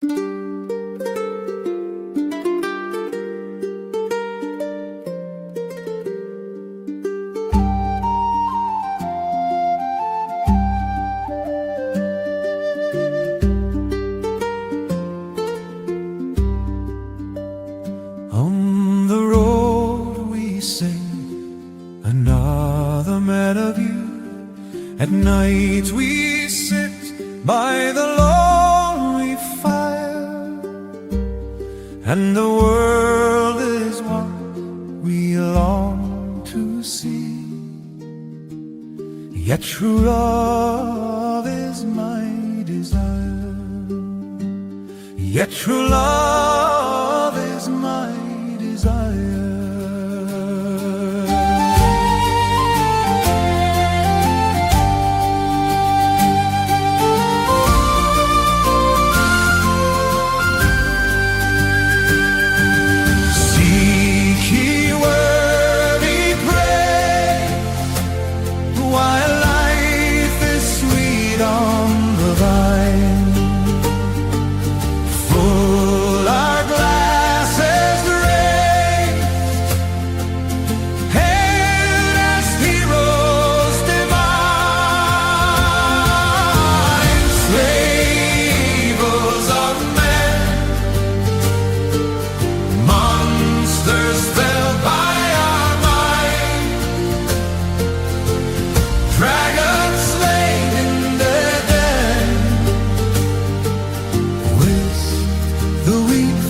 On the road we sing another melody. At night we sit by the lonely fire, and the world is what we long to see. Yet true love is my desire. Yet true love is my desire.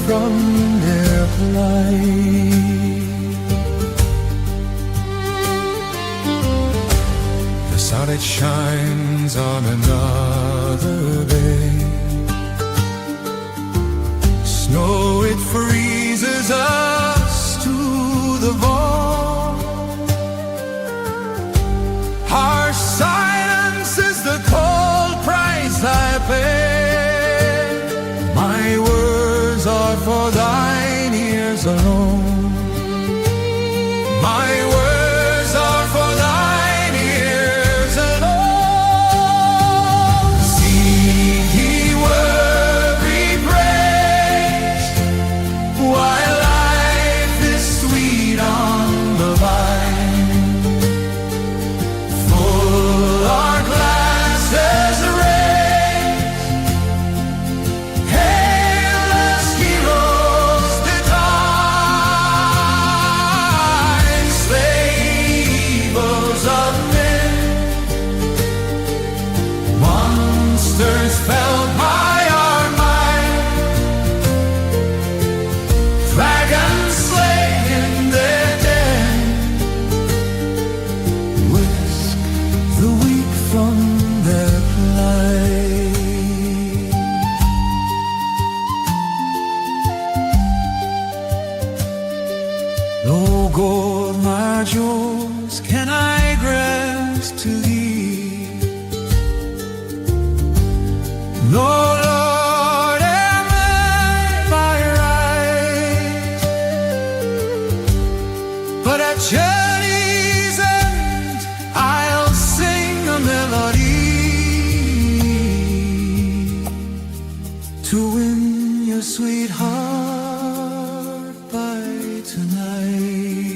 From their plight, the sun it shines on another day. Snow it freezes us to the bone. Harsh silence is the cold price I pay. My words are for thine ears alone. My words are for thine ears alone. See ye worthy praise, while life is sweet on the vine. Full our glasses fell by our might, dragons slain in their den, whisk the weak from their plight. No gold, my jewels, can I grant to thee. No, Lord, am I by right, but at journey's end I'll sing a melody to win your sweetheart by tonight,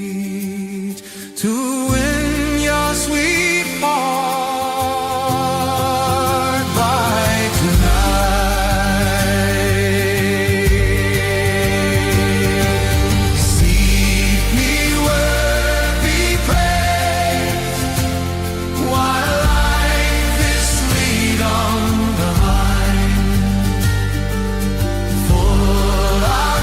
to win your sweetheart. Full our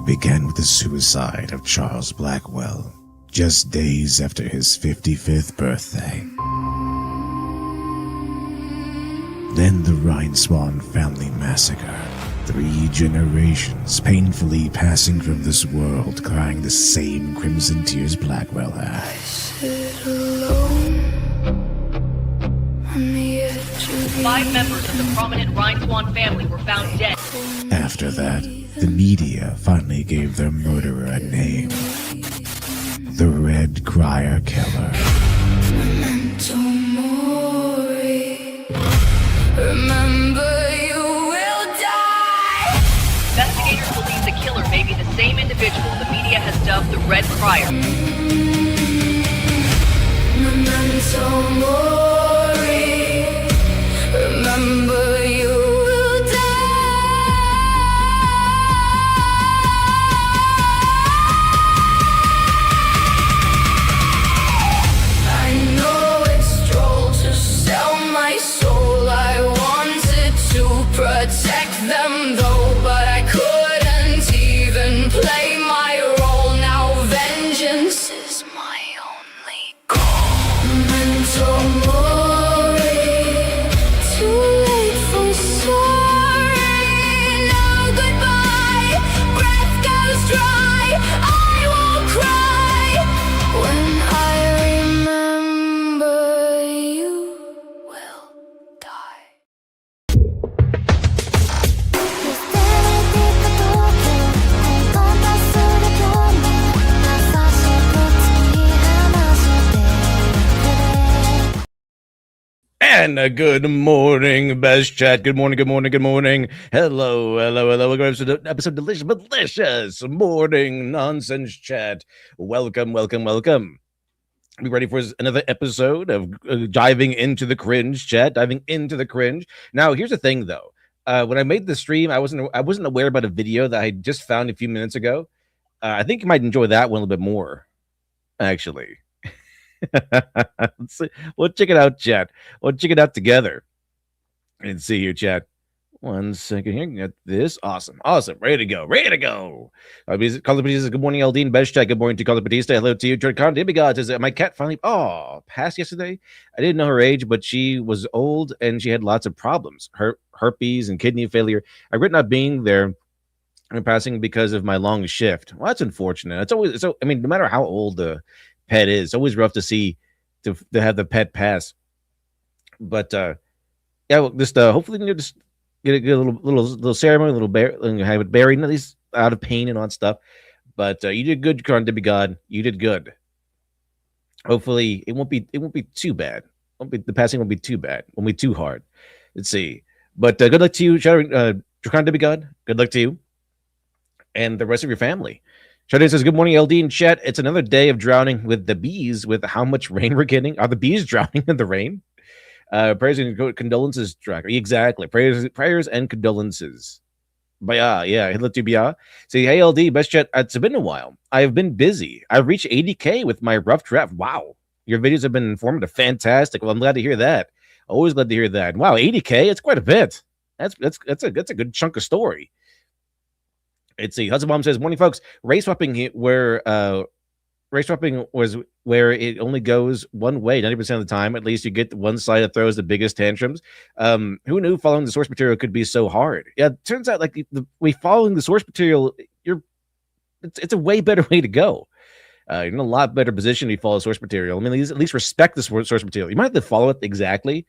began with the suicide of Charles Blackwell, just days after his 55th birthday. Then the Rhineswan family massacre. 3 generations painfully passing from this world, crying the same crimson tears Blackwell had. I sit alone on the edge of 5 members of the prominent Rhineswan family were found dead. After that, the media finally gave their murderer a name. The Red Crier Killer. Memento mori. Remember you will die. Investigators believe the killer may be the same individual the media has dubbed the Red Crier. Memento mori. Remember you will die. I know it's droll to sell my soul. I wanted to protect them though, but I couldn't even play my role. Now vengeance is my only goal. Memento mori. Too late for sorry. Now goodbye. Breath goes dry. I will cry when I remember you will die. And a good morning, best chat. Good morning, good morning, good morning. Hello, hello, hello. Welcome to the episode delicious morning nonsense chat. Welcome, welcome, welcome. Be ready for another episode of diving into the cringe chat. Diving into the cringe. Now, here's the thing, though. When I made the stream, I wasn't aware about a video that I just found a few minutes ago. I think you might enjoy that one a little bit more, actually. Let's see. We'll check it out, chat. We'll check it out together. And see here, chat. 1 second here. Get this. Awesome. Ready to go. Carla Batista, good morning, Aldine. Best chat. Good morning to Carla Batista. Hello to you, Jordan Demigod says, my cat finally passed yesterday. I didn't know her age, but she was old and she had lots of problems. Herpes and kidney failure. I regret not being there and passing because of my long shift. Well, that's unfortunate. It's always so. I mean, no matter how old the pet is, it's always rough to see to have the pet pass. But yeah, well, just hopefully you just get a little ceremony, have it buried, at least out of pain and all that stuff. But you did good, Kron to be God. You did good. Hopefully it won't be too bad. The passing won't be too bad. Won't be too hard. Let's see. But good luck to you, Kron to be God. Good luck to you and the rest of your family. Shade says, good morning, LD in chat. It's another day of drowning with the bees with how much rain we're getting. Are the bees drowning in the rain? Prayers and condolences, tracker. Exactly. Prayers and condolences. Baya, yeah. Hello to Bia. Say, hey, LD, best chat. It's been a while. I've been busy. I've reached 80K with my rough draft. Wow. Your videos have been informative. Fantastic. Well, I'm glad to hear that. Always glad to hear that. Wow, 80K. It's quite a bit. That's a good chunk of story. Let's see. Hudson Bomb says, morning, folks. Race swapping was where it only goes one way 90% of the time. At least you get one side that throws the biggest tantrums. Who knew following the source material could be so hard? Yeah, it turns out like following the source material, it's a way better way to go. You're in a lot better position if you follow source material. I mean, at least respect the source material. You might have to follow it exactly,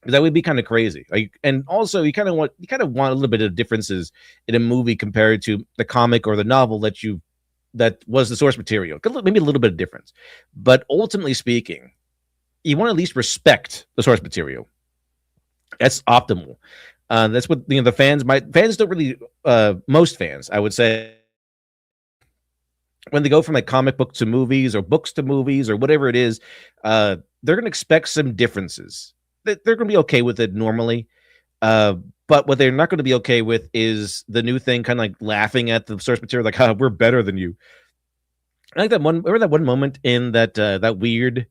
but that would be kind of crazy. Like, and also you kind of want a little bit of differences in a movie compared to the comic or the novel that was the source material. Maybe a little bit of difference, but ultimately speaking, you want to at least respect the source material. That's optimal. That's what the fans don't really. Most fans, I would say, when they go from like comic book to movies or books to movies or whatever it is, they're going to expect some differences. They're going to be okay with it normally. But what they're not going to be okay with is the new thing, kind of like laughing at the source material, like, we're better than you. I like that one. Remember that one moment in that weird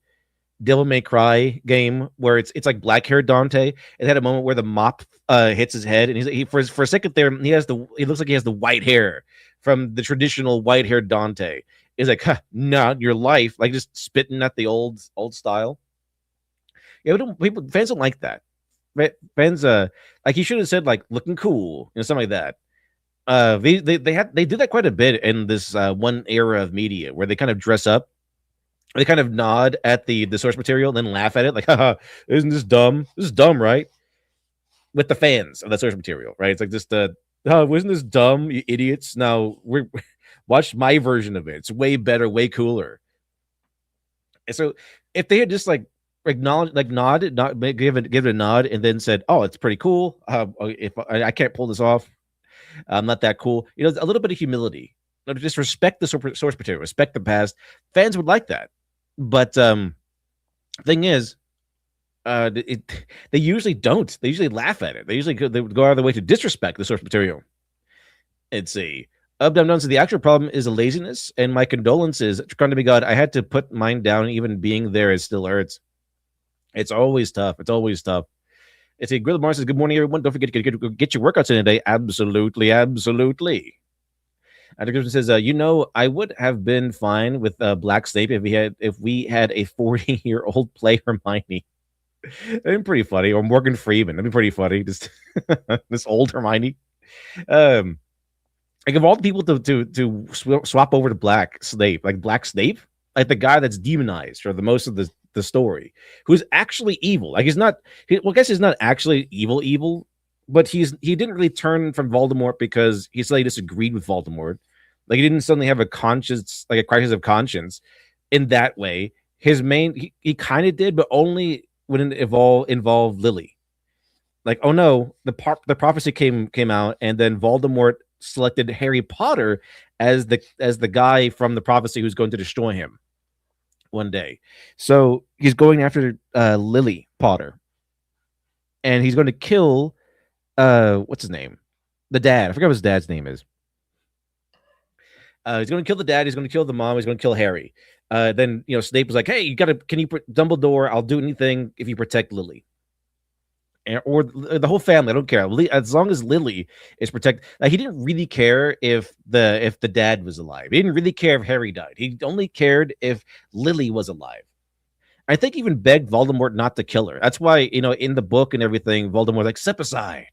Devil May Cry game where it's like black haired Dante. It had a moment where the mop hits his head, and he for a second there he looks like he has the white hair from the traditional white-haired Dante. Is like, huh, not your life, like just spitting at the old style. Yeah, fans don't like that. Fans, like he should have said like looking cool, something like that. They did that quite a bit in this one era of media where they kind of dress up, they kind of nod at the source material and then laugh at it like, haha, isn't this dumb? This is dumb, right? With the fans of that source material, right? It's like just wasn't this dumb, you idiots? Now we're watch my version of it. It's way better, way cooler. And so if they had just like acknowledge, like nod, not give it a nod, and then said, "Oh, it's pretty cool. If I can't pull this off, I'm not that cool." A little bit of humility. Just respect the source material, respect the past. Fans would like that, but thing is, they usually don't. They usually laugh at it. They would go out of their way to disrespect the source material. Let's see. So the actual problem is a laziness, and my condolences. Trying to be God, I had to put mine down. Even being there, it still hurts. It's always tough. It's always tough. It's a Grill Mars says, "Good morning, everyone. Don't forget to get your workouts in today." Absolutely, absolutely. And Christian says, I would have been fine with Black Snape if we had a 40-year-old play Hermione. That'd be pretty funny. Or Morgan Freeman. That'd be pretty funny. Just this old Hermione. Like of all the people to swap over to Black Snape, like like the guy that's demonized for the most of the story, who's actually evil. Like I guess he's not actually evil, but he didn't really turn from Voldemort because he suddenly disagreed with Voldemort. Like he didn't suddenly have a conscience, like a crisis of conscience in that way. His main, he kind of did, but only when it involved Lily. Like, oh no, the prophecy came out, and then Voldemort selected Harry Potter as the guy from the prophecy who's going to destroy him one day. So he's going after Lily Potter, and he's going to kill what's his name? The dad. I forgot what his dad's name is. He's going to kill the dad. He's going to kill the mom. He's going to kill Harry. Then Snape was like, "Hey, can you Dumbledore? I'll do anything if you protect Lily." Or the whole family. I don't care. As long as Lily is protected. Like, he didn't really care if the dad was alive. He didn't really care if Harry died. He only cared if Lily was alive. I think even begged Voldemort not to kill her. That's why, in the book and everything, Voldemort's like, step aside.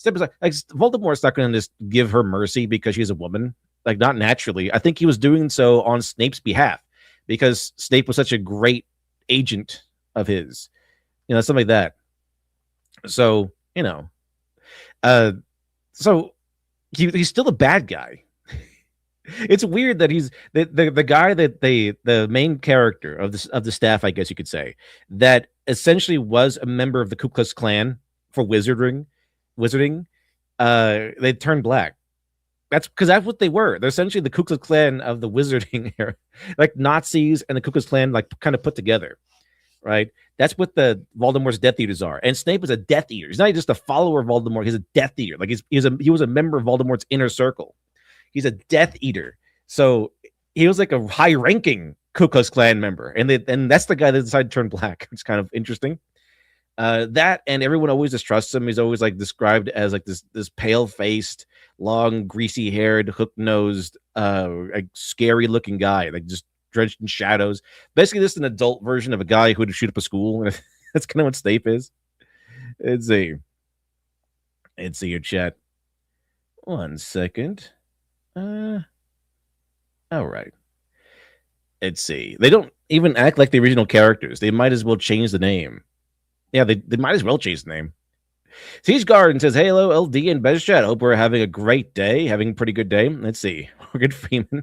Like, Voldemort's not going to just give her mercy because she's a woman. Like, not naturally. I think he was doing so on Snape's behalf because Snape was such a great agent of his. Something like that. So, so he's still a bad guy. It's weird that he's the guy that the main character of the staff, I guess you could say, that essentially was a member of the Ku Klux Klan for wizarding. They turned black. That's because that's what they were. They're essentially the Ku Klux Klan of the wizarding era, like Nazis and the Ku Klux Klan, like kind of put together. Right, that's what the Voldemort's Death Eaters are, and Snape is a Death Eater. He's not just a follower of Voldemort; he's a Death Eater. Like he was a member of Voldemort's inner circle. He's a Death Eater, so he was like a high-ranking Ku Klux Klan member, and that's the guy that decided to turn black. It's kind of interesting. That and everyone always distrusts him. He's always like described as like this pale-faced, long, greasy-haired, hook-nosed, like scary-looking guy, like just drenched in shadows. Basically, this is an adult version of a guy who would shoot up a school. That's kind of what Snape is. Let's see your chat. 1 second. All right. Let's see. They don't even act like the original characters. They might as well change the name. Yeah, they might as well change the name. Siege Garden says, "Hey, hello, LD and Best Chat. Hope we're having a great day. Having a pretty good day." Let's see. Morgan Freeman.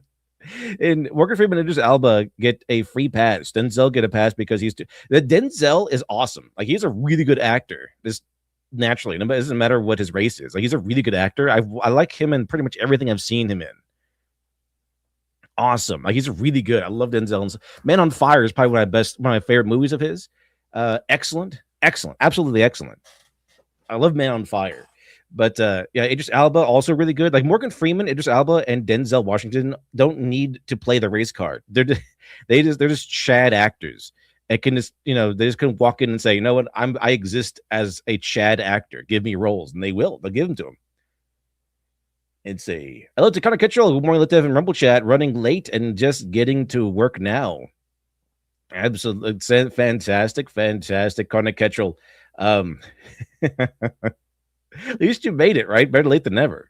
And Morgan Freeman and Idris Alba get a free pass. Denzel get a pass because Denzel is awesome. Like, he's a really good actor. Just naturally, it doesn't matter what his race is. Like, he's a really good actor. I like him in pretty much everything I've seen him in. Awesome. Like, he's really good. I love Denzel. Man on Fire is probably one of my favorite movies of his. Excellent, absolutely excellent. I love Man on Fire. But yeah, Idris Alba also really good. Like Morgan Freeman, Idris Alba, and Denzel Washington don't need to play the race card. They're just Chad actors. It can just they just can walk in and say, you know what, I exist as a Chad actor. Give me roles, and they will. They'll give them to him. Let's see. Hello to Connor Kitchell. Good morning, Litiv and Rumble Chat. Running late and just getting to work now. Absolutely fantastic, Connor Kitchell. At least you made it, right? Better late than never.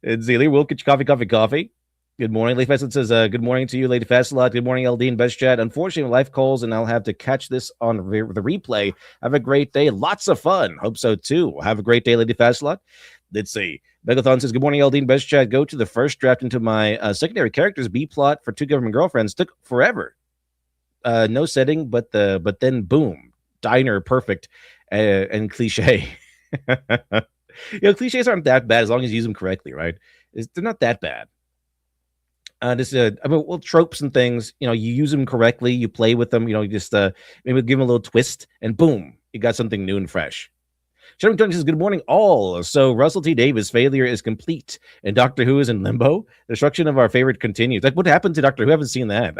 And Zealy, we'll get you coffee. Good morning. Lady Fast says, good morning to you, Lady Fast a lot. Good morning, LD and Best Chat. Unfortunately, life calls and I'll have to catch this on the replay. Have a great day. Lots of fun. Hope so too. Have a great day, Lady Fast a lot. Let's see. Megathon says, good morning, LD and Best Chat. Go to the first draft into my secondary characters B plot for 2 government girlfriends. Took forever. No setting, but then boom. Diner perfect and cliche. Cliches aren't that bad as long as you use them correctly, right? They're not that bad. Tropes and things, you use them correctly, you play with them, you just maybe give them a little twist, and boom, you got something new and fresh. Sherman Tony says, good morning, all. So Russell T. Davis' failure is complete, and Doctor Who is in limbo. The destruction of our favorite continues. Like, what happened to Doctor Who? I haven't seen that.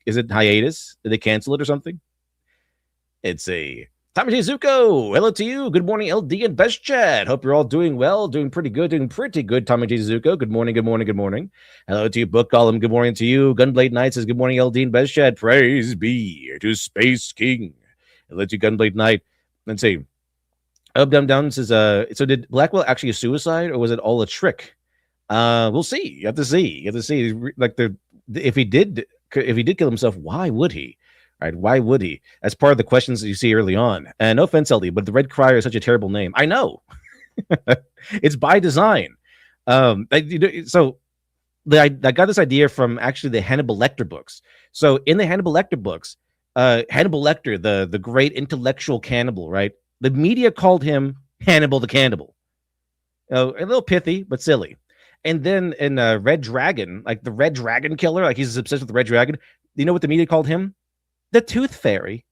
Is it hiatus? Did they cancel it or something? It's a Tommy J. Zuko, hello to you. Good morning, LD and Best Chat. Hope you're all doing well, doing pretty good, Tommy J. Zuko. Good morning. Hello to you, Book Column. Good morning to you. Gunblade Knight says, good morning, LD and Best Chat. Praise be to Space King. Hello to you, Gunblade Knight. Let's see. Up, down says, so did Blackwell actually a suicide or was it all a trick? We'll see. You have to see. Like if he did kill himself, why would he? Right? Why would he? That's part of the questions that you see early on. And no offense, LD, but the Red Crier is such a terrible name. I know. It's by design. So I got this idea from actually the Hannibal Lecter books. So in the Hannibal Lecter books, Hannibal Lecter, the great intellectual cannibal, right? The media called him Hannibal the Cannibal. A little pithy, but silly. And then in Red Dragon, like the Red Dragon killer, like he's obsessed with the Red Dragon. You know what the media called him? The Tooth Fairy.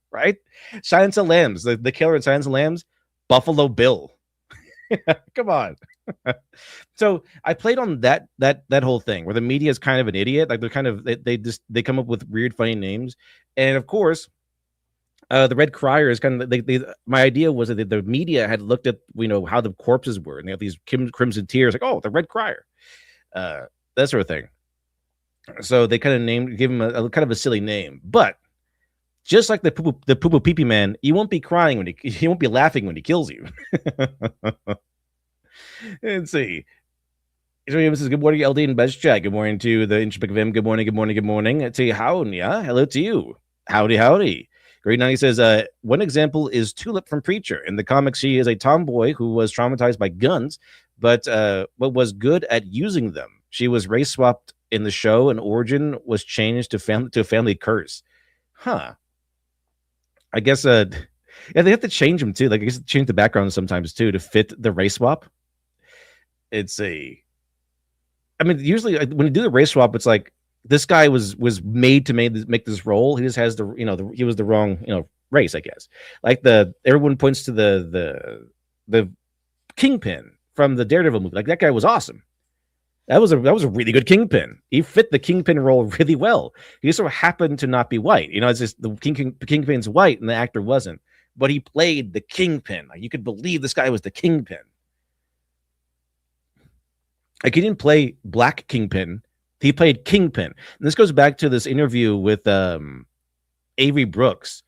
Right? Silence of Lambs, the killer in Silence of Lambs, Buffalo Bill. Come on. So I played on that whole thing where the media is kind of an idiot. Like they come up with weird, funny names. And of course, the Red Crier is kind of my idea was that the media had looked at how the corpses were and they have these crimson tears, like, oh, the Red Crier, that sort of thing. So they kind of give him a kind of a silly name, but just like the poo pee pee man, you won't be crying when he won't be laughing when he kills you. Let's see. This is good morning, LD and Best Chat. Good morning to the Inchpick of him. Good morning. I'd say howdy, yeah. Hello to you. Howdy. Great 90 says, one example is Tulip from Preacher. In the comics, she is a tomboy who was traumatized by guns, but was good at using them. She was race swapped in the show, and origin was changed to a family curse. Huh. I guess yeah, they have to change them too. Like I guess change the background sometimes too to fit the race swap. Usually when you do the race swap, it's like this guy was made to make this role. He just has he was the wrong race, I guess. Like everyone points to the Kingpin from the Daredevil movie. Like that guy was awesome. That was a really good Kingpin. He fit the Kingpin role really well. He sort of happened to not be white. It's just the Kingpin's white and the actor wasn't. But he played the Kingpin. Like you could believe this guy was the Kingpin. Like he didn't play Black Kingpin. He played Kingpin. And this goes back to this interview with Avery Brooks,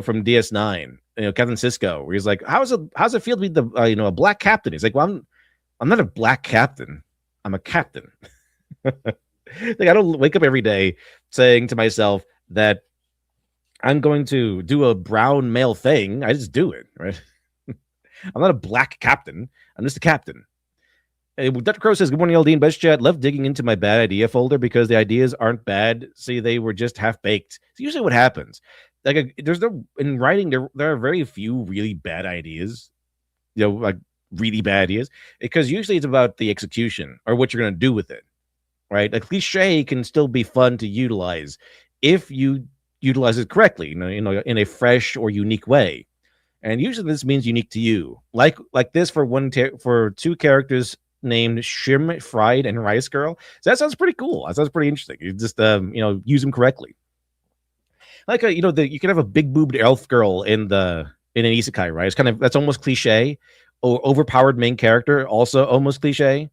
from DS9, Captain Sisko, where he's like, how's it feel to be a black captain? He's like, well, I'm not a black captain. I'm a captain. Like I don't wake up every day saying to myself that I'm going to do a brown male thing. I just do it, right? I'm not a black captain. I'm just a captain. Dr. Crow says, good morning, LD and Best Chat. Love digging into my bad idea folder because the ideas aren't bad. See, they were just half baked. It's usually what happens. Like in writing, there are very few really bad ideas, like really bad ideas, because usually it's about the execution or what you're going to do with it, right? A cliche can still be fun to utilize if you utilize it correctly, in a fresh or unique way. And usually this means unique to you, like this for two characters named Shim Fried and Rice Girl. So that sounds pretty cool. That sounds pretty interesting. You just use them correctly. Like you can have a big boobed elf girl in an isekai, right? It's that's almost cliche. or overpowered main character, also almost cliche.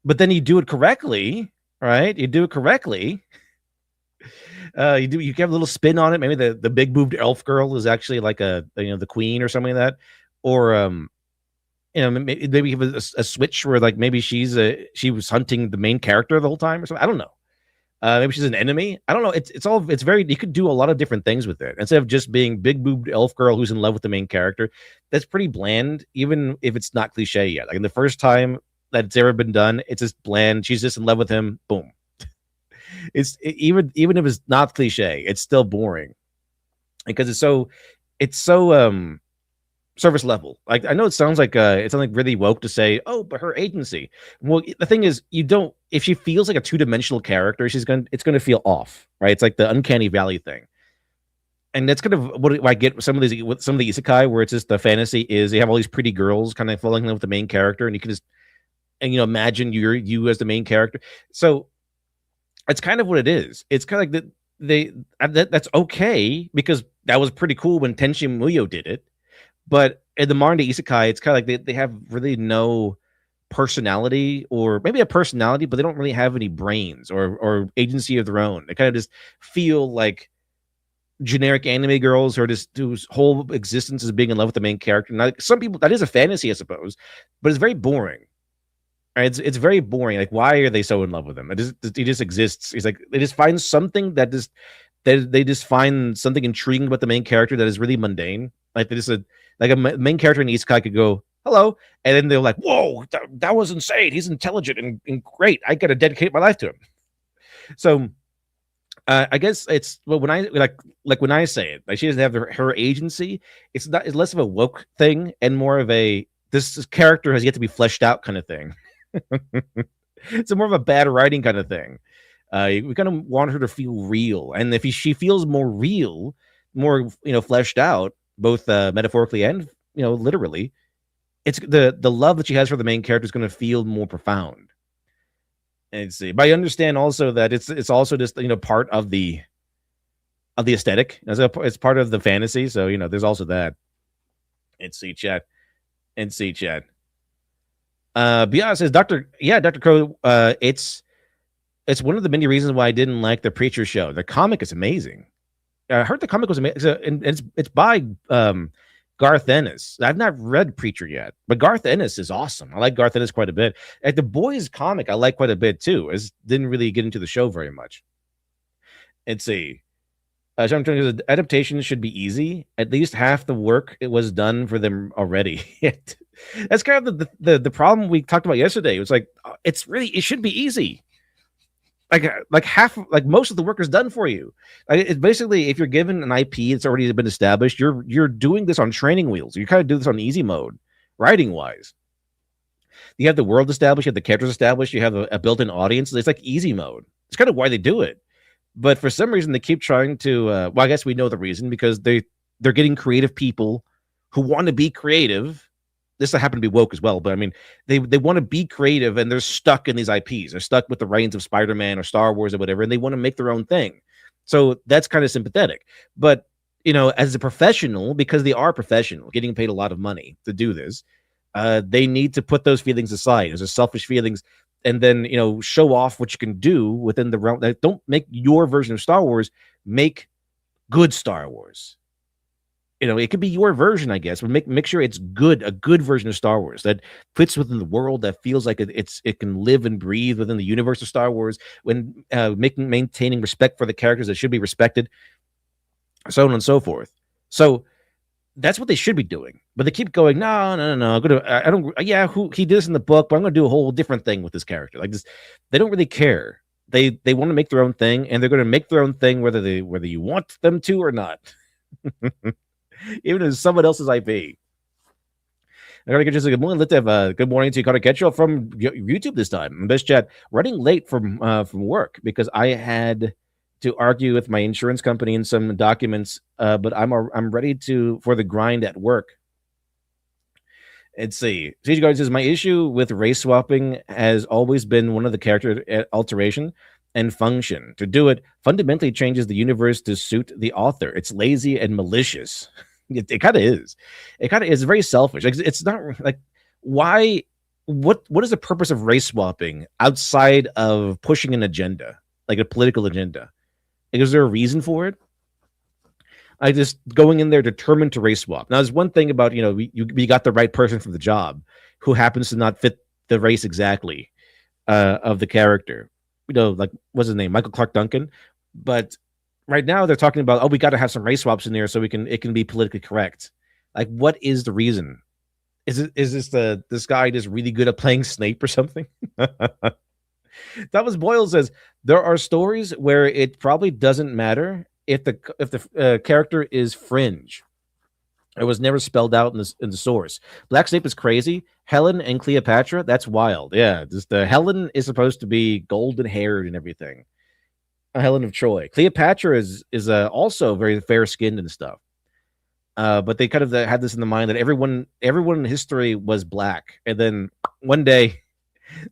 But then you do it correctly, right? You do it correctly. You have a little spin on it. Maybe the big boobed elf girl is actually like the queen or something like that, or maybe you have a switch where like maybe she was hunting the main character the whole time or something. I don't know. Maybe she's an enemy. I don't know. It's very. You could do a lot of different things with it instead of just being big boobed elf girl who's in love with the main character. That's pretty bland, even if it's not cliche yet. Like in the first time that it's ever been done, it's just bland. She's just in love with him. Boom. Even if it's not cliche, it's still boring because it's so surface level. Like I know it sounds like really woke to say, oh, but her agency. Well, the thing is, if she feels like a two-dimensional character, it's gonna feel off, right? It's like the uncanny valley thing. And that's kind of what I get with some of the isekai, where it's just the fantasy is they have all these pretty girls kind of falling in love with the main character, and you can just imagine you as the main character. So it's kind of what it is. It's kind of like that's okay because that was pretty cool when Tenshi Muyo did it. But in the modern day isekai, it's kind of like they have really no personality, or maybe a personality, but they don't really have any brains or agency of their own. They kind of just feel like generic anime girls whose whole existence is being in love with the main character. Now, some people, that is a fantasy, I suppose, but it's very boring. Right? It's very boring. Like, why are they so in love with him? He just exists. He's like, they just find something they just find something intriguing about the main character that is really mundane. Like they just like a main character in Isekai could go hello, and then they're like, whoa, that was insane. He's intelligent and great. I got to dedicate my life to him. So I guess it's when I when I say it, like she doesn't have her agency. It's less of a woke thing and more of a this character has yet to be fleshed out kind of thing. It's more of a bad writing kind of thing. We kind of want her to feel real, and if she feels more real, more fleshed out, both metaphorically and literally, it's the love that she has for the main character is going to feel more profound. And see, but I understand also that it's also just part of the aesthetic. It's part of the fantasy, so there's also that. And see chat. Beyond says Dr. Crow. It's one of the many reasons why I didn't like the Preacher show. The comic is amazing. I heard the comic was amazing, and it's by Garth Ennis. I've not read Preacher yet, but Garth Ennis is awesome. I like Garth Ennis quite a bit. Like the Boys comic, I like quite a bit too. I didn't really get into the show very much. It's a adaptation should be easy. At least half the work it was done for them already. That's kind of the problem we talked about yesterday. It was like it should be easy. Like most of the work is done for you. It's basically, if you're given an IP that's already been established, you're doing this on training wheels. You kind of do this on easy mode, writing wise. You have the world established, you have the characters established, you have a built-in audience. It's like easy mode. It's kind of why they do it. But for some reason, they keep trying to. Well, I guess we know the reason, because they're getting creative people who want to be creative. This happened to be woke as well, but I mean, they want to be creative, and they're stuck in these IPs. They're stuck with the reins of Spider-Man or Star Wars or whatever, and they want to make their own thing. So that's kind of sympathetic. But as a professional, because they are professional, getting paid a lot of money to do this, they need to put those feelings aside. Those are selfish feelings, and then show off what you can do within the realm. Don't make your version of Star Wars. Make good Star Wars. It could be your version, I guess, but make sure it's good, a good version of Star Wars that fits within the world, that feels like it can live and breathe within the universe of Star Wars, when maintaining respect for the characters that should be respected, so on and so forth. So that's what they should be doing, but they keep going, no. I don't. Yeah, he did this in the book, but I'm going to do a whole different thing with this character. Like this, they don't really care. They want to make their own thing, and they're going to make their own thing whether you want them to or not. Even if it's someone else's IP. I gotta get just a good morning. Let's have good morning to Connor Ketchell from YouTube this time. Best chat. Running late from work because I had to argue with my insurance company in some documents. But I'm ready for the grind at work. Let's see. CG Guard says my issue with race swapping has always been one of the character alteration and function. To do it fundamentally changes the universe to suit the author. It's lazy and malicious. It kind of is. It kind of is very selfish. Like, it's not like why. What is the purpose of race swapping outside of pushing an agenda, like a political agenda? Like, is there a reason for it? I just going in there determined to race swap. Now, there's one thing about you got the right person for the job, who happens to not fit the race exactly of the character. Like what's his name, Michael Clark Duncan. But right now they're talking about, we got to have some race swaps in there so it can be politically correct. Like, what is the reason? Is this guy just really good at playing Snape or something? Thomas Boyle says there are stories where it probably doesn't matter if the character is fringe. It was never spelled out in the source. Black Snape is crazy. Helen and Cleopatra, that's wild. Yeah, the Helen is supposed to be golden haired and everything. Helen of Troy. Cleopatra is also very fair skinned and stuff. But they kind of had this in the mind that everyone in history was black, and then one day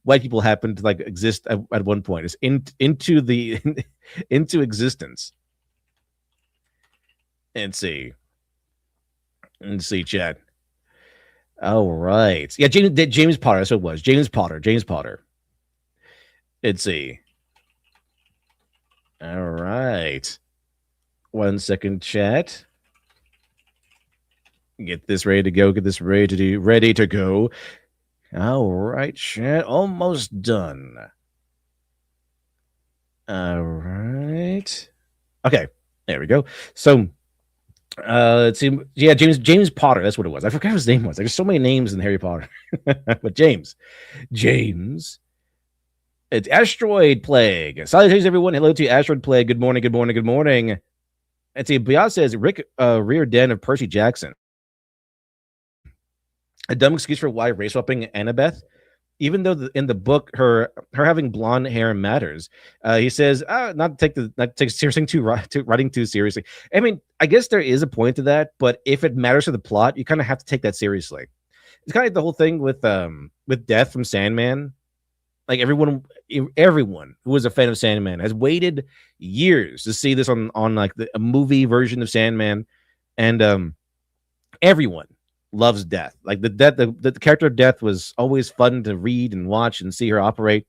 white people happened to like exist at one point. It's into existence. And see, chat. All right, yeah, James Potter. That's what it was. James Potter. Let's see. All right, 1 second, chat. Get this ready to go. Get this ready to go. All right, chat. Almost done. All right. Okay, there we go. So, let's see. Yeah, James Potter. That's what it was. I forgot what his name was. There's so many names in Harry Potter, but James. It's Asteroid Plague. Salutations, everyone. Hello to you, Asteroid Plague. Good morning. Let's see. Bias says Rick Riordan of Percy Jackson. A dumb excuse for why race swapping Annabeth, even though in the book her having blonde hair matters. He says not to take seriously writing too seriously. I mean, I guess there is a point to that, but if it matters to the plot, you kind of have to take that seriously. It's kind of like the whole thing with Death from Sandman. Like everyone who was a fan of Sandman has waited years to see this on like a movie version of Sandman, and everyone loves Death. Like the character of Death was always fun to read and watch and see her operate,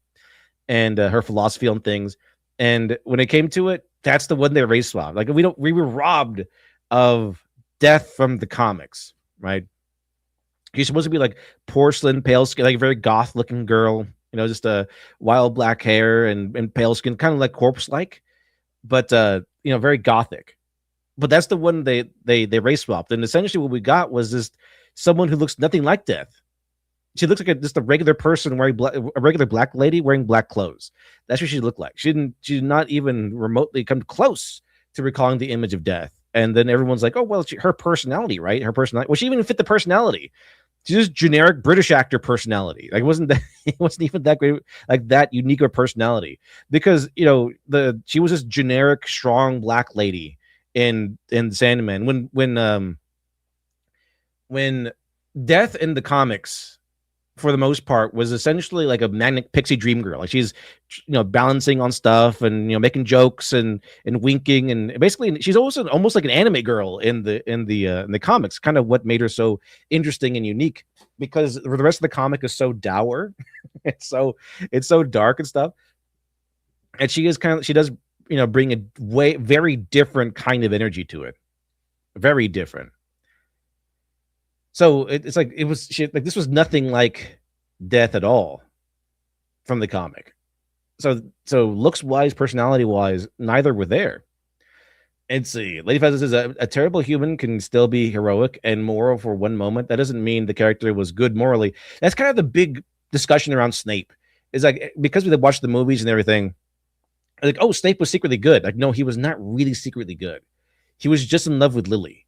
and her philosophy on things. And when it came to it, that's the one they race swapped. Like we were robbed of Death from the comics, right? She's supposed to be like porcelain, pale skin, like a very goth looking girl. Just a wild black hair and pale skin, kind of like corpse-like, but very gothic. But that's the one they race swapped, and essentially what we got was just someone who looks nothing like Death. She looks like just a regular person wearing a regular black lady wearing black clothes. That's what she looked like. She did not even remotely come close to recalling the image of Death. And then everyone's like, oh well, her personality, right? Her personality. Well, she even fit the personality. She's just generic British actor personality. Like it wasn't even that great, like that unique of personality, because she was this generic strong black lady in Sandman. When Death in the comics, for the most part, was essentially like a manic pixie dream girl. Like she's balancing on stuff and making jokes and winking, and basically she's also almost like an anime girl in the comics. Kind of what made her so interesting and unique, because the rest of the comic is so dour. it's so dark and stuff, and she does bring a very different kind of energy to it. Very different. So it's like this was nothing like Death at all from the comic. So looks wise, personality wise, neither were there. And see, Lady Fazza says a terrible human can still be heroic and moral for one moment. That doesn't mean the character was good morally. That's kind of the big discussion around Snape. Is like, because we watched the movies and everything, like, oh, Snape was secretly good. Like, no, he was not really secretly good. He was just in love with Lily.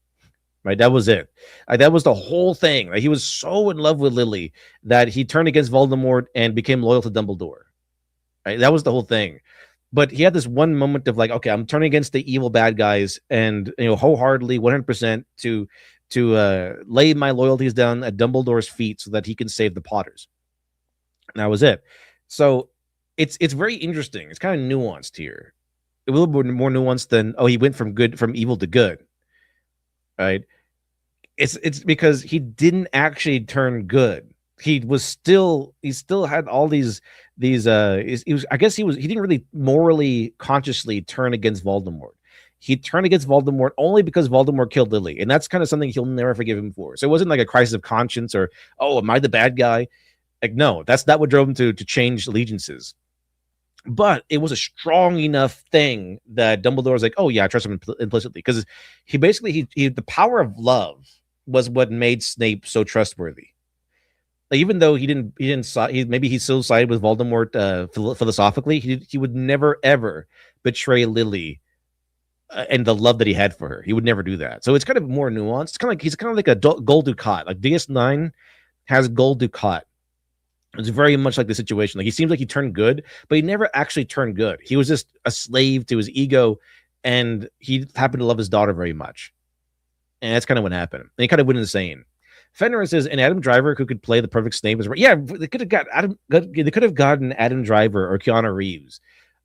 Right, that was it. That was the whole thing. Like, he was so in love with Lily that he turned against Voldemort and became loyal to Dumbledore. Right, that was the whole thing. But he had this one moment of like, okay, I'm turning against the evil bad guys, and wholeheartedly, 100% to lay my loyalties down at Dumbledore's feet so that he can save the Potters. And that was it. So it's very interesting. It's kind of nuanced here, a little bit more nuanced than he went from evil to good, right? It's because he didn't actually turn good. He still had all these he was, I guess he didn't really morally consciously turn against Voldemort. He turned against Voldemort only because Voldemort killed Lily, and that's kind of something he'll never forgive him for. So it wasn't like a crisis of conscience or, oh, am I the bad guy? Like, no, that's not what drove him to change allegiances. But it was a strong enough thing that Dumbledore was like, oh yeah, I trust him implicitly, because he basically he the power of love was what made Snape so trustworthy. Like, even though maybe he still sided with Voldemort philosophically, he would never ever betray Lily and the love that he had for her. He would never do that. So it's kind of more nuanced. It's kind of like he's kind of like a Gold Ducat. Like DS9 has Gold Ducat. It's very much like the situation. Like, he seems like he turned good, but he never actually turned good. He was just a slave to his ego, and he happened to love his daughter very much. And that's kind of what happened. And he kind of went insane. Fenrir says, and Adam Driver, who could play the perfect Snape, is right. Yeah, they could have got They could have gotten Adam Driver or Keanu Reeves.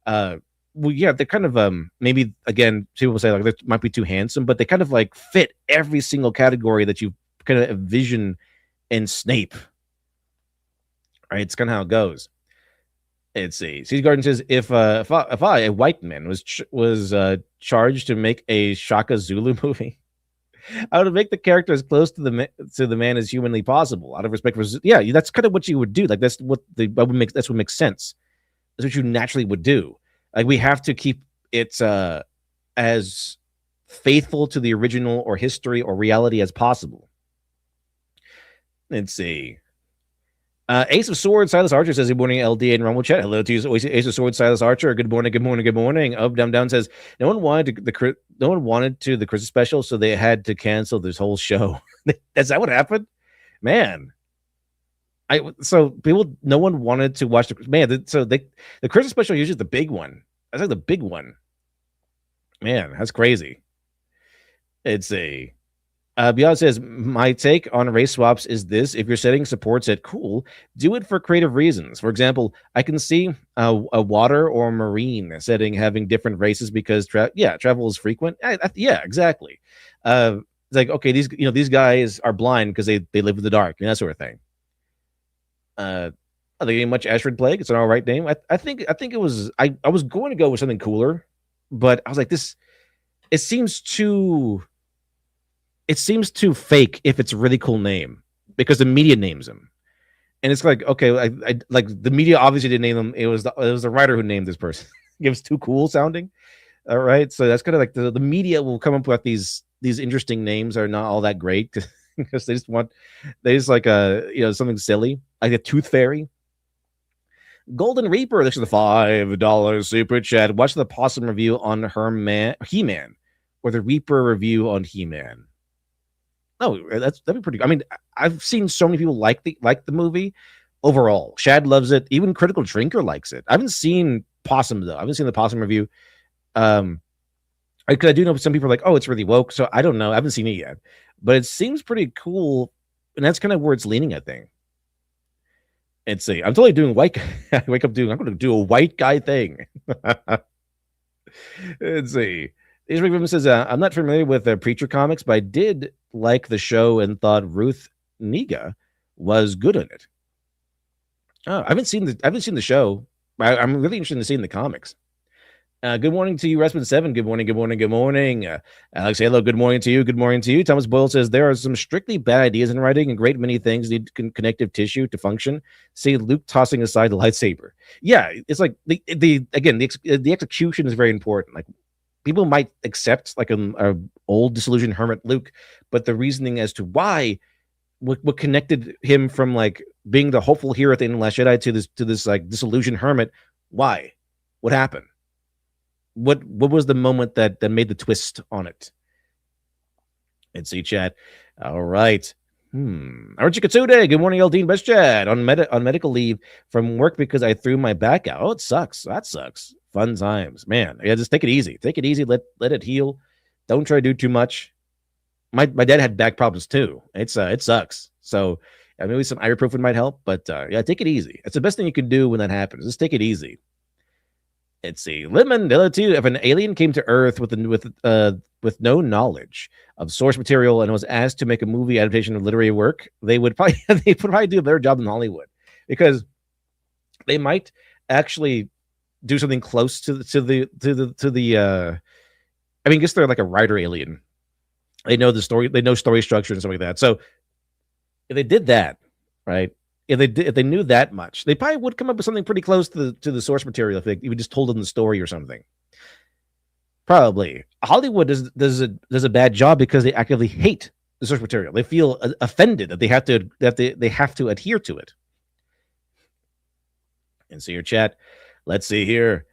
Well, yeah, they're kind of maybe, again, people say like they might be too handsome, but they kind of like fit every single category that you kind of envision in Snape. Right, it's kind of how it goes. Let's see. C's Garden says, if I, a white man, was charged to make a Shaka Zulu movie, I would make the character as close to the man as humanly possible, out of respect for. Yeah, that's kind of what you would do. Like, that's what makes sense. That's what you naturally would do. Like, we have to keep it as faithful to the original or history or reality as possible. Let's see. Ace of Swords, Silas Archer says, good morning, LD and Rumble Chat. Hello to you, Ace of Swords, Silas Archer. Good morning, good morning, good morning. Up, down, down says, no one wanted the Christmas special, so they had to cancel this whole show. Is that what happened? Man. No one wanted to watch the Christmas special usually is the big one. That's like the big one. Man, that's crazy. It's a Beyond says, my take on race swaps is this: if your setting supports it, cool, do it for creative reasons. For example, I can see a water or marine setting having different races because travel is frequent. Yeah, exactly. It's like, okay, these guys are blind because they live in the dark and that sort of thing. Are they getting much Ashford Plague? It's an all right name. I think it was. I was going to go with something cooler, but I was like, this. It seems too fake if it's a really cool name, because the media names him, and it's like, okay, I like the media obviously didn't name him. It was the writer who named this person. It was too cool sounding. All right, so that's kind of like the media will come up with these interesting names are not all that great because they just like something silly like a Tooth Fairy. Golden Reaper, this is the $5 super chat. Watch the Possum review on He-Man, or the Reaper review on He-Man. No, that'd be pretty good. I mean, I've seen so many people like the movie overall. Shad loves it. Even Critical Drinker likes it. I haven't seen Possum though. I haven't seen the Possum review. I do know some people are like, oh, it's really woke. So I don't know. I haven't seen it yet, but it seems pretty cool, and that's kind of where it's leaning, I think. And see, I'm totally doing white. I'm going to do a white guy thing. Let's see. Israel Griffin says, I'm not familiar with Preacher comics, but I did like the show and thought Ruth Negga was good in it. Oh, I haven't seen the show. I'm really interested in seeing the comics. Good morning to you, Respin7. Good morning, good morning, good morning. Alex, hello, good morning to you. Good morning to you. Thomas Boyle says, there are some strictly bad ideas in writing, and great many things need connective tissue to function. See Luke tossing aside the lightsaber. Yeah, it's like the execution is very important. Like, people might accept like a old disillusioned hermit Luke, but the reasoning as to why, what connected him from like being the hopeful hero at the end of Last Jedi to this like disillusioned hermit. Why? What happened? What was the moment that made the twist on it? Let's see, chat. All right. Archie Katsude, good morning, Eldine. Best chat on medical leave from work because I threw my back out. Oh, it sucks. That sucks. Fun times, man. Yeah, just take it easy. Take it easy. Let it heal. Don't try to do too much. My dad had back problems too. It sucks. So maybe some ibuprofen might help. But yeah, take it easy. It's the best thing you can do when that happens. Just take it easy. Let's see. Lin Mandela too. If an alien came to Earth with no knowledge of source material and was asked to make a movie adaptation of literary work, they would probably do a better job than Hollywood, because they might actually do something close to the. I mean, I guess they're like a writer alien. They know the story. They know story structure and stuff like that. So if they did that, right? If they knew that much, they probably would come up with something pretty close to the source material if you just told them the story or something. Probably Hollywood does a bad job because they actively hate the source material. They feel offended that they have to adhere to it. And see your chat. Let's see here.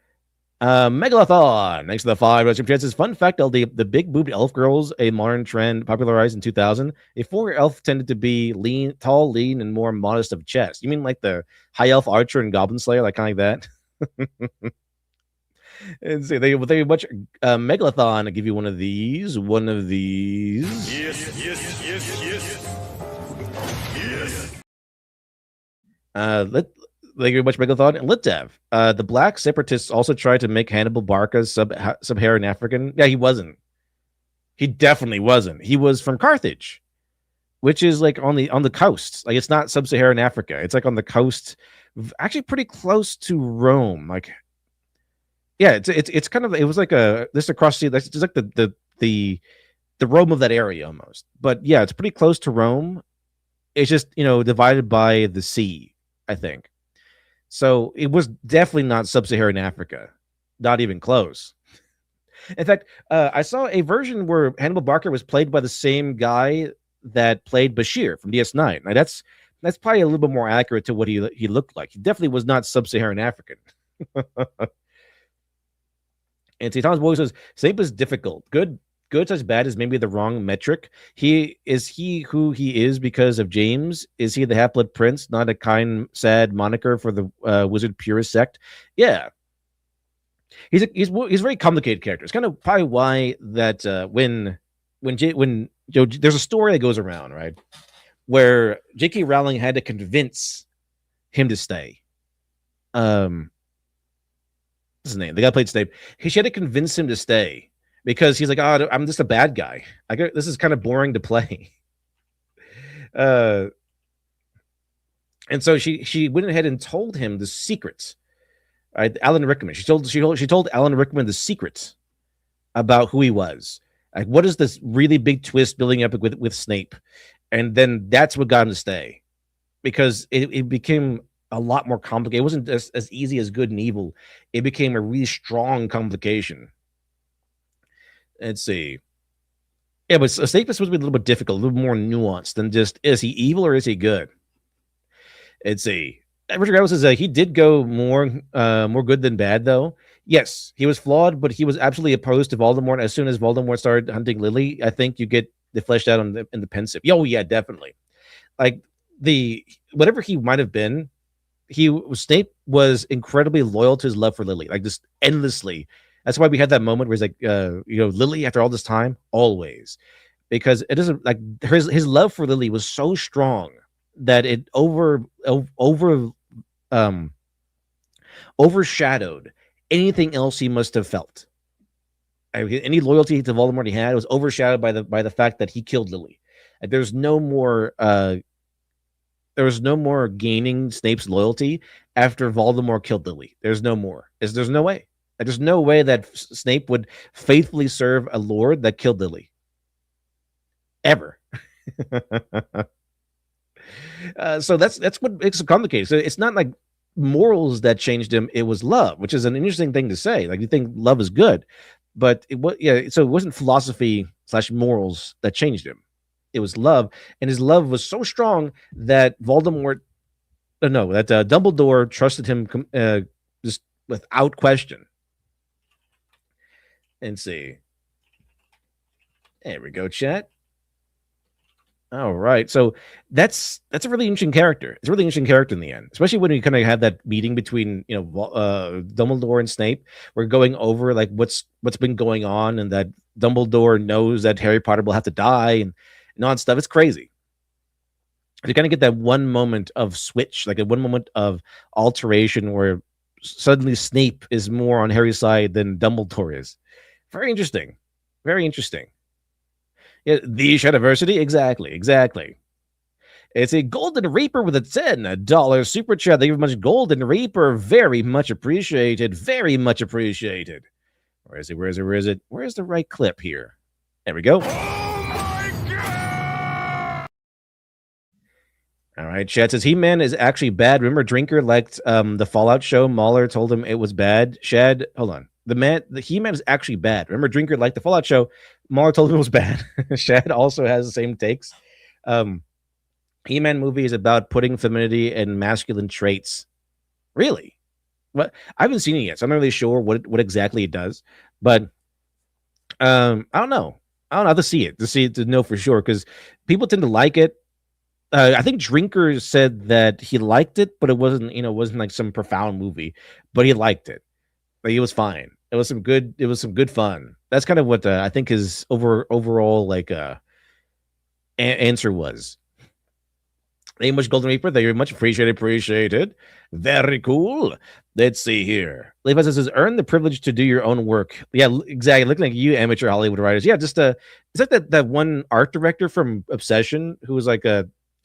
Megalithon, thanks to the 5 chances. Fun fact: the big boobed elf girls, a modern trend popularized in 2000. A 4 elf tended to be tall, lean, and more modest of chest. You mean like the high elf archer and goblin slayer, like kind of like that? And see, they watch Megalithon. I give you one of these. Yes. Thank you very much, Megalithon. And Litdev. The black separatists also tried to make Hannibal Barca sub-Saharan African. Yeah, he wasn't. He definitely wasn't. He was from Carthage, which is like on the coast. Like, it's not sub-Saharan Africa. It's like on the coast, actually pretty close to Rome. Like, yeah, it's kind of, it was like this across the, it's like the Rome of that area almost. But yeah, it's pretty close to Rome. It's just, divided by the sea, I think. So it was definitely not sub-Saharan Africa, not even close. In fact, I saw a version where Hannibal Barca was played by the same guy that played Bashir from DS9. Now that's probably a little bit more accurate to what he looked like. He definitely was not sub-Saharan African. And see, Tom's boy says Snape is difficult. Good as bad is maybe the wrong metric. He who he is because of James? Is he the half-blood prince, not a kind, sad moniker for the wizard purist sect? Yeah, he's a very complicated character. It's kind of probably why that when there's a story that goes around, right, where J.K. Rowling had to convince him to stay. What's his name? The guy played Snape. She had to convince him to stay, because he's like, oh, I'm just a bad guy. This is kind of boring to play. And so she went ahead and told him the secrets. Right, Alan Rickman. She told Alan Rickman the secrets about who he was. Like, what is this really big twist building up with Snape? And then that's what got him to stay, because it became a lot more complicated. It wasn't as easy as good and evil. It became a really strong complication. Let's see. Yeah, but Snape is supposed to be a little bit difficult, a little more nuanced than just, is he evil or is he good? Let's see. Richard Gravel says he did go more good than bad, though. Yes, he was flawed, but he was absolutely opposed to Voldemort. As soon as Voldemort started hunting Lily, I think you get the fleshed out in the pensive. Oh, yeah, definitely. Like, whatever he might have been, Snape was incredibly loyal to his love for Lily, like just endlessly. That's why we had that moment where he's like, Lily, after all this time, always, because it doesn't, like, his love for Lily was so strong that it overshadowed anything else he must have felt. Any loyalty to Voldemort he had was overshadowed by the fact that he killed Lily. Like, there's no more gaining Snape's loyalty after Voldemort killed Lily. There's no more. There's no way. There's no way that Snape would faithfully serve a lord that killed Lily. Ever. So that's what makes it complicated. So it's not like morals that changed him. It was love, which is an interesting thing to say. Like, you think love is good, but so it wasn't philosophy/morals that changed him. It was love, and his love was so strong that Dumbledore trusted him just without question. And see. There we go, chat. All right. So that's a really interesting character. It's a really interesting character in the end, especially when you kind of have that meeting between, Dumbledore and Snape. We're going over like what's been going on, and that Dumbledore knows that Harry Potter will have to die and all that stuff. It's crazy. You kind of get that one moment of switch, like a one moment of alteration where suddenly Snape is more on Harry's side than Dumbledore is. Very interesting. Very interesting. Yeah, the Shadiversity? Exactly. It's a Golden Reaper with a $10 super chat. Thank you very much, Golden Reaper. Very much appreciated. Very much appreciated. Where is it? Where's the right clip here? There we go. All right, Chad says He-Man is actually bad. Remember, Drinker liked the Fallout show. Mahler told him it was the He-Man is actually bad. Remember, Drinker liked the Fallout show. Mahler told him it was bad. Shad also has the same takes. He-Man movie is about putting femininity and masculine traits. Really? What? I haven't seen it yet, so I'm not really sure what exactly it does. But I don't know. I don't know how to see it to know for sure, because people tend to like it. I think Drinker said that he liked it, but it wasn't like some profound movie, but he liked it. Like, it was fine. It was some good fun. That's kind of what I think his overall like answer was. Thank you much, Golden Reaper. Thank you very much. Appreciated. Very cool. Let's see here. Levi says, earn the privilege to do your own work. Yeah, exactly. Looking like you amateur Hollywood writers. Yeah, just is that one art director from Obsession who was like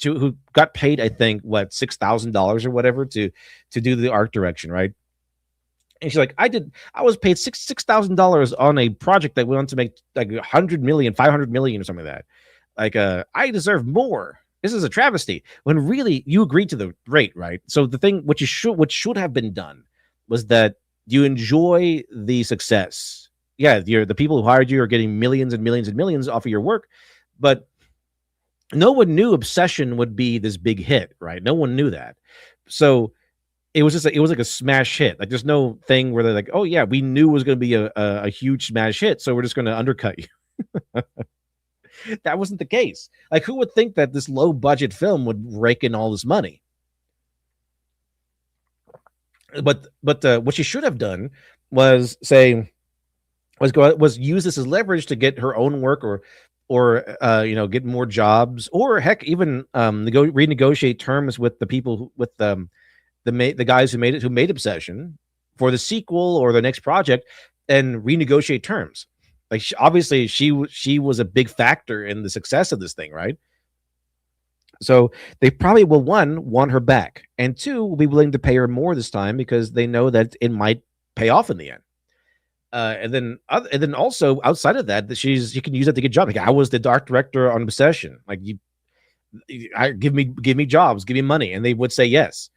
who got paid, I think, what, $6,000 or whatever to do the art direction, right? And she's like, I was paid $6,000 on a project that went on to make like 100 million, 500 million or something like that. Like, I deserve more. This is a travesty. When really you agreed to the rate, right? So the thing, what should have been done was that you enjoy the success. Yeah, the people who hired you are getting millions and millions and millions off of your work, but no one knew Obsession would be this big hit, right? No one knew that. So it was like a smash hit. Like, there's no thing where they're like, oh yeah, we knew it was going to be a huge smash hit, so we're just going to undercut you. That wasn't the case. Like, who would think that this low budget film would rake in all this money? But what she should have done was use this as leverage to get her own work, or get more jobs, or heck, even renegotiate terms with the people the guys who made Obsession for the sequel or the next project, and renegotiate terms. Like, obviously she was a big factor in the success of this thing, right? So they probably will, one, want her back, and two, will be willing to pay her more this time because they know that it might pay off in the end. And then also outside of that, you can use that to get jobs. Like, I was the art director on Obsession. Like, give me jobs, give me money, and they would say yes.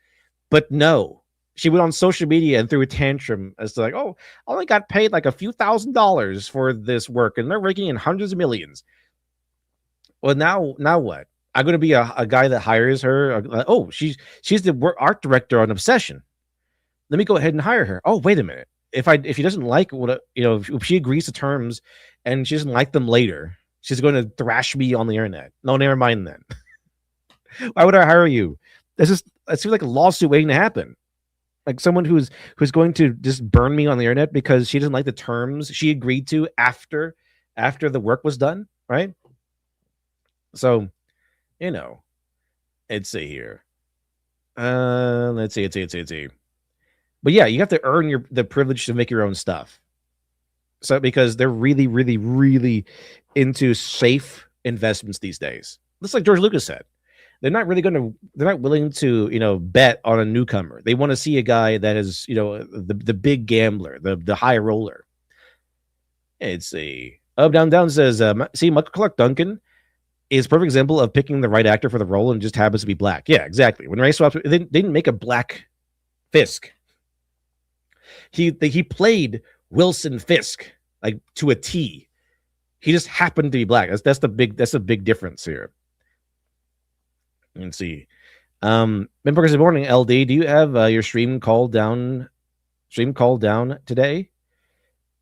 But no, she went on social media and threw a tantrum as to like, oh, I only got paid like a few $1,000s for this work, and they're raking in hundreds of millions. Well, now what? I'm going to be a guy that hires her. Oh, she's the art director on Obsession. Let me go ahead and hire her. Oh, wait a minute. If she doesn't like if she agrees to terms and she doesn't like them later, she's going to thrash me on the internet. No, never mind then. Why would I hire you? It seems like a lawsuit waiting to happen. Like, someone who's going to just burn me on the internet because she doesn't like the terms she agreed to after the work was done, right? So, let's see here. Let's see. But yeah, you have to earn the privilege to make your own stuff. So, because they're really, really, really into safe investments these days. Just like George Lucas said. They're not willing to, bet on a newcomer. They want to see a guy that is, the big gambler, the high roller. Let's see. Up, down says, see, Michael Clark Duncan is a perfect example of picking the right actor for the role and just happens to be black. Yeah, exactly. When Ray swapped, they didn't make a black Fisk. He played Wilson Fisk like to a T. He just happened to be black. That's a big difference here. Let's see. Members, good morning, LD. Do you have your stream called down today?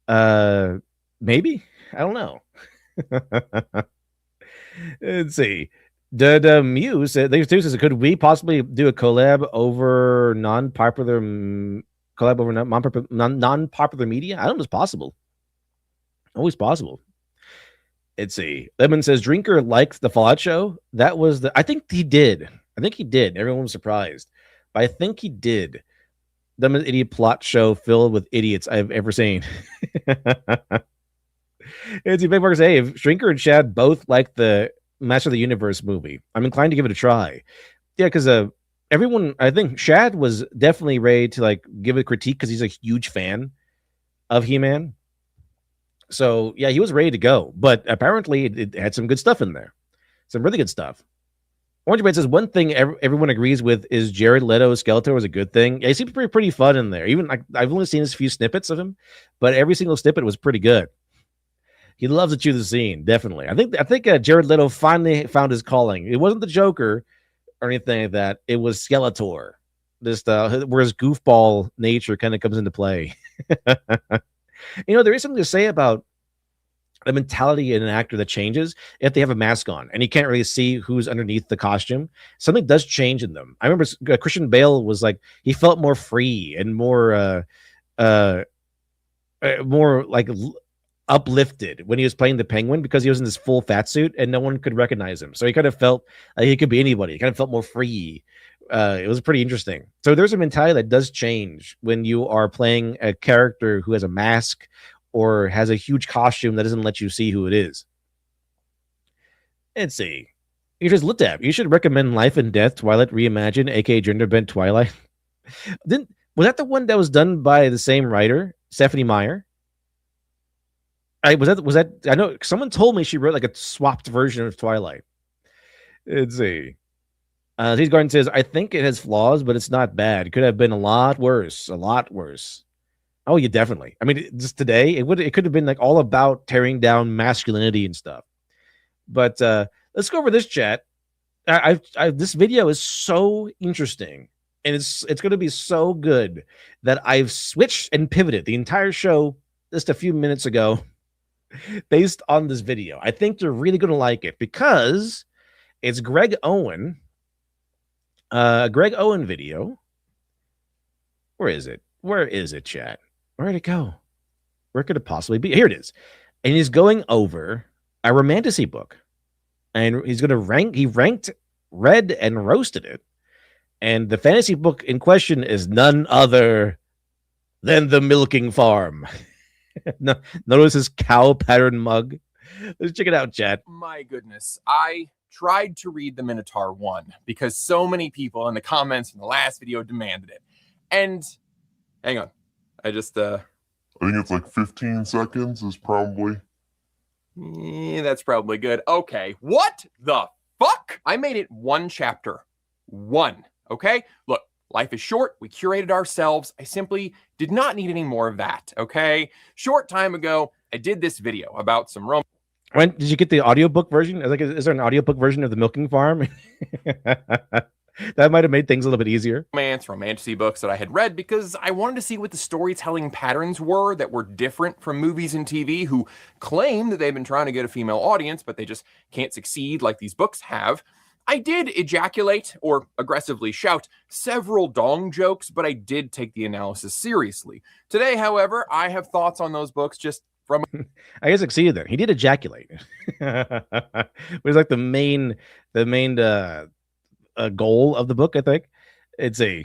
Maybe. I don't know. Let's see. The Muse says, could we possibly do a collab over non-popular media? I don't know if it's possible. Always possible. Let's see. Lemon says, Drinker liked the Fallout show. That was I think he did. Everyone was surprised, but I think he did. dumbest idiot plot show filled with idiots I've ever seen. It's a big mark say if Shrinker and Shad both like the Master of the Universe movie, I'm inclined to give it a try. Yeah, because everyone, I think Shad was definitely ready to like give a critique because he's a huge fan of He-Man. So yeah, he was ready to go, but apparently it had some good stuff in there, some really good stuff. Orange Man says one thing everyone agrees with is Jared Leto's Skeletor was a good thing. Yeah, he seems pretty fun in there. Even I've only seen a few snippets of him, but every single snippet was pretty good. He loves to chew the scene, definitely. I think Jared Leto finally found his calling. It wasn't the Joker or anything like that. It was Skeletor, just where his goofball nature kind of comes into play. There is something to say about the mentality in an actor that changes if they have a mask on and you can't really see who's underneath the costume. Something does change in them. I remember Christian Bale was like, he felt more free and more like uplifted when he was playing the Penguin because he was in this full fat suit and no one could recognize him. So he kind of felt like he could be anybody. He kind of felt more free. It was pretty interesting. So there's a mentality that does change when you are playing a character who has a mask or has a huge costume that doesn't let you see who it is. Let's see. You just looked at. You should recommend Life and Death Twilight Reimagined, aka Gender Bent Twilight. Was that the one that was done by the same writer, Stephanie Meyer? Was that? I know someone told me she wrote like a swapped version of Twilight. Let's see. These Garden says, I think it has flaws, but it's not bad. It could have been a lot worse. A lot worse. Oh, yeah, definitely. I mean, just today, it could have been like all about tearing down masculinity and stuff. But let's go over this chat. This video is so interesting, and it's going to be so good that I've switched and pivoted the entire show just a few minutes ago based on this video. I think you're really going to like it because it's Greg Owen video. Where is it, chat? Where'd it go? Where could it possibly be? Here it is. And he's going over a romantasy book. And he's going to he ranked, read, and roasted it. And the fantasy book in question is none other than The Milking Farm. Notice his cow pattern mug. Let's check it out, chat. My goodness. I tried to read the Minotaur 1 because so many people in the comments in the last video demanded it. And hang on. I think it's like 15 seconds is probably. Yeah, that's probably good. Okay. What the fuck? I made it one chapter. One. Okay? Look, life is short. We curated ourselves. I simply did not need any more of that. Okay? Short time ago, I did this video about some romance. When did you get the audiobook version? Is there an audiobook version of The Milking Farm? That might have made things a little bit easier. Romantasy books that I had read because I wanted to see what the storytelling patterns were that were different from movies and TV who claim that they've been trying to get a female audience, but they just can't succeed like these books have. I did ejaculate or aggressively shout several dong jokes, but I did take the analysis seriously. Today, however, I have thoughts on those books just from... I guess succeeded there. He did ejaculate. It was like the main goal of the book, I think. It's a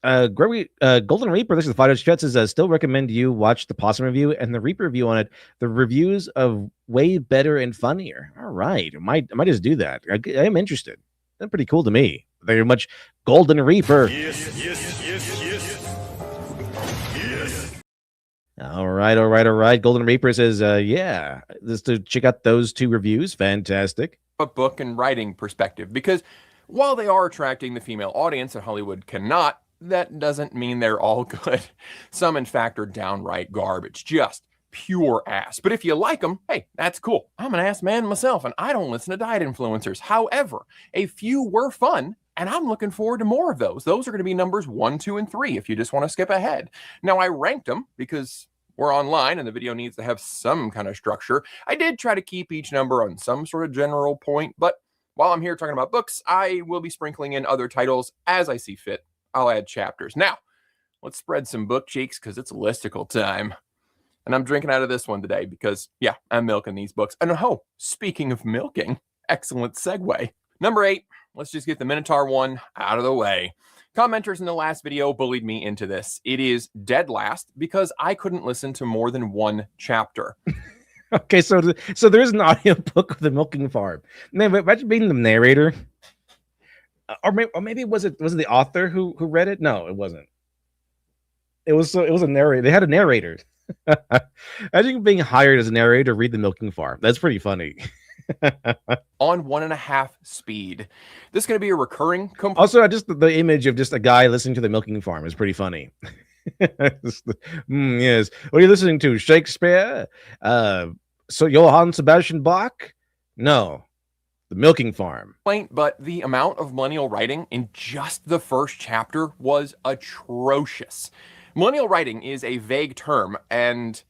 Gregory Golden Reaper. This is the Fighter Chat says still recommend you watch the Possum review and the Reaper review on it. The reviews of way better and funnier. All right, I might just do that. I am interested. That's pretty cool to me. Very much Golden Reaper. Yes. All right. Golden Reaper says, yeah, just to check out those two reviews. Fantastic. A book and writing perspective, because while they are attracting the female audience and Hollywood cannot, that doesn't mean they're all good. Some, in fact, are downright garbage, just pure ass. But if you like them, hey, that's cool. I'm an ass man myself, and I don't listen to diet influencers. However, a few were fun, and I'm looking forward to more of those. Those are going to be numbers 1, 2, and 3 if you just want to skip ahead. Now, I ranked them because we're online and the video needs to have some kind of structure. I did try to keep each number on some sort of general point, but while I'm here talking about books, I will be sprinkling in other titles as I see fit. I'll add chapters. Now, let's spread some book cheeks because it's listicle time. And I'm drinking out of this one today because, yeah, I'm milking these books. And oh, speaking of milking, excellent segue. Number 8, let's just get the Minotaur 1 out of the way. Commenters in the last video bullied me into this. It is dead last because I couldn't listen to more than one chapter. Okay, so there is an audiobook of The Milking Farm. Man, imagine being the narrator. Or maybe was it the author who read it? No, it wasn't. It was a narrator. They had a narrator. I think being hired as a narrator to read The Milking Farm. That's pretty funny. On 1.5 speed. This is going to be a recurring component. Also, just the image of just a guy listening to The Milking Farm is pretty funny. Yes. What are you listening to? Shakespeare? So Johann Sebastian Bach? No. The Milking Farm. But the amount of millennial writing in just the first chapter was atrocious. Millennial writing is a vague term, and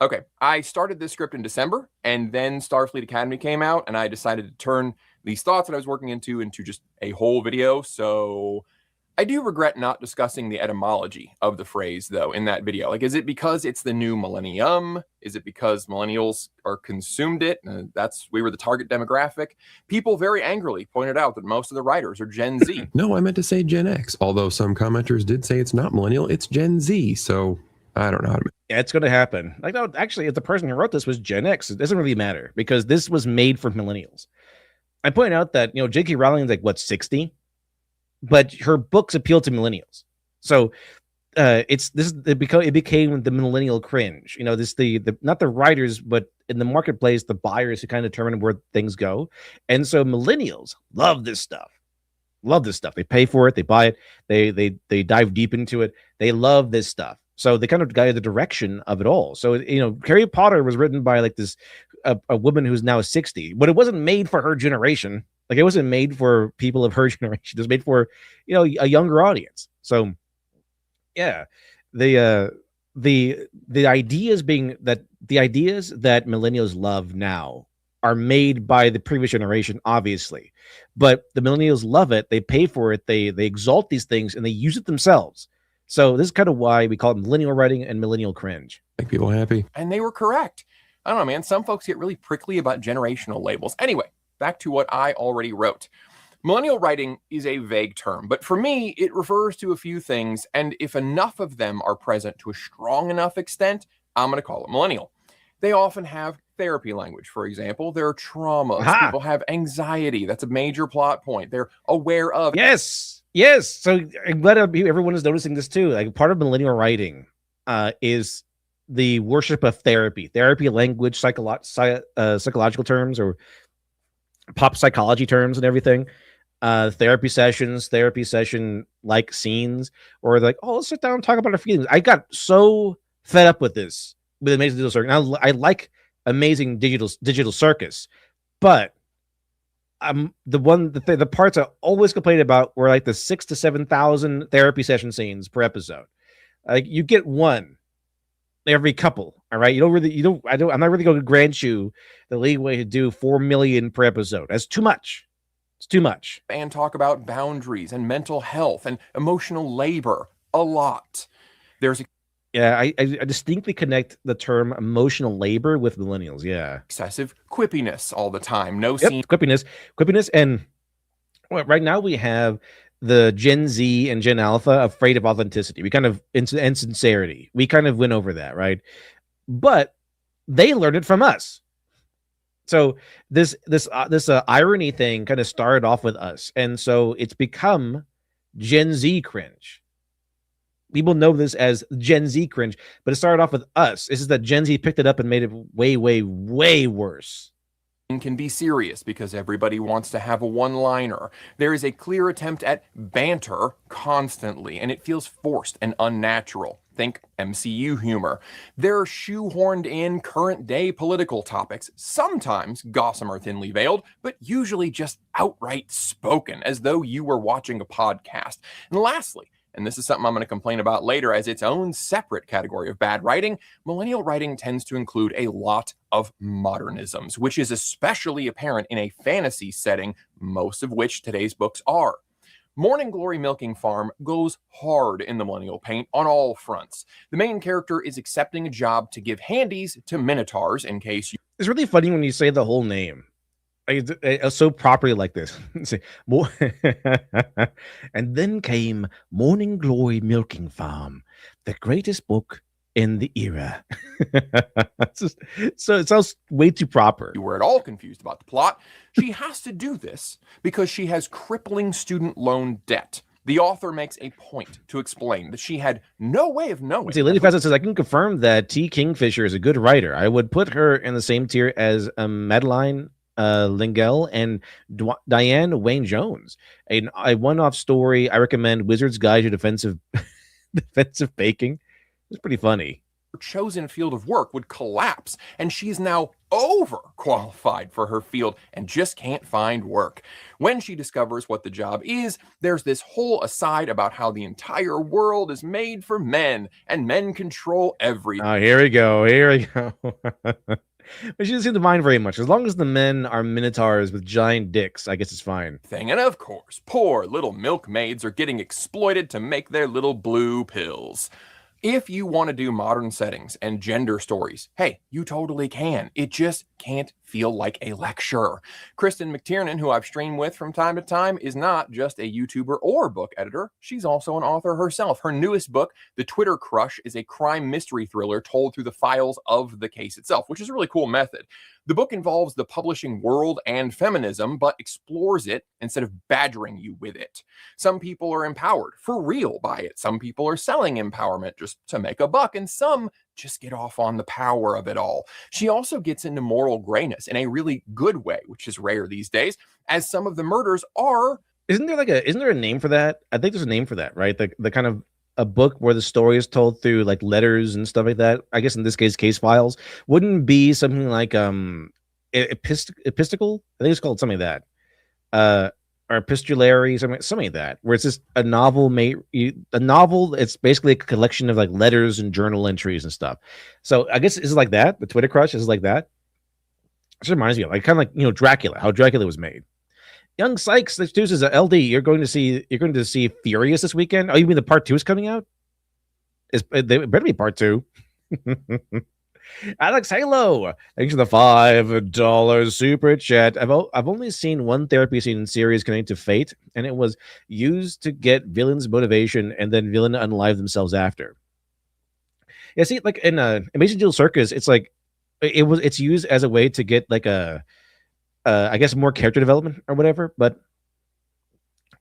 okay, I started this script in December, and then Starfleet Academy came out, and I decided to turn these thoughts that I was working into just a whole video. So I do regret not discussing the etymology of the phrase, though, in that video. Like, is it because it's the new millennium? Is it because millennials are consumed it? We were the target demographic. People very angrily pointed out that most of the writers are Gen Z. No, I meant to say Gen X, although some commenters did say it's not millennial, it's Gen Z. So I don't know how to. Yeah, it's going to happen. Like, no, actually, if the person who wrote this was Gen X, it doesn't really matter because this was made for millennials. I point out that, J.K. Rowling's like, what, 60? But her books appeal to millennials. So it became the millennial cringe. Not the writers, but in the marketplace, the buyers who kind of determine where things go. And so millennials love this stuff. They pay for it, they buy it, they dive deep into it. They love this stuff. So they kind of guide the direction of it all. So, Harry Potter was written by like this a woman who's now 60, but it wasn't made for her generation. Like, it wasn't made for people of her generation. It was made for, a younger audience. So, yeah, the ideas that millennials love now are made by the previous generation, obviously, but the millennials love it. They pay for it. They exalt these things and they use it themselves. So this is kind of why we call it millennial writing and millennial cringe. Make people happy. And they were correct. I don't know, man. Some folks get really prickly about generational labels. Anyway, back to what I already wrote. Millennial writing is a vague term, but for me, it refers to a few things, and if enough of them are present to a strong enough extent, I'm going to call it millennial. They often have therapy language, for example. There are traumas. Aha. People have anxiety. That's a major plot point. They're aware of. Yes. So I'm glad everyone is noticing this too. Like, part of millennial writing is the worship of therapy language, psychological terms, or pop psychology terms and everything. Therapy session like scenes, or like, oh, let's sit down and talk about our feelings. I got so fed up with this with Amazing Digital Circus. I like Amazing Digital Circus, but the parts I always complained about were like the 6,000 to 7,000 therapy session scenes per episode. Like, you get one every couple, all right? I'm not really going to grant you the leeway to do 4 million per episode. That's too much. It's too much. And talk about boundaries and mental health and emotional labor a lot. I distinctly connect the term emotional labor with millennials. Yeah. Excessive quippiness all the time. Quippiness. And right now we have the Gen Z and Gen Alpha afraid of authenticity. We kind of, and sincerity. We kind of went over that, right? But they learned it from us. So this irony thing kind of started off with us. And so it's become Gen Z cringe. People know this as Gen Z cringe, but it started off with us. It's just that Gen Z picked it up and made it way, way, way worse. Can be serious because everybody wants to have a one-liner. There is a clear attempt at banter constantly, and it feels forced and unnatural. Think MCU humor. They're shoehorned in current-day political topics, sometimes gossamer thinly veiled, but usually just outright spoken, as though you were watching a podcast. And lastly, and this is something I'm going to complain about later as its own separate category of bad writing, millennial writing tends to include a lot of modernisms, which is especially apparent in a fantasy setting, most of which today's books are. Morning Glory Milking Farm goes hard in the millennial paint on all fronts. The main character is accepting a job to give handies to minotaurs in case you... It's really funny when you say the whole name. So properly like this. More and then came Morning Glory Milking Farm, the greatest book in the era. So it sounds way too proper. You were at all confused about the plot, she has to do this because she has crippling student loan debt. The author makes a point to explain that she had no way of knowing. See, Lady Facet says, I can confirm that T. Kingfisher is a good writer. I would put her in the same tier as Madeline Lingell and Diane Wayne Jones. A one-off story. I recommend Wizard's Guide to Defensive Baking. It's pretty funny. Her chosen field of work would collapse, and she's now overqualified for her field and just can't find work. When she discovers what the job is, there's this whole aside about how the entire world is made for men and men control everything. Oh, here we go. But she doesn't seem to mind very much. As long as the men are minotaurs with giant dicks, I guess it's fine. And of course, poor little milkmaids are getting exploited to make their little blue pills. If you want to do modern settings and gender stories, hey, you totally can. It just can't feel like a lecture. Kristen McTiernan, who I've streamed with from time to time, is not just a YouTuber or book editor. She's also an author herself. Her newest book, The Twitter Crush, is a crime mystery thriller told through the files of the case itself, which is a really cool method. The book involves the publishing world and feminism, but explores it instead of badgering you with it. Some people are empowered for real by it. Some people are selling empowerment just to make a buck, and some just get off on the power of it all. She also gets into moral grayness in a really good way, which is rare these days, as some of the murders are. Isn't there a name for that? I think there's a name for that, right? The kind of a book where the story is told through like letters and stuff like that. I guess in this case, case files wouldn't be something like epistical. I think it's called something like that. Or epistolary, something like that, where it's just a novel a novel. It's basically a collection of like letters and journal entries and stuff. So I guess it's like that. The Twitter Crush is like that. It reminds me of like kind of like Dracula, how Dracula was made. Young Sykes, this Tuesday is a LD. You're going to see Furious this weekend. Oh, you mean the part 2 is coming out? It better be part 2. Alex Halo, thanks for the $5 super chat. I've only seen one therapy scene in series connected to Fate, and it was used to get villains motivation and then villain unalive themselves after. Yeah, see, like in Amazing Digital Circus, it's like it's used as a way to get like I guess more character development or whatever, but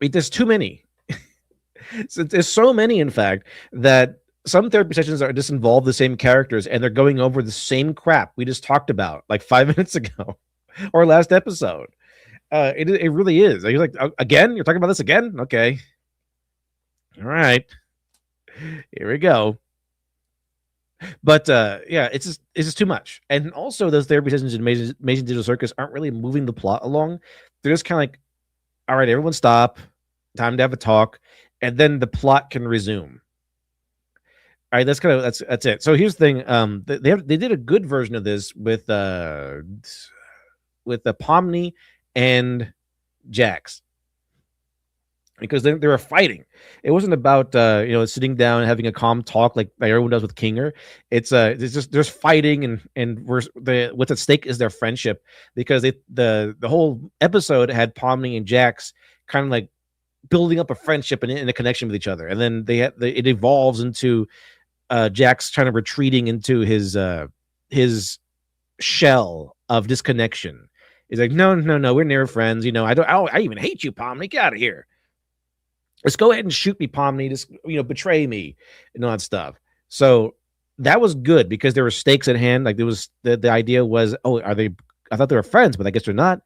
there's too many. So there's so many, in fact, that some therapy sessions are just involve the same characters and they're going over the same crap we just talked about like 5 minutes ago or last episode. It really is. You're like, again, you're talking about this again? Okay. All right. Here we go. But yeah, it's just too much. And also those therapy sessions in Amazing Digital Circus aren't really moving the plot along. They're just kind of like, all right, everyone stop. Time to have a talk. And then the plot can resume. All right, that's it. So here's the thing. They did a good version of this with the Pomni and Jax, because they were fighting. It wasn't about sitting down and having a calm talk like everyone does with Kinger. It's just there's fighting and what's at stake is their friendship, because the whole episode had Pomni and Jax kind of like building up a friendship and a connection with each other, and then it evolves into Jax kind of retreating into his shell of disconnection. He's like, no, we're near friends. I even hate you, Pomni. Get out of here. Let's go ahead and shoot me, Pomni. Just betray me and all that stuff. So that was good because there were stakes at hand. Like there was the idea was, are they? I thought they were friends, but I guess they're not.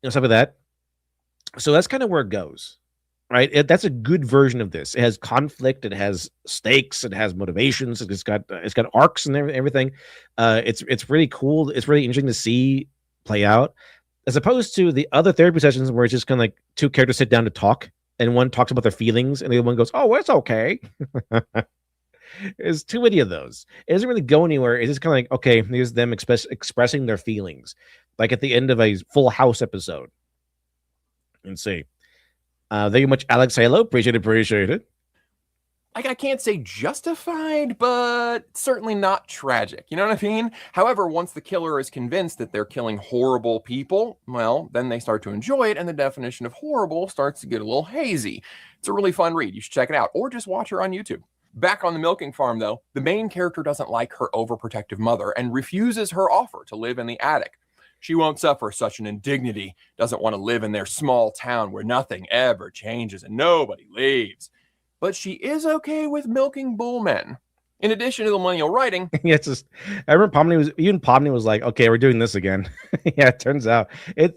Stuff like that. So that's kind of where it goes. Right, that's a good version of this. It has conflict, it has stakes, it has motivations, it's got arcs and everything. It's really cool. It's really interesting to see play out, as opposed to the other therapy sessions where it's just kind of like two characters sit down to talk, and one talks about their feelings, and the other one goes, "Oh, it's okay." There's too many of those. It doesn't really go anywhere. It's just kind of like, okay, here's them expressing their feelings, like at the end of a Full House episode. And see. Thank you much, Alex Halo. Appreciate it. I can't say justified, but certainly not tragic. You know what I mean? However, once the killer is convinced that they're killing horrible people, well, then they start to enjoy it, and the definition of horrible starts to get a little hazy. It's a really fun read. You should check it out, or just watch her on YouTube. Back on the milking farm, though, the main character doesn't like her overprotective mother and refuses her offer to live in the attic. She won't suffer such an indignity, doesn't want to live in their small town where nothing ever changes and nobody leaves. But she is okay with milking bullmen. In addition to the millennial writing, Yeah, it's just, I remember Pomni was like, okay, we're doing this again. Yeah, it turns out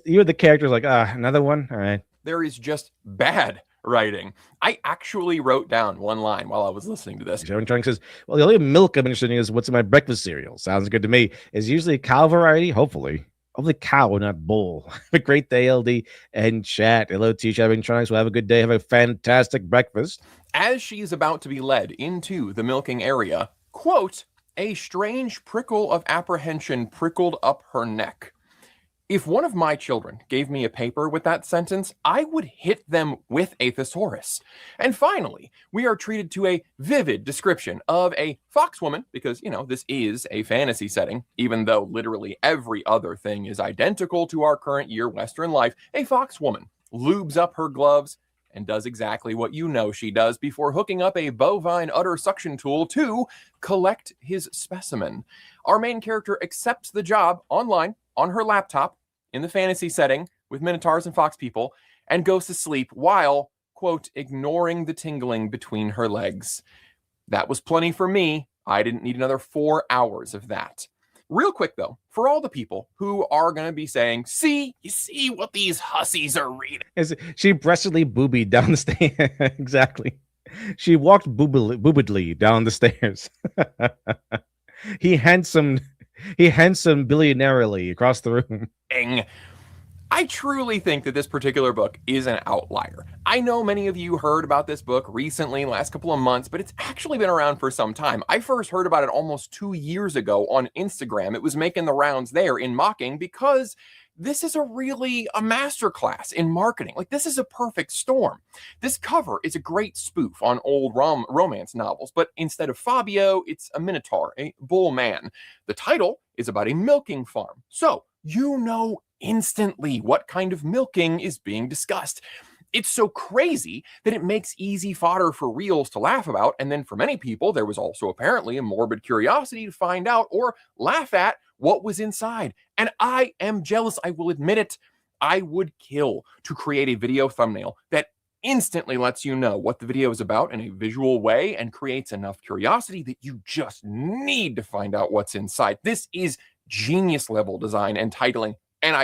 you're the character's like, another one. All right. there is just bad writing. I actually wrote down one line while I was listening to this. Sharon Trunk says, well, the only milk I'm interested in is what's in my breakfast cereal. Sounds good to me. Is usually cow variety, hopefully. Hopefully cow, not bull. Have a great day, LD and chat. Hello, T. Sharon Trunks. Well, have a good day. Have a fantastic breakfast. As she is about to be led into the milking area, quote, a strange prickle of apprehension prickled up her neck. If one of my children gave me a paper with that sentence, I would hit them with a thesaurus. And finally, we are treated to a vivid description of a foxwoman, because, you know, this is a fantasy setting, even though literally every other thing is identical to our current year Western life. A foxwoman lubes up her gloves and does exactly what you know she does before hooking up a bovine udder suction tool to collect his specimen. Our main character accepts the job online on her laptop in the fantasy setting with minotaurs and fox people and goes to sleep while, quote, ignoring the tingling between her legs. That was plenty for me. I didn't need another 4 hours of that. Real quick, though, for all the people who are going to be saying, see, you see what these hussies are reading. She breastedly boobied down the stairs. Exactly. She walked boobedly down the stairs. He handsome billionarily across the room. I truly think that this particular book is an outlier. I know many of you heard about this book recently, last couple of months, but it's actually been around for some time. I first heard about it almost 2 years ago on Instagram. It was making the rounds there in mocking because this is really a masterclass in marketing. Like, this is a perfect storm. This cover is a great spoof on old romance novels, but instead of Fabio, it's a minotaur, a bull man. The title is about a milking farm. So you know instantly what kind of milking is being discussed. It's so crazy that it makes easy fodder for reels to laugh about. And then for many people, there was also apparently a morbid curiosity to find out or laugh at what was inside. And I am jealous. I will admit it. I would kill to create a video thumbnail that instantly lets you know what the video is about in a visual way and creates enough curiosity that you just need to find out what's inside. This is genius level design and titling. And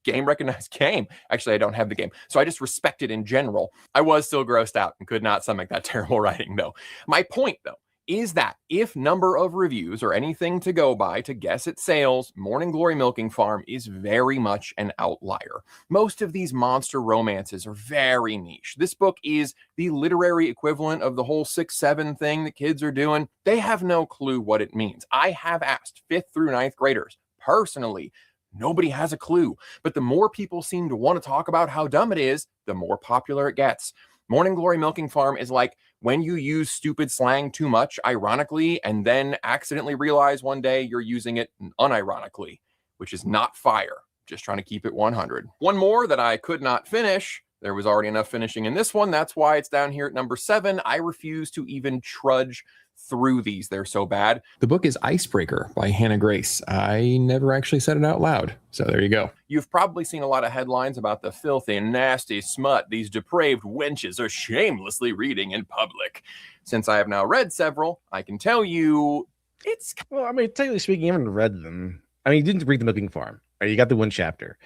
game recognized game. Actually, I don't have the game. So I just respect it in general. I was still grossed out and could not stomach that terrible writing, though. My point, though, is that if number of reviews or anything to go by to guess at sales, Morning Glory Milking Farm is very much an outlier. Most of these monster romances are very niche. This book is the literary equivalent of the whole 6-7 thing that kids are doing. They have no clue what it means. I have asked 5th through 9th graders personally. Nobody has a clue, but the more people seem to want to talk about how dumb it is, the more popular it gets. Morning Glory Milking Farm is like when you use stupid slang too much, ironically, and then accidentally realize one day you're using it unironically, which is not fire. Just trying to keep it 100. One more that I could not finish. There was already enough finishing in this one. That's why it's down here at number 7. I refuse to even trudge through these. They're so bad. The book is Icebreaker by Hannah Grace. I never actually said it out loud. So there you go. You've probably seen a lot of headlines about the filthy, nasty smut these depraved wenches are shamelessly reading in public. Since I have now read several, I can tell you it's... Well, I mean, technically speaking, you haven't read them. I mean, you didn't read The Milking Farm. Right? You got the one chapter,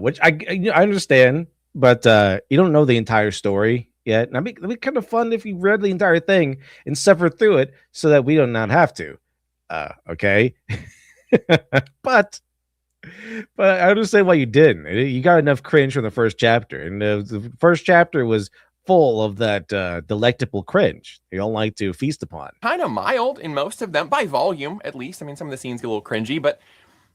which I understand, but you don't know the entire story yet. And it'd be kind of fun if you read the entire thing and suffered through it so that we do not have to. Okay. but I understand why you didn't. You got enough cringe from the first chapter. And the first chapter was full of that delectable cringe you don't like to feast upon. Kind of mild in most of them, by volume at least. I mean, some of the scenes get a little cringy, but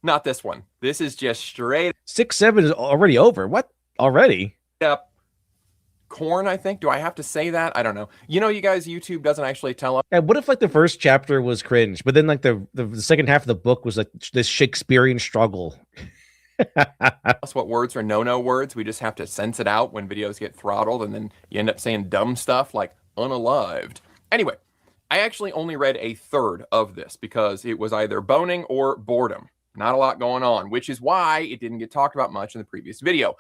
not this one. This is just straight 6-7 is already over. What? Already? up corn, I think. Do I have to say that? I don't know. You know, you guys, YouTube doesn't actually tell us. And what if like the first chapter was cringe, but then like the second half of the book was like this Shakespearean struggle? Us what words are no words. We just have to sense it out when videos get throttled, and then you end up saying dumb stuff like unalived. Anyway, I actually only read a third of this because it was either boning or boredom. Not a lot going on, which is why it didn't get talked about much in the previous video.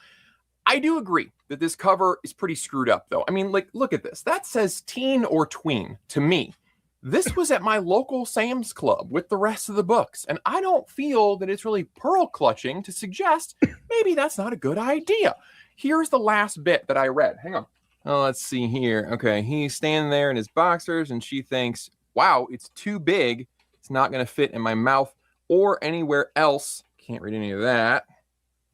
I do agree that this cover is pretty screwed up, though. I mean, like, look at this. That says teen or tween to me. This was at my local Sam's Club with the rest of the books, and I don't feel that it's really pearl clutching to suggest maybe that's not a good idea. Here's the last bit that I read. Hang on. Oh, let's see here. Okay, he's standing there in his boxers, and she thinks, wow, it's too big. It's not going to fit in my mouth or anywhere else. Can't read any of that.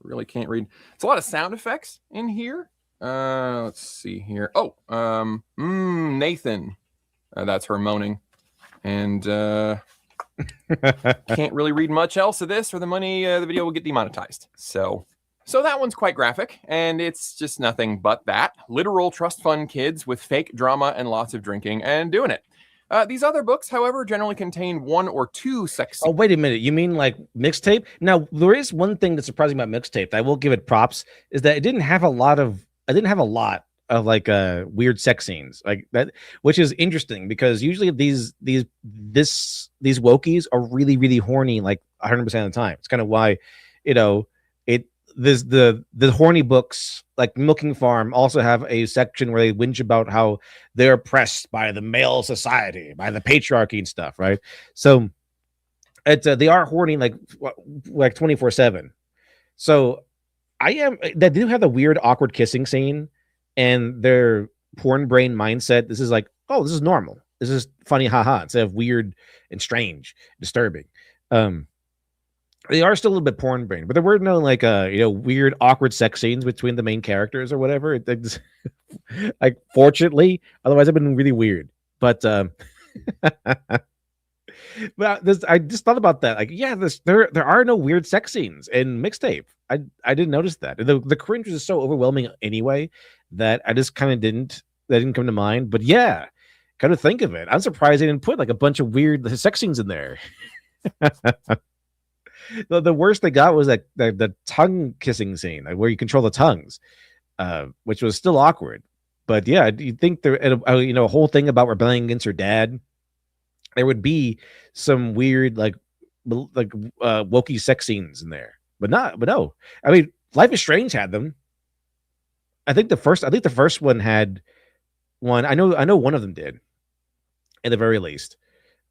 Really can't read. It's a lot of sound effects in here. Let's see here. Oh, Nathan. That's her moaning. And can't really read much else of this, or the video will get demonetized. So that one's quite graphic, and it's just nothing but that. Literal trust fund kids with fake drama and lots of drinking and doing it. These other books, however, generally contain 1 or 2 sex scenes. Oh, wait a minute. You mean like mixtape? Now, there is one thing that's surprising about mixtape. I will give it props, is that it didn't have a lot of like weird sex scenes like that, which is interesting because usually these wokies are really, really horny like 100% of the time. It's kind of why, the horny books like Milking Farm also have a section where they whinge about how they're oppressed by the male society, by the patriarchy and stuff, right? So they are horny like 24/7. So they do have the weird awkward kissing scene, and their porn brain mindset, this is like, oh, this is normal, this is funny, haha, instead of weird and strange, disturbing. They are still a little bit porn brain, but there were no like weird awkward sex scenes between the main characters or whatever. Like, fortunately, otherwise it'd been really weird. But but I just thought about that. Like, yeah, there are no weird sex scenes in mixtape. I didn't notice that. The cringe was so overwhelming anyway that I just kind of didn't come to mind. But yeah, kind of think of it. I'm surprised they didn't put like a bunch of weird sex scenes in there. The worst they got was like the tongue kissing scene, like where you control the tongues, which was still awkward. But yeah, you think there, a whole thing about rebelling against her dad, there would be some weird like wokey sex scenes in there, but no. I mean, Life is Strange had them. I think the first one had one. I know one of them did, at the very least.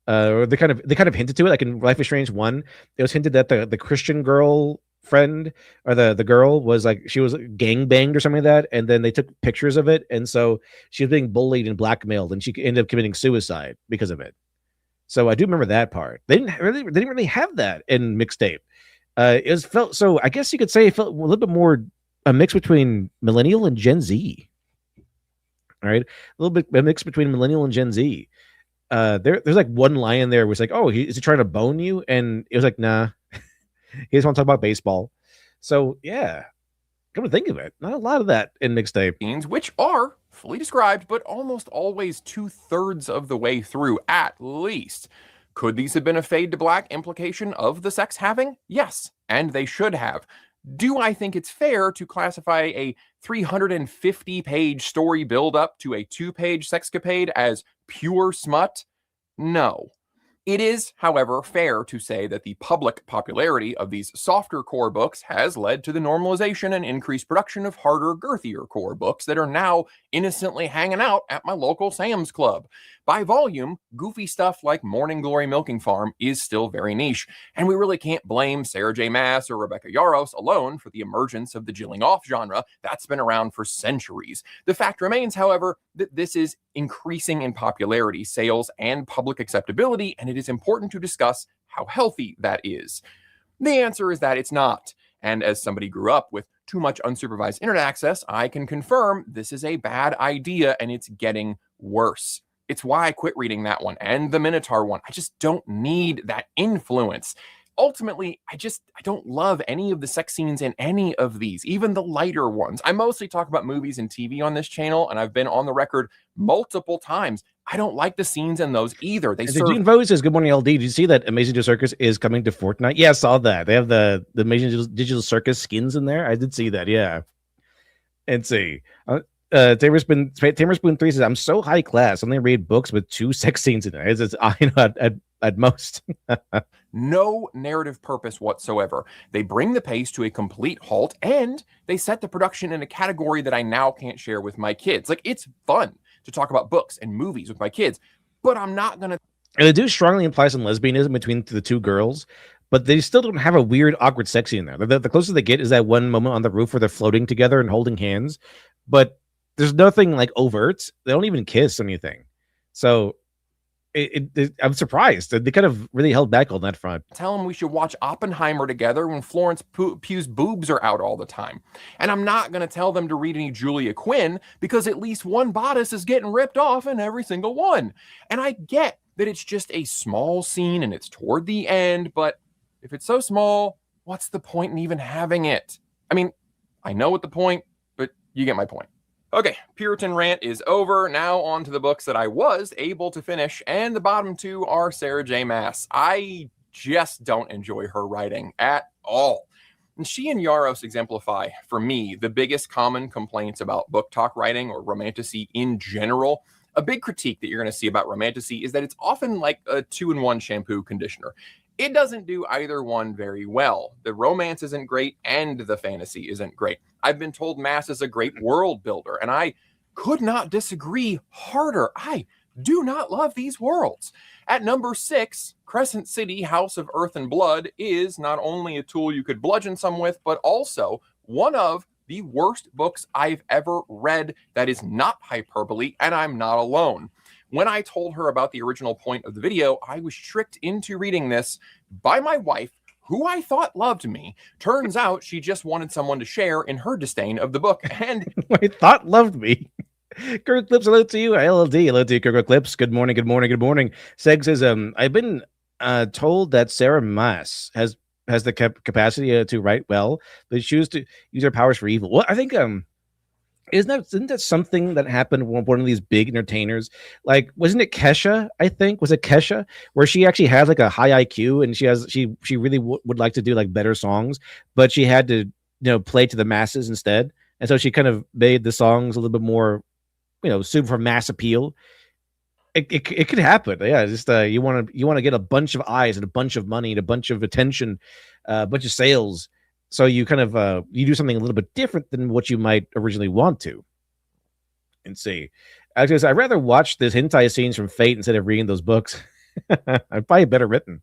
They kind of hinted to it, like in Life is Strange 1, it was hinted that the Christian girl friend, or the girl was like, she was gang banged or something like that, and then they took pictures of it, and so she was being bullied and blackmailed, and she ended up committing suicide because of it. So I do remember that part. They didn't really have that in mixtape. I guess you could say it felt a little bit more a mix between millennial and Gen Z. All right, a little bit a mix between millennial and Gen Z. There's like one line there was like, oh, is he trying to bone you? And it was like, nah, he just want to talk about baseball. So yeah, come to think of it, not a lot of that in mixtape scenes, which are fully described, but almost always 2/3 of the way through at least. Could these have been a fade to black implication of the sex having? Yes, and they should have. Do I think it's fair to classify a 350-page story build-up to a 2-page sexcapade as pure smut? No. It is, however, fair to say that the public popularity of these softer core books has led to the normalization and increased production of harder, girthier core books that are now innocently hanging out at my local Sam's Club. By volume, goofy stuff like Morning Glory Milking Farm is still very niche, and we really can't blame Sarah J. Maas or Rebecca Yarros alone for the emergence of the jilling off genre that's been around for centuries. The fact remains, however, that this is increasing in popularity, sales, and public acceptability, and it is important to discuss how healthy that is. The answer is that it's not, and as somebody grew up with too much unsupervised internet access, I can confirm this is a bad idea, and it's getting worse. It's why I quit reading that one and the Minotaur one. I just don't need that influence. ultimately, I don't love any of the sex scenes in any of these, even the lighter ones. I mostly talk about movies and TV on this channel, and I've been on the record multiple times. I don't like the scenes in those either. They And serve. Gene Vogue says, "Good morning, LD. Did you see that Amazing Digital Circus is coming to Fortnite?" Yeah, I saw that. They have the Amazing Digital Circus skins in there. I did see that. Yeah, and see. Tamerspoon 3 says, "I'm so high class. I only read books with 2 sex scenes in it. It's at most." No narrative purpose whatsoever. They bring the pace to a complete halt, and they set the production in a category that I now can't share with my kids. Like, it's fun to talk about books and movies with my kids, but I'm not gonna. And they do strongly imply some lesbianism between the 2 girls, but they still don't have a weird, awkward sex scene there. The closest they get is that one moment on the roof where they're floating together and holding hands, but there's nothing like overt. They don't even kiss or anything. So I'm surprised. They kind of really held back on that front. Tell them we should watch Oppenheimer together when Florence Pugh's boobs are out all the time. And I'm not going to tell them to read any Julia Quinn, because at least one bodice is getting ripped off in every single one. And I get that it's just a small scene and it's toward the end, but if it's so small, what's the point in even having it? I mean, I know what the point, but you get my point. Okay, Puritan rant is over. Now on to the books that I was able to finish, and the bottom 2 are Sarah J. Maas. I just don't enjoy her writing at all. And she and Yaros exemplify, for me, the biggest common complaints about book talk writing or romantasy in general. A big critique that you're going to see about romantasy is that it's often like a 2-in-1 shampoo conditioner. It doesn't do either one very well. The romance isn't great and the fantasy isn't great. I've been told Maas is a great world builder, and I could not disagree harder. I do not love these worlds. At number 6, Crescent City, House of Earth and Blood is not only a tool you could bludgeon some with, but also one of the worst books I've ever read that is not hyperbole, and I'm not alone. When I told her about the original point of the video, I was tricked into reading this by my wife, who I thought loved me. Turns out she just wanted someone to share in her disdain of the book. And I thought loved me. Kirk Clips, hello to you. LLD, hello to you, Kirk Clips. Good morning, good morning, good morning. Seg says, I've been told that Sarah Maas has the capacity to write well, but choose to use her powers for evil. Well, I think isn't that something that happened with one of these big entertainers? Like, wasn't it Kesha? I think was it Kesha, where she actually has like a high IQ and she really would like to do like better songs, but she had to play to the masses instead, and so she kind of made the songs a little bit more suited for mass appeal. It could happen. Yeah, just you want to get a bunch of eyes and a bunch of money and a bunch of attention, a bunch of sales. So you kind of you do something a little bit different than what you might originally want to. And see, actually, I'd rather watch this hentai scenes from Fate instead of reading those books. I'd probably better written.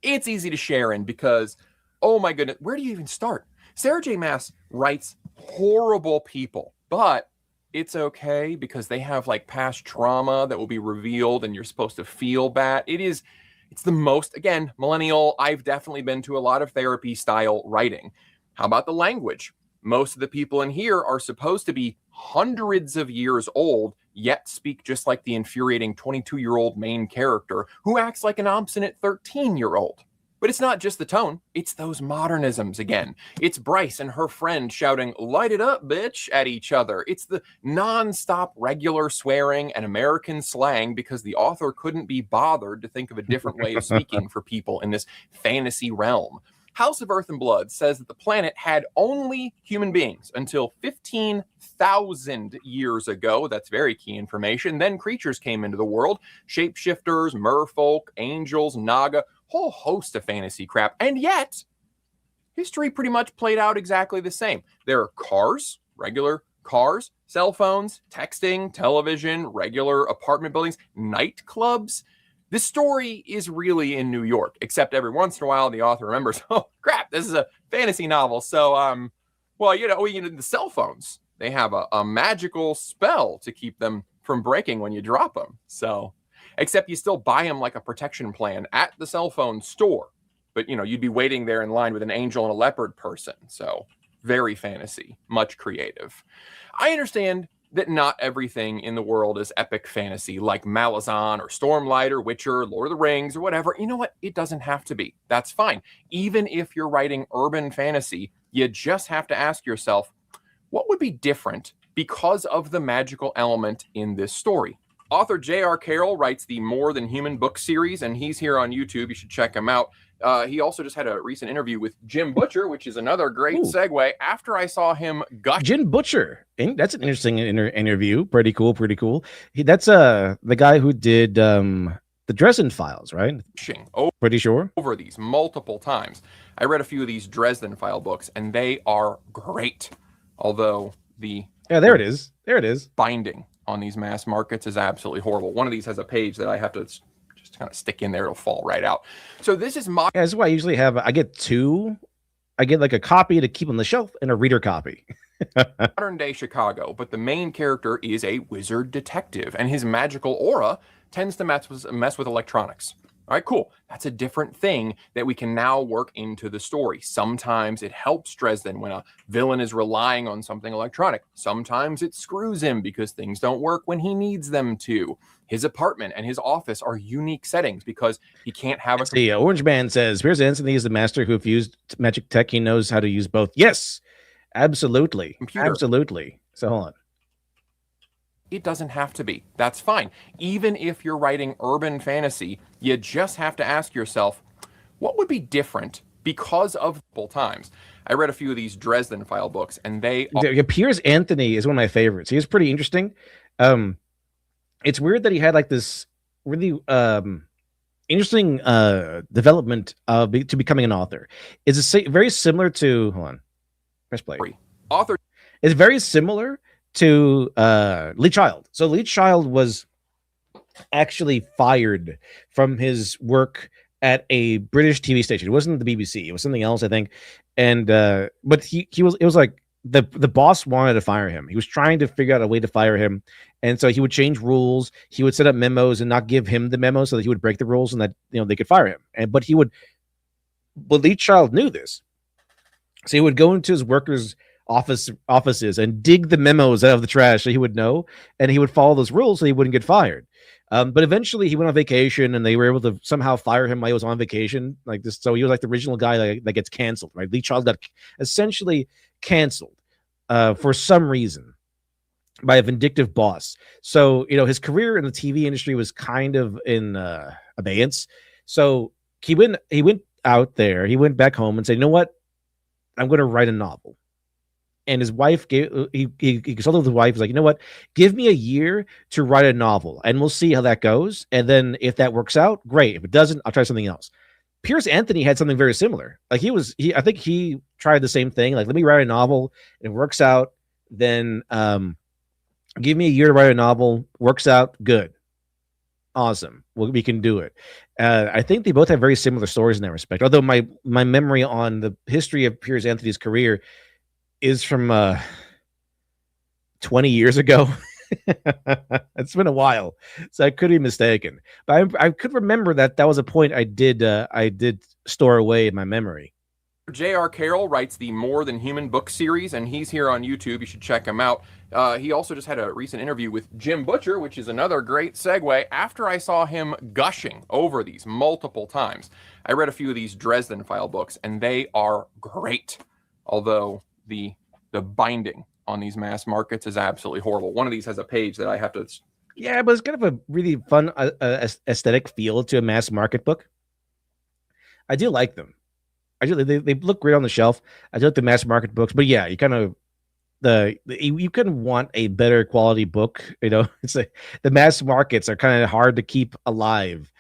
It's easy to share in because, oh my goodness, where do you even start? Sarah J. Maas writes horrible people, but it's okay because they have like past trauma that will be revealed and you're supposed to feel bad. It's the most, again, millennial. I've definitely been to a lot of therapy style writing. How about the language? Most of the people in here are supposed to be hundreds of years old, yet speak just like the infuriating 22-year-old main character who acts like an obstinate 13-year-old. But it's not just the tone, it's those modernisms again. It's Bryce and her friend shouting, "Light it up, bitch," at each other. It's the non-stop regular swearing and American slang because the author couldn't be bothered to think of a different way of speaking for people in this fantasy realm. House of Earth and Blood says that the planet had only human beings until 15,000 years ago. That's very key information. Then creatures came into the world, shapeshifters, merfolk, angels, naga, whole host of fantasy crap. And yet, history pretty much played out exactly the same. There are cars, regular cars, cell phones, texting, television, regular apartment buildings, nightclubs. This story is really in New York, except every once in a while the author remembers, oh crap, this is a fantasy novel. So, the cell phones, they have a magical spell to keep them from breaking when you drop them. So, except you still buy them like a protection plan at the cell phone store. But, you'd be waiting there in line with an angel and a leopard person. So, very fantasy, much creative. I understand that not everything in the world is epic fantasy like Malazan or Stormlight or Witcher, Lord of the Rings or whatever. You know what? It doesn't have to be. That's fine. Even if you're writing urban fantasy, you just have to ask yourself, what would be different because of the magical element in this story? Author J.R. Carroll writes the More Than Human book series, and he's here on YouTube. You should check him out. He also just had a recent interview with Jim Butcher, which is another great segue. After I saw him gush. Jim Butcher. That's an interesting interview. Pretty cool. Pretty cool. That's the guy who did the Dresden Files, right? Pretty sure. Over these multiple times. I read a few of these Dresden File books, and they are great. Although there it is. There it is. Binding on these mass markets is absolutely horrible. One of these has a page that I have to just kind of stick in there. It'll fall right out. So this is my. Yeah, this is why I usually have. I get two. I get like a copy to keep on the shelf and a reader copy. Modern day Chicago, but the main character is a wizard detective, and his magical aura tends to mess with electronics. All right, cool. That's a different thing that we can now work into the story. Sometimes it helps Dresden when a villain is relying on something electronic. Sometimes it screws him because things don't work when he needs them to. His apartment and his office are unique settings because he can't have The Orange Man says, Piers Anthony is the master who fused magic tech. He knows how to use both. Yes, absolutely. Computer. Absolutely. So hold on. It doesn't have to be. That's fine. Even if you're writing urban fantasy, you just have to ask yourself, what would be different because of times? I read a few of these Dresden File books, and Piers Anthony is one of my favorites. He is pretty interesting. It's weird that he had like this really interesting development to becoming an author. It's very similar to press play. Author is very similar to Lee Child. So Lee Child was actually fired from his work at a British TV station. It wasn't the BBC. It was something else, I think. And but it was like the boss wanted to fire him. He was trying to figure out a way to fire him. And so he would change rules. He would set up memos and not give him the memo so that he would break the rules and that they could fire him. But Lee Child knew this. So he would go into his workers' offices and dig the memos out of the trash so he would know, and he would follow those rules so he wouldn't get fired. But eventually he went on vacation and they were able to somehow fire him while he was on vacation like this. So he was like the original guy that gets canceled, right? Lee Child got essentially canceled for some reason by a vindictive boss. So, his career in the TV industry was kind of in abeyance. So he went out there, he went back home and said, you know what? I'm going to write a novel. And his wife he consulted with his wife. He's like, you know what? Give me a year to write a novel and we'll see how that goes. And then if that works out, great. If it doesn't, I'll try something else. Piers Anthony had something very similar. Like I think he tried the same thing. Like, let me write a novel and it works out. Then give me a year to write a novel. Works out. Good. Awesome. Well, we can do it. I think they both have very similar stories in that respect. Although my memory on the history of Piers Anthony's career is from 20 years ago. It's been a while, so I could be mistaken. But I could remember that was a point I did store away in my memory. J.R. Carroll writes the More Than Human book series, and he's here on YouTube. You should check him out. He also just had a recent interview with Jim Butcher, which is another great segue. After I saw him gushing over these multiple times, I read a few of these Dresden File books, and they are great. Although the binding on these mass markets is absolutely horrible. One of these has a page that I have to. Yeah, but it's kind of a really fun aesthetic feel to a mass market book. I do like them. They look great on the shelf. I do like the mass market books, but yeah, you kind of you couldn't want a better quality book. It's like the mass markets are kind of hard to keep alive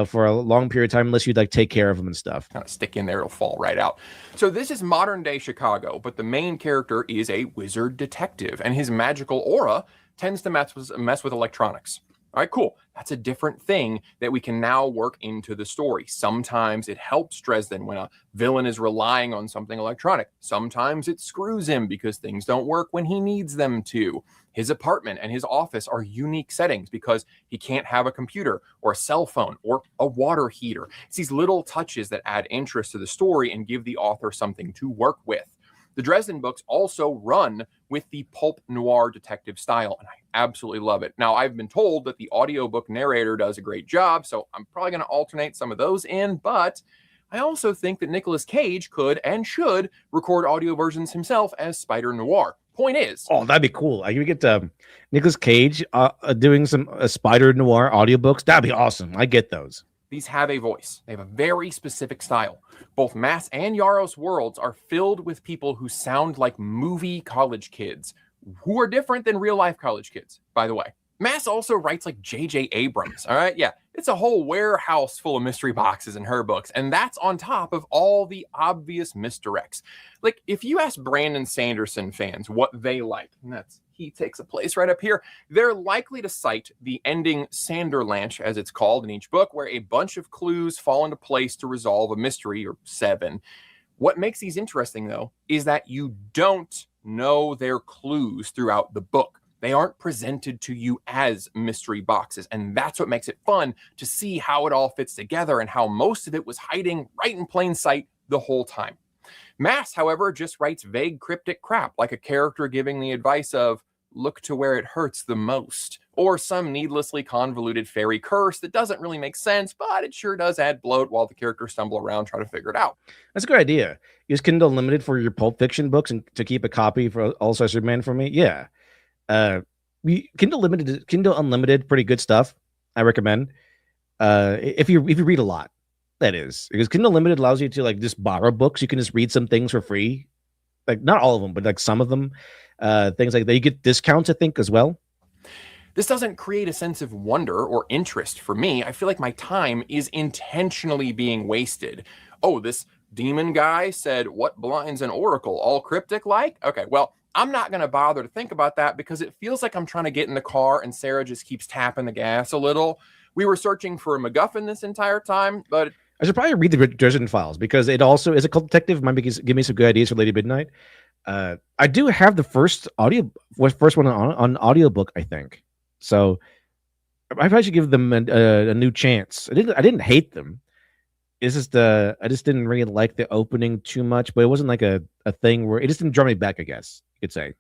for a long period of time unless you'd take care of them and stuff. Kind of stick in there, it'll fall right out. So this is modern day Chicago, but the main character is a wizard detective, and his magical aura tends to mess with electronics. All right, cool. That's a different thing that we can now work into the story. Sometimes it helps Dresden when a villain is relying on something electronic. Sometimes it screws him because things don't work when he needs them to. His apartment and his office are unique settings because he can't have a computer or a cell phone or a water heater. It's these little touches that add interest to the story and give the author something to work with. The Dresden books also run with the pulp noir detective style, and I absolutely love it. Now, I've been told that the audiobook narrator does a great job, so I'm probably going to alternate some of those in, but I also think that Nicolas Cage could and should record audio versions himself as Spider Noir. Point is, Oh, that'd be cool. I could get Nicolas Cage doing some Spider Noir audiobooks. That'd be awesome. I get those. these have a voice. They have a very specific style. Both Mass and Yaros worlds are filled with people who sound like movie college kids, who are different than real life college kids, by the way. Mass also writes like J.J. Abrams, all right? Yeah, it's a whole warehouse full of mystery boxes in her books, and that's on top of all the obvious misdirects. Like, if you ask Brandon Sanderson fans what they like, and he takes a place right up here, they're likely to cite the ending Sanderlanche, as it's called in each book, where a bunch of clues fall into place to resolve a mystery, or 7. What makes these interesting, though, is that you don't know their clues throughout the book. They aren't presented to you as mystery boxes, and that's what makes it fun to see how it all fits together and how most of it was hiding right in plain sight the whole time. Mass, however, just writes vague cryptic crap, like a character giving the advice of, look to where it hurts the most, or some needlessly convoluted fairy curse that doesn't really make sense, but it sure does add bloat while the characters stumble around trying to figure it out. That's a good idea. Use Kindle Unlimited for your Pulp Fiction books and to keep a copy for All-Star Superman for me. Yeah. Kindle Unlimited, pretty good stuff. I recommend. If you read a lot, that is, because Kindle Unlimited allows you to like just borrow books. You can just read some things for free, like not all of them, but like some of them. Things like that. You get discounts, I think, as well. This doesn't create a sense of wonder or interest for me. I feel like my time is intentionally being wasted. Oh, this demon guy said, what blinds an oracle? All cryptic like? Okay, well, I'm not going to bother to think about that because it feels like I'm trying to get in the car and Sarah just keeps tapping the gas a little. We were searching for a MacGuffin this entire time, but I should probably read the Dresden Files because it also is a cult detective. Might give me some good ideas for Lady Midnight. I do have the first one on audiobook, I think. So I probably should give them a new chance. I didn't hate them. It's just I just didn't really like the opening too much, but it wasn't like a thing where it just didn't draw me back, I guess you could say.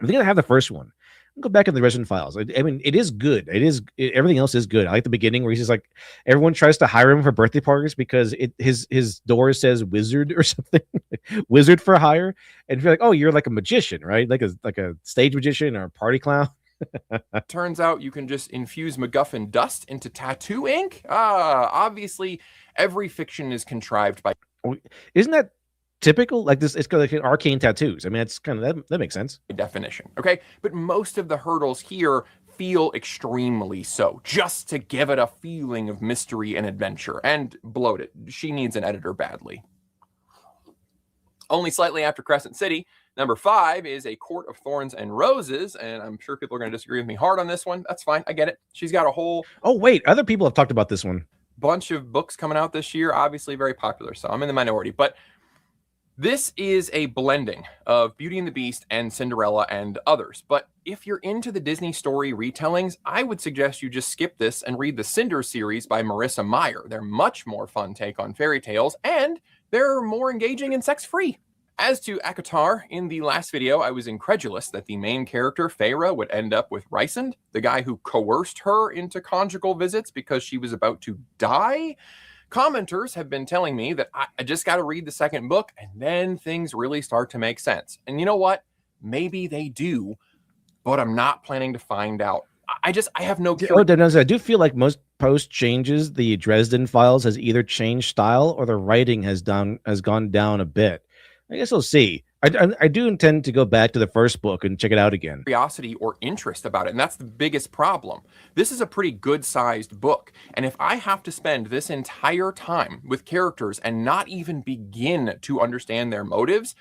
I think I have the first one. I'll go back in the Dresden Files. I mean, it is good. Everything else is good. I like the beginning where he's just like, everyone tries to hire him for birthday parties because his door says wizard or something, wizard for hire, and you're like, oh, you're like a magician, right? Like a stage magician or a party clown. Turns out you can just infuse MacGuffin dust into tattoo ink. Obviously, every fiction is contrived by. Isn't that typical? Like this, it's like arcane tattoos. I mean, it's kind of that makes sense. Definition, okay? But most of the hurdles here feel extremely so, just to give it a feeling of mystery and adventure, and bloat it. She needs an editor badly. Only slightly after Crescent City, number 5 is A Court of Thorns and Roses, and I'm sure people are going to disagree with me hard on this one. That's fine. I get it. She's got a whole... Oh, wait. Other people have talked about this one. Bunch of books coming out this year, obviously very popular, so I'm in the minority. But this is a blending of Beauty and the Beast and Cinderella and others. But if you're into the Disney story retellings, I would suggest you just skip this and read the Cinder series by Marissa Meyer. They're much more fun take on fairy tales, and they're more engaging and sex-free. As to ACOTAR, in the last video, I was incredulous that the main character, Feyre, would end up with Rysand, the guy who coerced her into conjugal visits because she was about to die. Commenters have been telling me that I just got to read the second book, and then things really start to make sense. And you know what? Maybe they do, but I'm not planning to find out. I have no curiosity. I do feel like most post changes, the Dresden Files has either changed style or the writing has gone down a bit. I guess we'll see. I do intend to go back to the first book and check it out again. Curiosity or interest about it, and that's the biggest problem. This is a pretty good-sized book, and if I have to spend this entire time with characters and not even begin to understand their motives,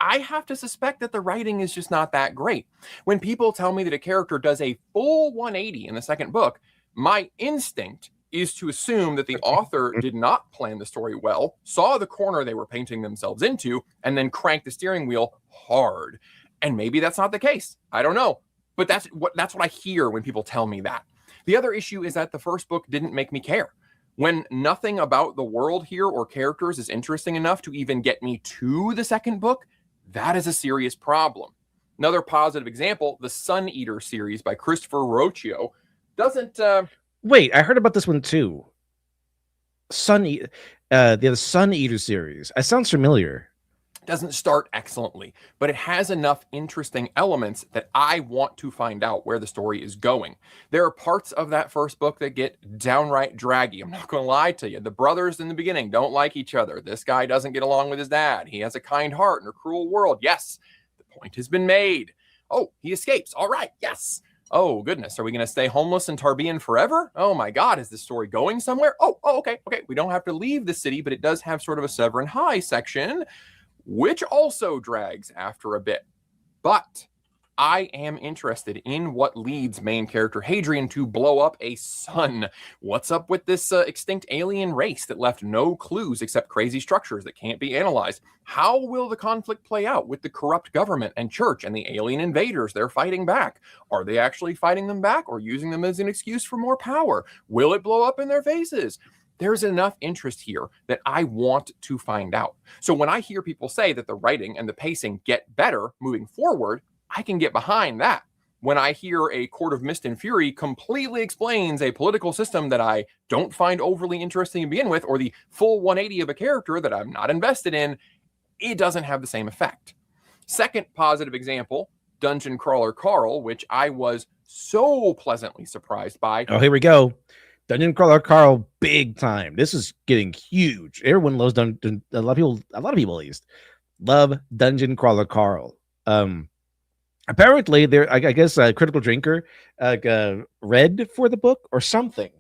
I have to suspect that the writing is just not that great. When people tell me that a character does a full 180 in the second book, my instinct is to assume that the author did not plan the story well, saw the corner they were painting themselves into, and then cranked the steering wheel hard. And maybe that's not the case. I don't know. But that's what I hear when people tell me that. The other issue is that the first book didn't make me care. When nothing about the world here or characters is interesting enough to even get me to the second book, that is a serious problem. Another positive example, the Sun Eater series by Christopher Rocchio doesn't... Wait, I heard about this one too. The Sun Eater series. That sounds familiar. Doesn't start excellently, but it has enough interesting elements that I want to find out where the story is going. There are parts of that first book that get downright draggy. I'm not going to lie to you. The brothers in the beginning don't like each other. This guy doesn't get along with his dad. He has a kind heart in a cruel world. Yes, the point has been made. Oh, he escapes. All right, yes. Oh, goodness. Are we going to stay homeless in Tarbean forever? Oh, my God. Is this story going somewhere? Oh, okay. We don't have to leave the city, but it does have sort of a Severin High section, which also drags after a bit. But I am interested in what leads main character Hadrian to blow up a sun. What's up with this extinct alien race that left no clues except crazy structures that can't be analyzed? How will the conflict play out with the corrupt government and church and the alien invaders they're fighting back? Are they actually fighting them back or using them as an excuse for more power? Will it blow up in their faces? There's enough interest here that I want to find out. So when I hear people say that the writing and the pacing get better moving forward, I can get behind that. When I hear a Court of Mist and Fury completely explains a political system that I don't find overly interesting to begin with, or the full 180 of a character that I'm not invested in, it doesn't have the same effect. Second positive example, Dungeon Crawler Carl, which I was so pleasantly surprised by. Oh, here we go. Dungeon Crawler Carl, big time. This is getting huge. Everyone loves Dungeon. A lot of people at least love Dungeon Crawler Carl. Apparently, there, I guess, Critical Drinker read for the book or something,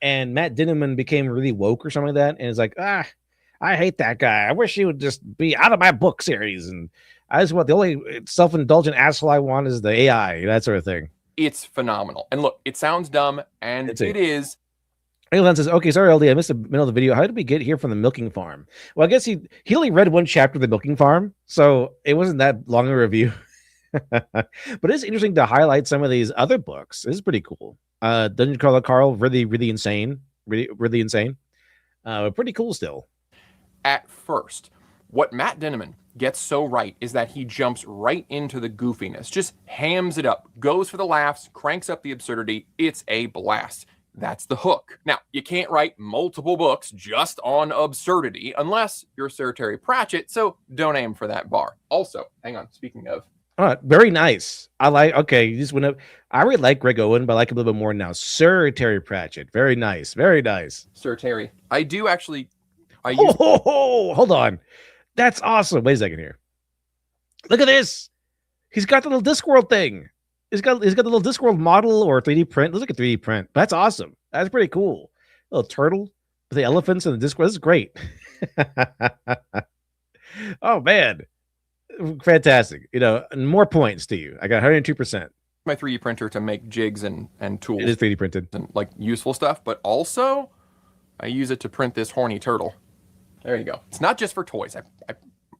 and Matt Dinniman became really woke or something like that, and is like, I hate that guy. I wish he would just be out of my book series, and I just want the only self-indulgent asshole I want is the AI, that sort of thing. It's phenomenal. And look, it sounds dumb, and it is. Alan says, okay, sorry, LD, I missed the middle of the video. How did we get here from the milking farm? Well, I guess he only read one chapter of the milking farm, so it wasn't that long a review. But it's interesting to highlight some of these other books. This is pretty cool. Dungeon Crawler Carl, really insane. Really insane. Pretty cool still. At first, what Matt Dinniman gets so right is that he jumps right into the goofiness, just hams it up, goes for the laughs, cranks up the absurdity. It's a blast. That's the hook. Now, you can't write multiple books just on absurdity unless you're Sir Terry Pratchett, so don't aim for that bar. Also, hang on, speaking of... very nice. You just went up. I really like Greg Owen, but I like him a little bit more now. Sir Terry Pratchett. Very nice. Very nice. Sir Terry. I do actually... Hold on. That's awesome. Wait a second here. Look at this. He's got the little Discworld thing. He's got the little Discworld model or 3D print. Looks like a 3D print. That's awesome. That's pretty cool. Little turtle with the elephants and the Discworld. This is great. Oh man. Fantastic. More points to you. I got 102%. My 3D printer to make jigs and tools. It is 3D printed. And like useful stuff, but also I use it to print this horny turtle. There you go. It's not just for toys.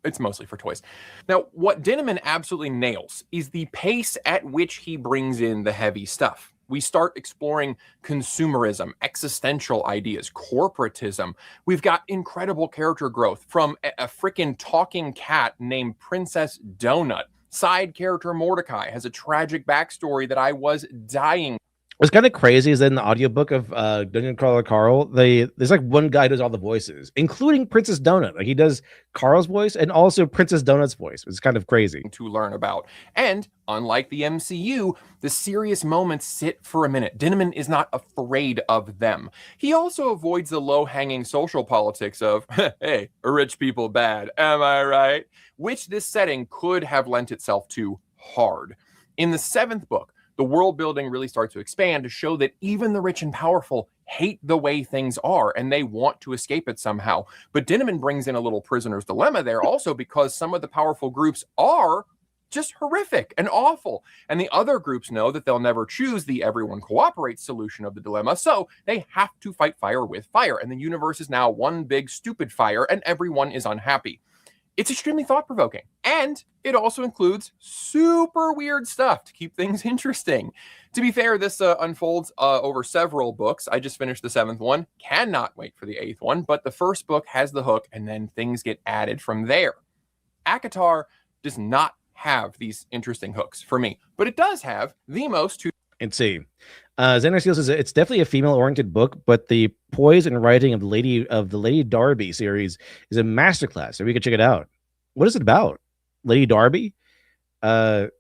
It's mostly for toys. Now, what Dinniman absolutely nails is the pace at which he brings in the heavy stuff. We start exploring consumerism, existential ideas, corporatism. We've got incredible character growth from a freaking talking cat named Princess Donut. Side character Mordecai has a tragic backstory that I was dying. What's kind of crazy is that in the audiobook of Dungeon Crawler Carl, there's like one guy who does all the voices, including Princess Donut. Like he does Carl's voice and also Princess Donut's voice. It's kind of crazy to learn about. And unlike the MCU, the serious moments sit for a minute. Dinniman is not afraid of them. He also avoids the low-hanging social politics of, hey, rich people bad, am I right? Which this setting could have lent itself to hard. In the 7th book, the world building really starts to expand to show that even the rich and powerful hate the way things are and they want to escape it somehow. But Dinniman brings in a little prisoner's dilemma there also because some of the powerful groups are just horrific and awful. And the other groups know that they'll never choose the everyone cooperates solution of the dilemma. So they have to fight fire with fire. And the universe is now one big stupid fire and everyone is unhappy. It's extremely thought-provoking, and it also includes super weird stuff to keep things interesting. To be fair, this unfolds over several books. I just finished the 7th one. Cannot wait for the 8th one, but the first book has the hook, and then things get added from there. ACOTAR does not have these interesting hooks for me, but it does have the most And see, Xander Steele says it's definitely a female-oriented book, but the poise and writing of the Lady Darby series is a masterclass. So we can check it out. What is it about? Lady Darby? Is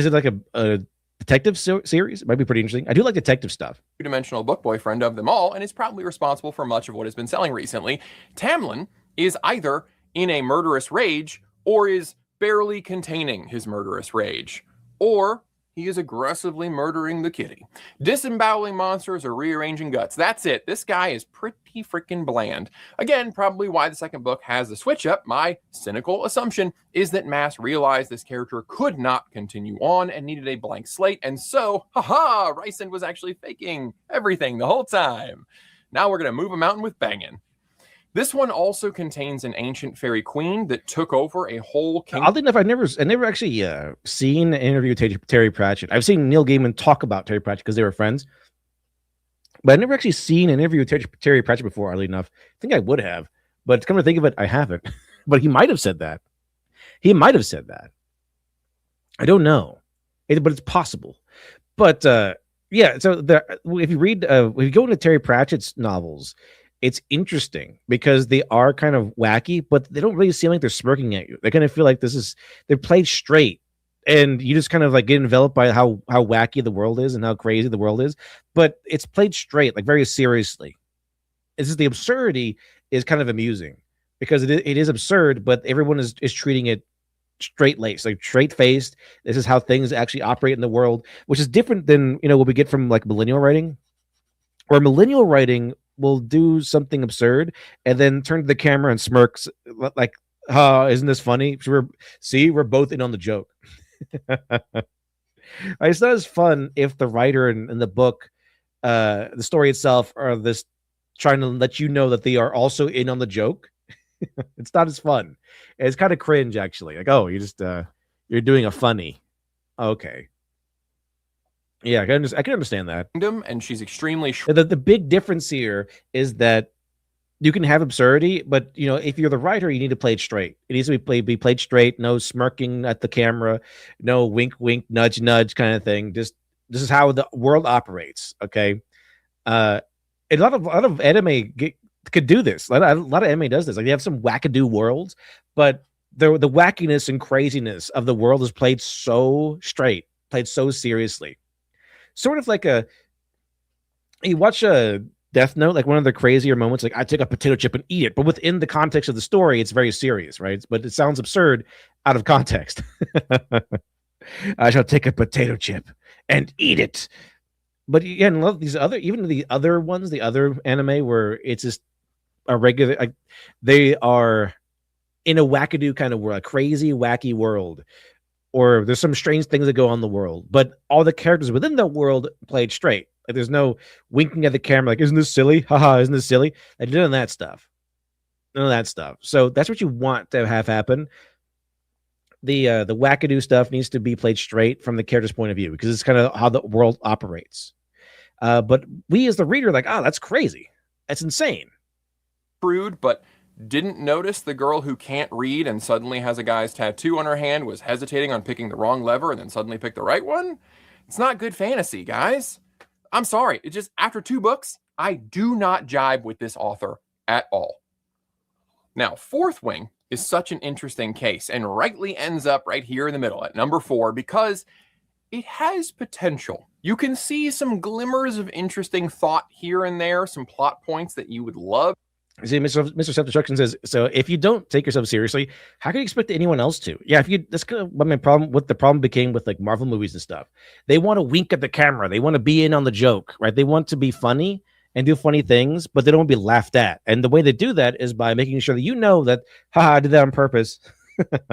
it like a detective series? It might be pretty interesting. I do like detective stuff. two-dimensional book boyfriend of them all, and is probably responsible for much of what has been selling recently. Tamlin is either in a murderous rage or is barely containing his murderous rage, or he is aggressively murdering the kitty, disemboweling monsters, or rearranging guts. That's it. This guy is pretty freaking bland. Again, probably why the second book has the switch up. My cynical assumption is that Mass realized this character could not continue on and needed a blank slate, and so, haha, Rysand was actually faking everything the whole time. Now we're going to move a mountain with banging. This one also contains an ancient fairy queen that took over a whole kingdom. Oddly enough, I never actually seen an interview with Terry Pratchett. I've seen Neil Gaiman talk about Terry Pratchett because they were friends, but I never actually seen an interview with Terry Pratchett before. Oddly enough, I think I would have, but come to think of it, I haven't. But he might have said that. He might have said that. I don't know, but it's possible. But yeah, so if you read, if you go into Terry Pratchett's novels, it's interesting because they are kind of wacky, but they don't really seem like they're smirking at you. They kind of feel like they're played straight, and you just kind of like get enveloped by how wacky the world is and how crazy the world is. But it's played straight, like very seriously. It's just the absurdity is kind of amusing because it is absurd, but everyone is treating it straight laced, like straight faced. This is how things actually operate in the world, which is different than what we get from like millennial writing, or millennial writing will do something absurd and then turn to the camera and smirks like, isn't this funny? We're both in on the joke. It's not as fun if the writer in the book, the story itself, are this trying to let you know that they are also in on the joke. It's not as fun. It's kind of cringe, actually. Like, oh, you're doing a funny. Okay. Yeah, I can understand that. And she's extremely the big difference here is that you can have absurdity, but if you're the writer, you need to play it straight. It needs to be played straight. No smirking at the camera, no wink, wink, nudge, nudge kind of thing. Just this is how the world operates. Okay, a lot of anime could do this. A lot of anime does this. Like they have some wackadoo worlds, but the wackiness and craziness of the world is played so straight, played so seriously. Sort of like you watch a Death Note, like one of the crazier moments, like I take a potato chip and eat it, but within the context of the story, it's very serious, right? But it sounds absurd out of context. I shall take a potato chip and eat it. But yeah, and love these even the other ones, the other anime where it's just a regular, like they are in a wackadoo kind of world, a crazy, wacky world. Or there's some strange things that go on in the world, but all the characters within that world played straight. Like there's no winking at the camera, like, isn't this silly? Haha, isn't this silly? Like none of that stuff. None of that stuff. So that's what you want to have happen. The wackadoo stuff needs to be played straight from the character's point of view because it's kind of how the world operates. But we as the reader are like, that's crazy. That's insane. Crude, but didn't notice the girl who can't read and suddenly has a guy's tattoo on her hand was hesitating on picking the wrong lever and then suddenly picked the right one? It's not good fantasy, guys. I'm sorry. It just, after 2 books, I do not jibe with this author at all. Now, Fourth Wing is such an interesting case and rightly ends up right here in the middle at number 4 because it has potential. You can see some glimmers of interesting thought here and there, some plot points that you would love. See, Mr. Self-Destruction says, so if you don't take yourself seriously, how can you expect anyone else to? Yeah, that's kind of what the problem became with like Marvel movies and stuff. They want to wink at the camera. They want to be in on the joke, right? They want to be funny and do funny things, but they don't want to be laughed at. And the way they do that is by making sure that that, haha, I did that on purpose. All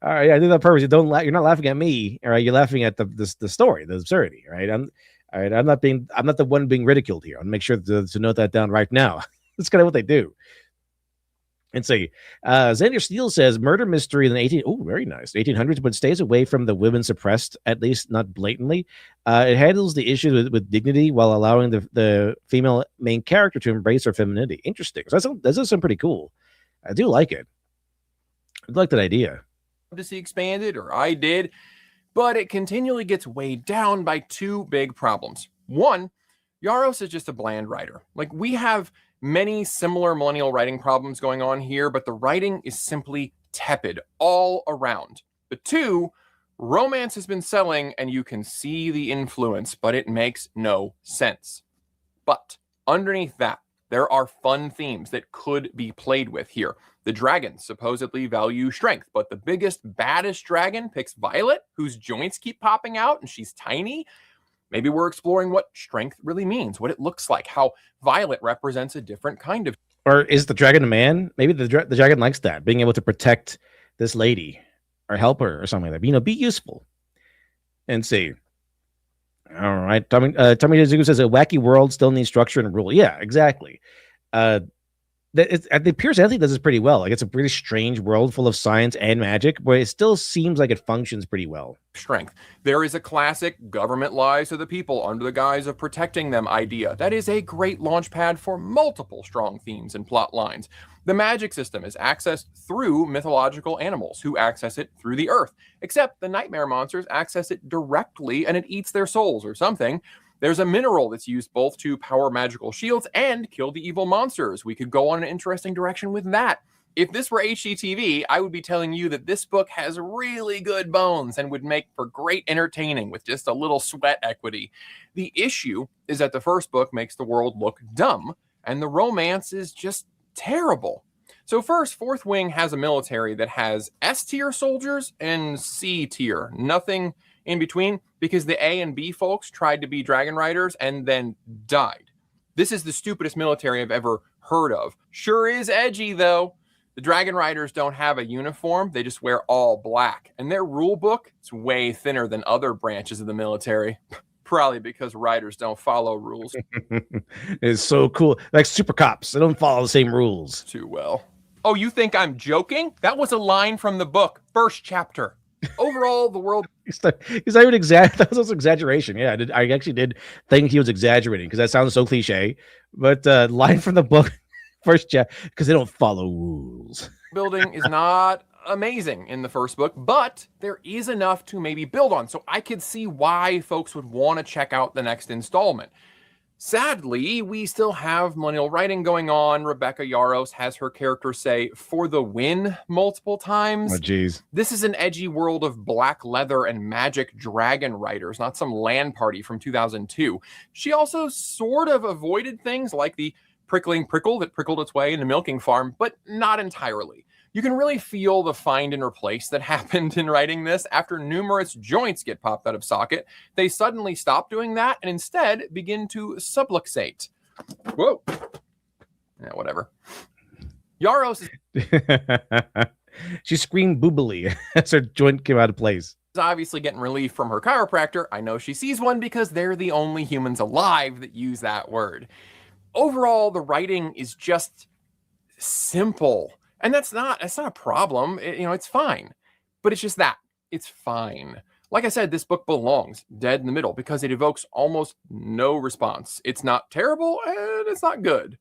right, I did that on purpose. You're not laughing at me, all right? You're laughing at the story, the absurdity, right? All right, I'm not the one being ridiculed here. I'll make sure to note that down right now. That's kind of what they do. And see, Xander Steele says murder mystery in the very nice 1800s, but stays away from the women suppressed, at least not blatantly. It handles the issue with dignity while allowing the female main character to embrace her femininity. Interesting. So that does sound pretty cool. I do like it. I like that idea. To see expanded, or I did, but it continually gets weighed down by two big problems. One, Yaros is just a bland writer. Like, we have many similar millennial writing problems going on here, but the writing is simply tepid all around. The two, romance has been selling and you can see the influence, but it makes no sense. But underneath that, there are fun themes that could be played with here. The dragons supposedly value strength, but the biggest, baddest dragon picks Violet, whose joints keep popping out and she's tiny. Maybe we're exploring what strength really means, what it looks like, how Violet represents a different kind of... Or is the dragon a man? Maybe the dragon likes that, being able to protect this lady or help her or something like that. Be useful. And see. All right. Tommy Zuko says a wacky world still needs structure and rule. Yeah, exactly. The Pierce Anthony does this pretty well. Like, it's a pretty strange world full of science and magic, but it still seems like it functions pretty well. Strength. There is a classic government lies to the people under the guise of protecting them idea. That is a great launch pad for multiple strong themes and plot lines. The magic system is accessed through mythological animals who access it through the earth, except the nightmare monsters access it directly and it eats their souls or something. There's a mineral that's used both to power magical shields and kill the evil monsters. We could go on an interesting direction with that. If this were HGTV, I would be telling you that this book has really good bones and would make for great entertaining with just a little sweat equity. The issue is that the first book makes the world look dumb, and the romance is just terrible. So first, Fourth Wing has a military that has S-tier soldiers and C-tier, nothing in between, because the A and B folks tried to be dragon riders and then died. This is the stupidest military I've ever heard of. Sure is edgy, though. The dragon riders don't have a uniform. They just wear all black. And their rule book is way thinner than other branches of the military. Probably because riders don't follow rules. It's so cool. Like super cops. They don't follow the same rules too well. Oh, you think I'm joking? That was a line from the book. First chapter. Overall, the world... He's not even that was also exaggeration. Yeah, I actually did think he was exaggerating because that sounds so cliche. But line from the book, first chapter, because they don't follow rules. Building is not amazing in the first book, but there is enough to maybe build on. So I could see why folks would want to check out the next installment. Sadly, we still have millennial writing going on. Rebecca Yarros has her character say "for the win" multiple times. Oh, geez. This is an edgy world of black leather and magic dragon riders, not some LAN party from 2002. She also sort of avoided things like the prickling prickle that prickled its way in the milking farm, but not entirely. You can really feel the find and replace that happened in writing this. After numerous joints get popped out of socket, they suddenly stop doing that and instead begin to subluxate. Whoa. Yeah, whatever. Yaros she screamed boobily as her joint came out of place. Is obviously getting relief from her chiropractor. I know she sees one because they're the only humans alive that use that word. Overall, the writing is just simple. And that's not a problem. It's fine. But it's just that. It's fine. Like I said, this book belongs dead in the middle because it evokes almost no response. It's not terrible and it's not good.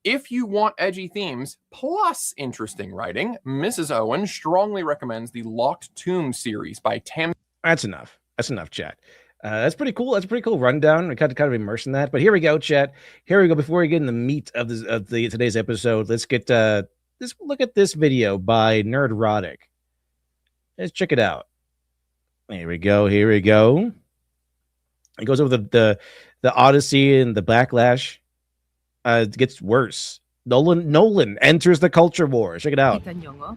If you want edgy themes plus interesting writing, Mrs. Owen strongly recommends the Locked Tomb series by Tam. That's enough. That's enough, chat. That's pretty cool. That's a pretty cool rundown. We kind of immerse in that. But here we go, chat. Here we go. Before we get in the meat of today's episode, let's get let's look at this video by Nerdrotic. Let's check it out. Here we go. Here we go. It goes over the Odyssey and the backlash. It gets worse. Nolan enters the culture war. Check it out.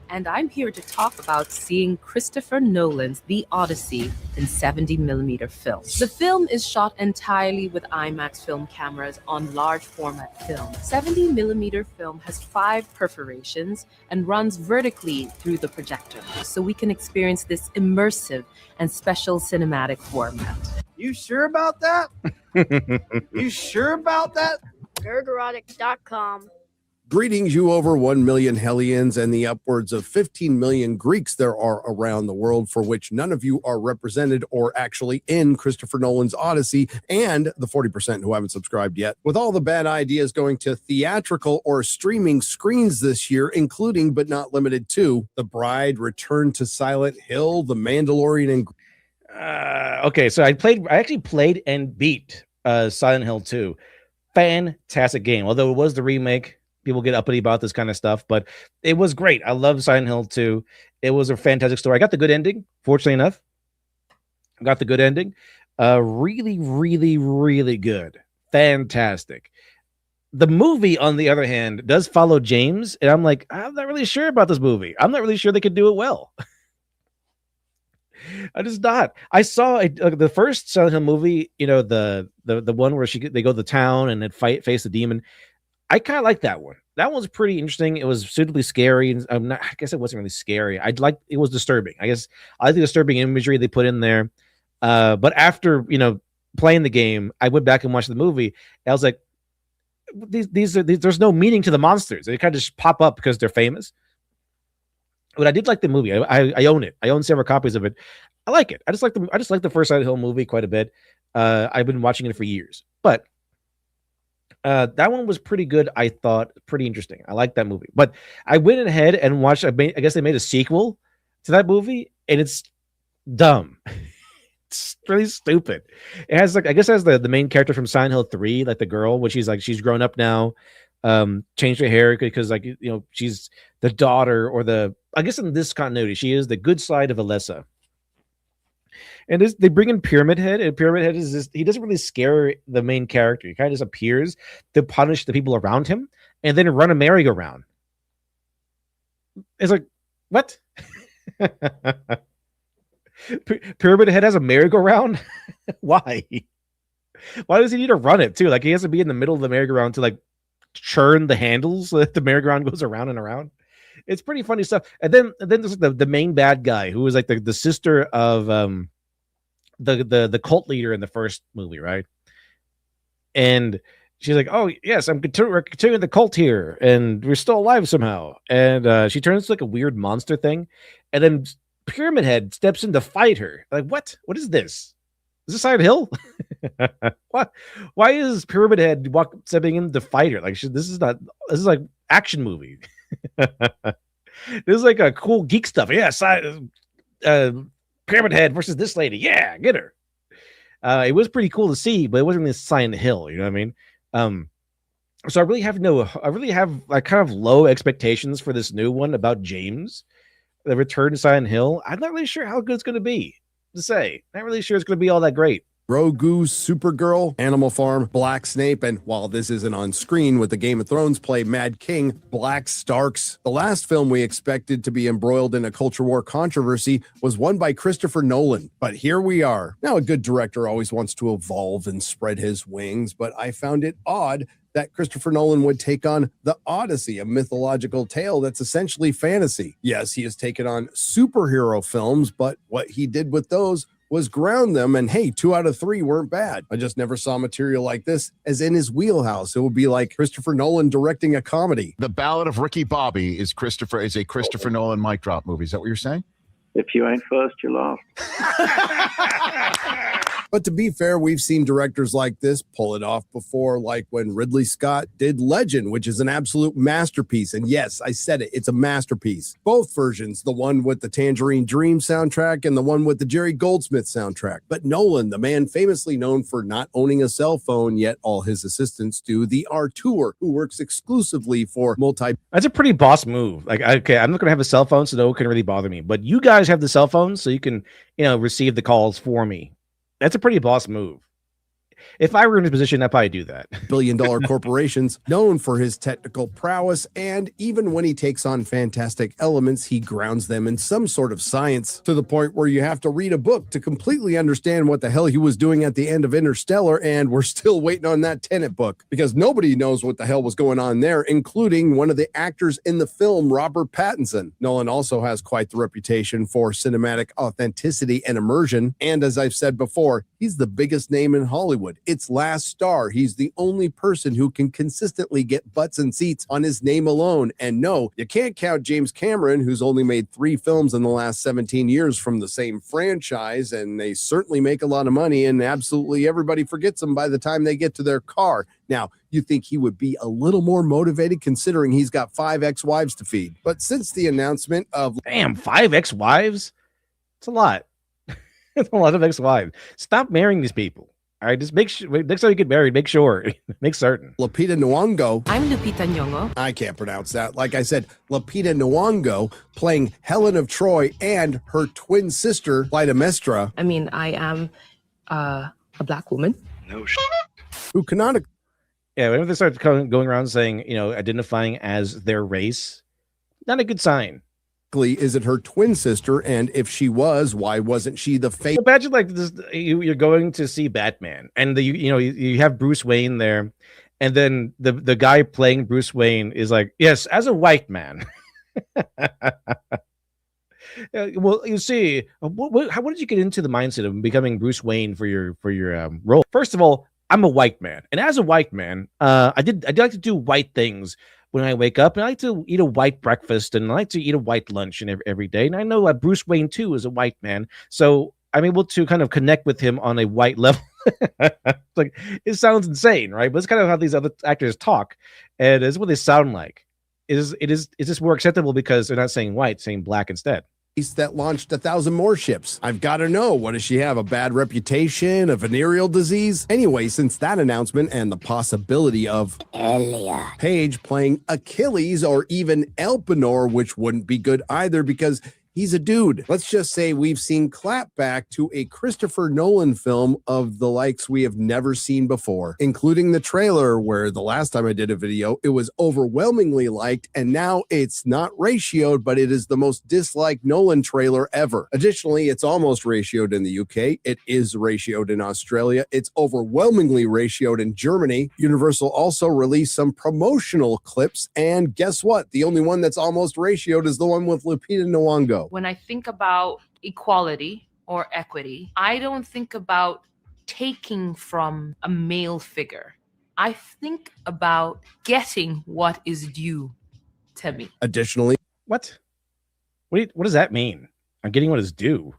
And I'm here to talk about seeing Christopher Nolan's The Odyssey in 70mm film. The film is shot entirely with IMAX film cameras on large format film. 70mm film has 5 perforations and runs vertically through the projector, so we can experience this immersive and special cinematic format. You sure about that? You sure about that? Nerdrotic.com. Greetings, you over 1 million Hellions and the upwards of 15 million Greeks there are around the world, for which none of you are represented or actually in Christopher Nolan's Odyssey, and the 40% who haven't subscribed yet. With all the bad ideas going to theatrical or streaming screens this year, including but not limited to The Bride, Return to Silent Hill, The Mandalorian, and Okay, so I actually played and beat Silent Hill 2. Fantastic game. Although it was the remake, people get uppity about this kind of stuff, but it was great. I love Silent Hill 2. It was a fantastic story. I got the good ending, fortunately enough. I got the good ending. Really, really, really good. Fantastic. The movie, on the other hand, does follow James, and I'm like, I'm not really sure about this movie. I'm not really sure they could do it well. I just not. I saw the first Silent Hill movie, the one where they go to the town and then face the demon. I kind of like that one. That one's pretty interesting. It was suitably scary, and I guess it wasn't really scary. It was disturbing. I guess I like the disturbing imagery they put in there. But after playing the game, I went back and watched the movie. I was like, these there's no meaning to the monsters. They kind of just pop up because they're famous. But I did like the movie. I own it. I own several copies of it. I like it. I just like the first Silent Hill movie quite a bit. I've been watching it for years, but that one was pretty good. I thought pretty interesting. I like that movie, but I went ahead and watched. I guess they made a sequel to that movie, and it's dumb. It's really stupid. It has the main character from Silent Hill 3, like the girl, which she's grown up now, changed her hair because she's the daughter, or I guess in this continuity she is the good side of Alessa. And they bring in Pyramid Head, and Pyramid Head he doesn't really scare the main character. He kind of just appears to punish the people around him and then run a merry-go-round. It's like, what? Pyramid Head has a merry-go-round? Why? Why does he need to run it too? Like, he has to be in the middle of the merry-go-round to churn the handles so that the merry-go-round goes around and around. It's pretty funny stuff. And then there's the main bad guy who was like the sister of the cult leader in the first movie, right? And she's like, "Oh yes, we're continuing the cult here, and we're still alive somehow." And she turns into a weird monster thing, and then Pyramid Head steps in to fight her. Like, what? What is this? Is this Silent Hill? What? Why is Pyramid Head stepping in to fight her? This is like action movie. This is like a cool geek stuff. Yeah, Pyramid Head versus this lady. Yeah, get her. It was pretty cool to see, but it wasn't really Silent Hill. You know what I mean? So I really have kind of low expectations for this new one about James, the Return to Silent Hill. I'm not really sure how good it's going to be. To say, not really sure it's going to be all that great. Grogu, Supergirl, Animal Farm, Black Snape, and while this isn't on screen with the Game of Thrones play Mad King, Black Starks. The last film we expected to be embroiled in a culture war controversy was one by Christopher Nolan. But here we are. Now, a good director always wants to evolve and spread his wings, but I found it odd that Christopher Nolan would take on The Odyssey, a mythological tale that's essentially fantasy. Yes, he has taken on superhero films, but what he did with those was ground them, and hey, 2 out of 3 weren't bad. I just never saw material like this as in his wheelhouse. It would be like Christopher Nolan directing a comedy. The Ballad of Ricky Bobby is a Christopher Nolan mic drop movie. Is that what you're saying? If you ain't first, you're last. But to be fair, we've seen directors like this pull it off before, like when Ridley Scott did Legend, which is an absolute masterpiece. And yes, I said it, it's a masterpiece. Both versions, the one with the Tangerine Dream soundtrack and the one with the Jerry Goldsmith soundtrack. But Nolan, the man famously known for not owning a cell phone, yet all his assistants do, the R2er, who works exclusively for That's a pretty boss move. Like, okay, I'm not going to have a cell phone, so no one can really bother me. But you guys have the cell phone, so you can, receive the calls for me. That's a pretty boss move. If I were in his position, I'd probably do that. billion-dollar corporations, known for his technical prowess, and even when he takes on fantastic elements, he grounds them in some sort of science, to the point where you have to read a book to completely understand what the hell he was doing at the end of Interstellar, and we're still waiting on that Tenet book, because nobody knows what the hell was going on there, including one of the actors in the film, Robert Pattinson. Nolan also has quite the reputation for cinematic authenticity and immersion, and as I've said before, He's the biggest name in Hollywood. It's last star. He's the only person who can consistently get butts and seats on his name alone. And no, you can't count James Cameron, who's only made 3 films in the last 17 years from the same franchise, and they certainly make a lot of money, and absolutely everybody forgets them by the time they get to their car. Now, you think he would be a little more motivated considering he's got 5 ex-wives to feed. But since the announcement of... Damn, 5 ex-wives? It's a lot. It's a lot of ex-wives. Stop marrying these people. All right, just make sure, next time you get married, make sure, make certain. Lupita Nyong'o. I'm Lupita Nyong'o. I can't pronounce that. Like I said, Lupita Nyong'o playing Helen of Troy and her twin sister, Clytemnestra. I mean, I am a black woman. No shit. Who canonically... Yeah, whenever they start going around saying, identifying as their race, not a good sign. Is it her twin sister? And if she was, why wasn't she the fake? Imagine like this: you're going to see Batman, and you have Bruce Wayne there, and then the guy playing Bruce Wayne is like, yes, as a white man. Well, you see, how did you get into the mindset of becoming Bruce Wayne for your role? First of all, I'm a white man, and as a white man, I like to do white things. When I wake up, and I like to eat a white breakfast, and I like to eat a white lunch and every day. And I know that Bruce Wayne too is a white man, so I'm able to kind of connect with him on a white level. Like, it sounds insane, right? But it's kind of how these other actors talk, and it's what they sound like. Is this more acceptable because they're not saying white, saying black instead? That launched 1,000 more ships. I've got to know, what does she have? A bad reputation? A venereal disease? Anyway, since that announcement and the possibility of Paige playing Achilles or even Elpenor, which wouldn't be good either because he's a dude. Let's just say we've seen clapback to a Christopher Nolan film of the likes we have never seen before, including the trailer where the last time I did a video, it was overwhelmingly liked, and now it's not ratioed, but it is the most disliked Nolan trailer ever. Additionally, it's almost ratioed in the UK. It is ratioed in Australia. It's overwhelmingly ratioed in Germany. Universal also released some promotional clips, and guess what? The only one that's almost ratioed is the one with Lupita Nyong'o. When I think about equality or equity, I don't think about taking from a male figure. I think about getting what is due to me. Additionally, What does that mean? I'm getting what is due.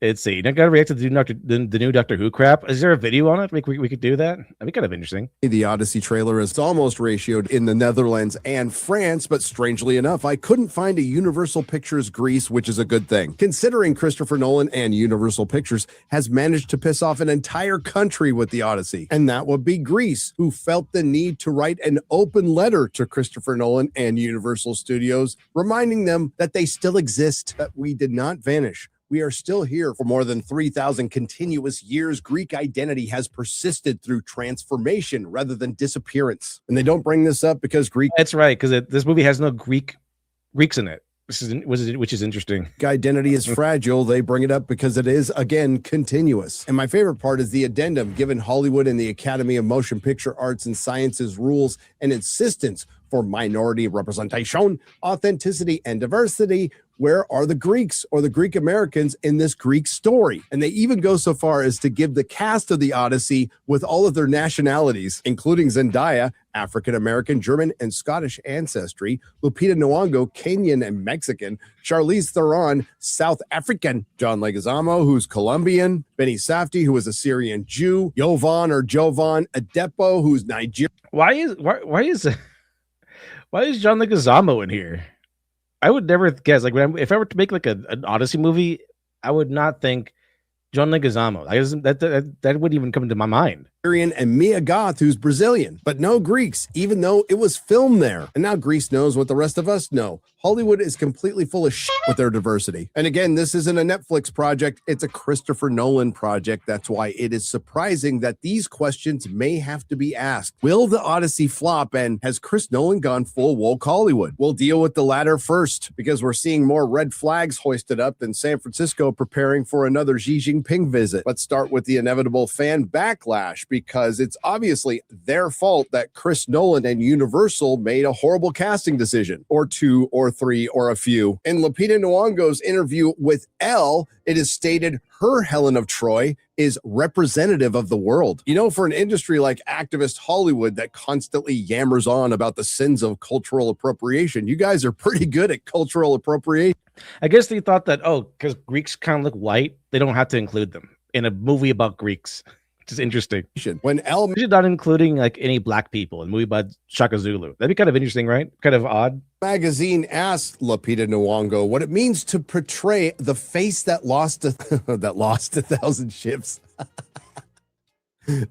Let's see. Not gonna react to the new Doctor Who crap. Is there a video on it? We could do that. That'd be kind of interesting. the Odyssey trailer is almost ratioed in the Netherlands and France, but strangely enough, I couldn't find a Universal Pictures Greece, which is a good thing, considering Christopher Nolan and Universal Pictures has managed to piss off an entire country with the Odyssey. And that would be Greece, who felt the need to write an open letter to Christopher Nolan and Universal Studios, reminding them that they still exist, that we did not vanish. We are still here for more than 3,000 continuous years. Greek identity has persisted through transformation rather than disappearance. And they don't bring this up because Greek... That's right, because this movie has no Greeks in it, which is interesting. Identity is fragile. They bring it up because it is, again, continuous. And my favorite part is the addendum given Hollywood and the Academy of Motion Picture Arts and Sciences rules and insistence for minority representation, authenticity, and diversity. Where are the Greeks or the Greek Americans in this Greek story? And they even go so far as to give the cast of the Odyssey with all of their nationalities, including Zendaya, African American, German, and Scottish ancestry, Lupita Nyong'o, Kenyan and Mexican, Charlize Theron, South African, John Leguizamo, who's Colombian, Benny Safdie, who is a Syrian Jew, Jovan Adepo, who's Nigerian. Why is John Leguizamo in here? I would never guess. Like, if I were to make like an Odyssey movie, I would not think John Leguizamo. That wouldn't even come into my mind. And Mia Goth, who's Brazilian, but no Greeks, even though it was filmed there. And now Greece knows what the rest of us know. Hollywood is completely full of shit with their diversity. And again, this isn't a Netflix project. It's a Christopher Nolan project. That's why it is surprising that these questions may have to be asked. Will the Odyssey flop? And has Chris Nolan gone full woke Hollywood? We'll deal with the latter first, because we're seeing more red flags hoisted up than San Francisco preparing for another Xi Jinping visit. Let's start with the inevitable fan backlash. because it's obviously their fault that Chris Nolan and Universal made a horrible casting decision, or two, or three, or a few. In Lupita Nyong'o's interview with Elle, it is stated her Helen of Troy is representative of the world. You know, for an industry like activist Hollywood that constantly yammers on about the sins of cultural appropriation, you guys are pretty good at cultural appropriation. I guess they thought that, because Greeks kind of look white, they don't have to include them in a movie about Greeks. Which is interesting. When Elle not including like any black people in a movie about Shaka Zulu. That'd be kind of interesting, right? Kind of odd. Magazine asked Lupita Nyong'o what it means to portray the face that lost that lost 1,000 ships.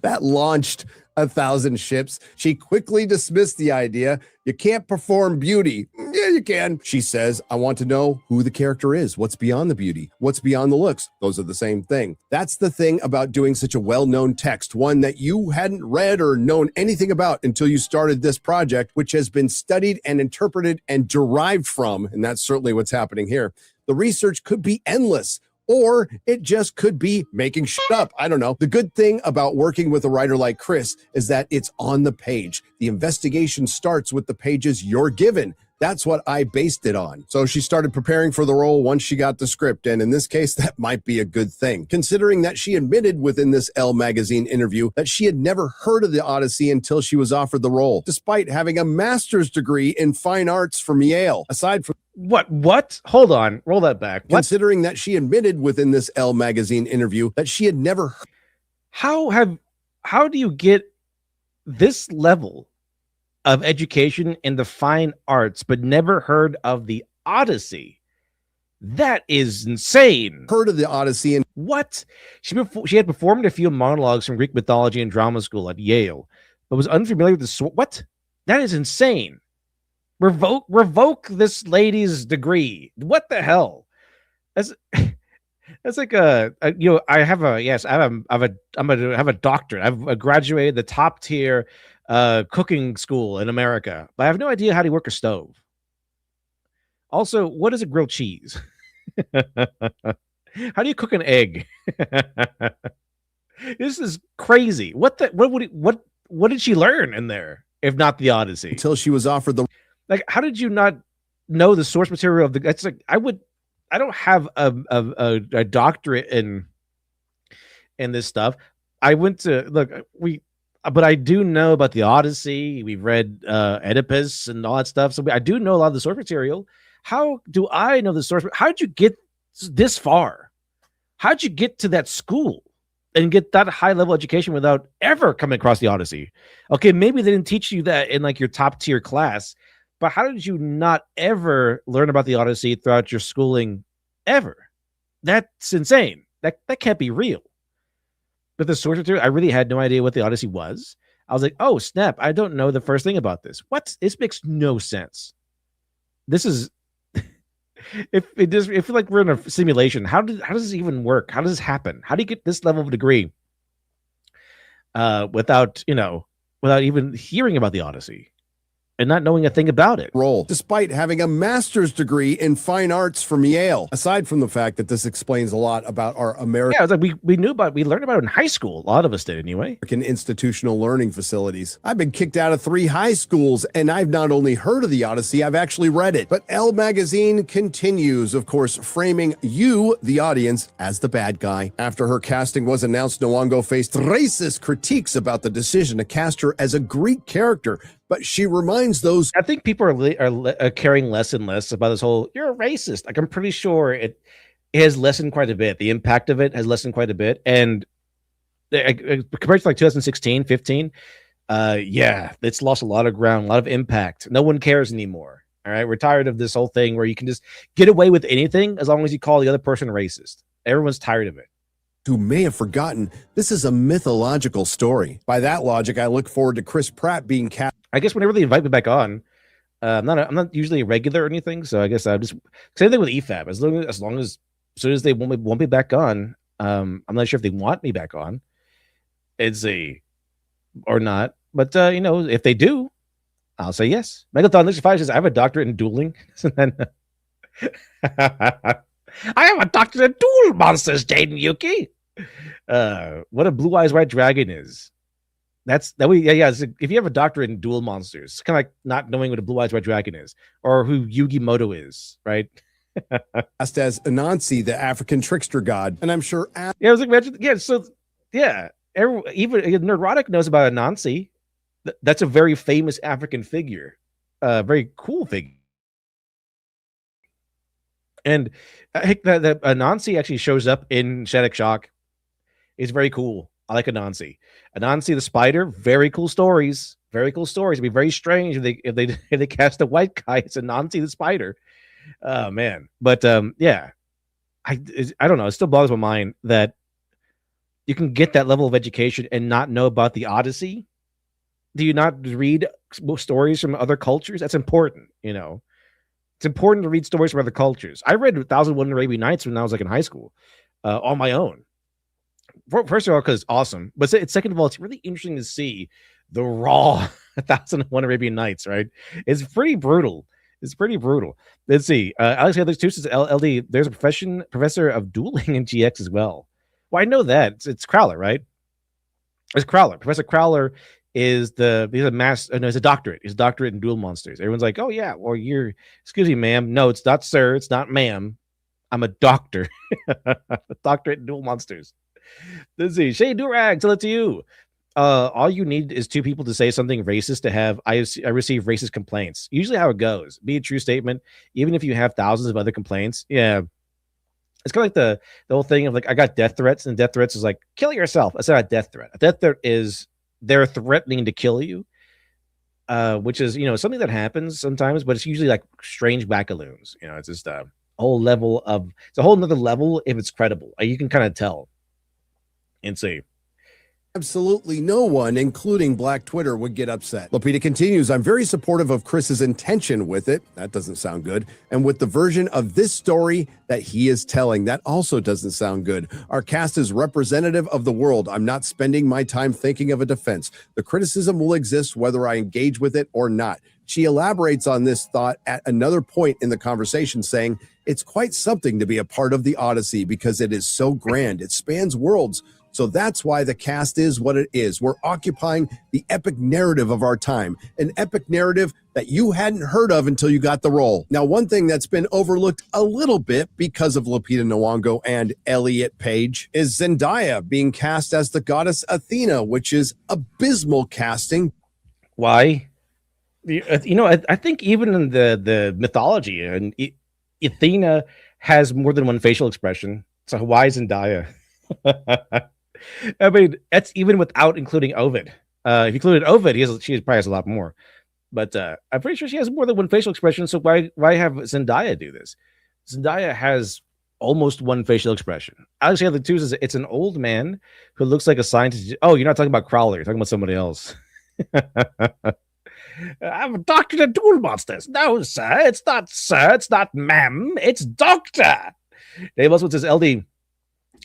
That launched 1,000 ships. She quickly dismissed the idea. You can't perform beauty. Yeah, you can. She says, I want to know who the character is. What's beyond the beauty? What's beyond the looks? Those are the same thing. That's the thing about doing such a well-known text, one that you hadn't read or known anything about until you started this project, which has been studied and interpreted and derived from, and that's certainly what's happening here. The research could be endless. Or it just could be making shit up. I don't know. The good thing about working with a writer like Chris is that it's on the page. The investigation starts with the pages you're given. That's what I based it on. So she started preparing for the role once she got the script. And in this case, that might be a good thing, considering that she admitted within this Elle magazine interview that she had never heard of the Odyssey until she was offered the role, despite having a master's degree in fine arts from Yale. Aside from What? Hold on. Roll that back. What? Considering that she admitted within this Elle magazine interview that she had never. How do you get this level of education in the fine arts, but never heard of the Odyssey? That is insane. Heard of the Odyssey and what? She had performed a few monologues from Greek mythology and drama school at Yale, but was unfamiliar with the what? That is insane. Revoke this lady's degree. What the hell? That's like I have a doctorate. I've graduated the top tier cooking school in America, but I have no idea how to work a stove. Also, what is a grilled cheese? How do you cook an egg? This is crazy. What did she learn in there if not the Odyssey? Until she was offered the. Like, how did you not know the source material of the? It's like I don't have a doctorate in this stuff. I went to but I do know about the Odyssey. We've read Oedipus and all that stuff, so I do know a lot of the source material. How do I know the source? How did you get this far? How did you get to that school and get that high level education without ever coming across the Odyssey? Okay, maybe they didn't teach you that in like your top tier class. But how did you not ever learn about the Odyssey throughout your schooling ever? That's insane. That can't be real. But the source material, I really had no idea what the Odyssey was. I was like, oh, snap. I don't know the first thing about this. What? This makes no sense. This is if feel like we're in a simulation. How does this even work? How does this happen? How do you get this level of degree without even hearing about the Odyssey and not knowing a thing about it? Role, despite having a master's degree in fine arts from Yale. Aside from the fact that this explains a lot about our American. Yeah, it's like we learned about it in high school. A lot of us did anyway. Institutional learning facilities. I've been kicked out of 3 high schools, and I've not only heard of the Odyssey, I've actually read it. But Elle magazine continues, of course, framing you, the audience, as the bad guy. After her casting was announced, Nyong'o faced racist critiques about the decision to cast her as a Greek character. But she reminds those. I think people are caring less and less about this whole "you're a racist." Like, I'm pretty sure it has lessened quite a bit. The impact of it has lessened quite a bit, and compared to like 2016, 15, yeah, it's lost a lot of ground, a lot of impact. No one cares anymore. All right, we're tired of this whole thing where you can just get away with anything as long as you call the other person racist. Everyone's tired of it. Who may have forgotten this is a mythological story. By that logic, I look forward to Chris Pratt being cast. I guess whenever they invite me back on, I'm not usually a regular or anything, so I guess I'll just same thing with EFAB. As soon as they want me back on, I'm not sure if they want me back on. Or not, but if they do, I'll say yes. Megathon65 says I have a doctorate in dueling. And then I have a doctorate in duel monsters, Jaden Yuki. What a blue eyes white dragon is. That's that we yeah. It's like, if you have a doctorate in duel monsters, it's kind of like not knowing what a blue eyes red dragon is or who Yugi Moto is, right? Cast as Anansi, the African trickster god, and I'm sure. Yeah, I was like, imagine, yeah. So yeah, even Neurotic knows about Anansi. That's a very famous African figure, very cool figure. And I think that Anansi actually shows up in Static Shock. It's very cool. I like Anansi. Anansi the spider, very cool stories. Very cool stories. It'd be very strange if they cast a white guy as Anansi the spider. Oh man. But yeah. I don't know. It still boggles my mind that you can get that level of education and not know about the Odyssey. Do you not read stories from other cultures? That's important, you know. It's important to read stories from other cultures. I read 1001 Arabian Nights when I was like in high school on my own. First of all, because it's awesome. But second of all, it's really interesting to see the raw 1001 Arabian Nights, right? It's pretty brutal. It's pretty brutal. Let's see. Alex Headless too says LD, there's a professor of dueling in GX as well. Well, I know that. It's Crowler, right? It's Crowler. Professor Crowler is he's a doctorate. He's a doctorate in duel monsters. Everyone's like, oh yeah, well, excuse me, ma'am. No, it's not sir, it's not ma'am. I'm a doctor. A doctorate in duel monsters. Let's see. Shay Durag, tell it to you. All you need is two people to say something racist to have I receive racist complaints. Usually how it goes. Be a true statement, even if you have thousands of other complaints. Yeah. It's kind of like the whole thing of like, I got death threats, and death threats is like, kill yourself. That's not a death threat. A death threat is they're threatening to kill you, which is, something that happens sometimes, but it's usually like strange backaloons. It's just it's a whole nother level if it's credible. You can kind of tell and see. Absolutely no one, including Black Twitter, would get upset. Lupita continues, I'm very supportive of Chris's intention with it. That doesn't sound good. And with the version of this story that he is telling, that also doesn't sound good. Our cast is representative of the world. I'm not spending my time thinking of a defense. The criticism will exist whether I engage with it or not. She elaborates on this thought at another point in the conversation, saying, it's quite something to be a part of the Odyssey because it is so grand. It spans worlds. So that's why the cast is what it is. We're occupying the epic narrative of our time, an epic narrative that you hadn't heard of until you got the role. Now, one thing that's been overlooked a little bit because of Lupita Nyong'o and Elliot Page is Zendaya being cast as the goddess Athena, which is abysmal casting. Why? I think even in the mythology, and Athena has more than one facial expression. So why Zendaya? I mean, that's even without including Ovid. If you included Ovid, she probably has a lot more. But I'm pretty sure she has more than one facial expression. So why have Zendaya do this? Zendaya has almost one facial expression. Alex the two is it's an old man who looks like a scientist. Oh, you're not talking about Crowley. You're talking about somebody else. I'm a doctor to duel monsters. No, sir. It's not ma'am. It's doctor. Dave Oswald says, LD,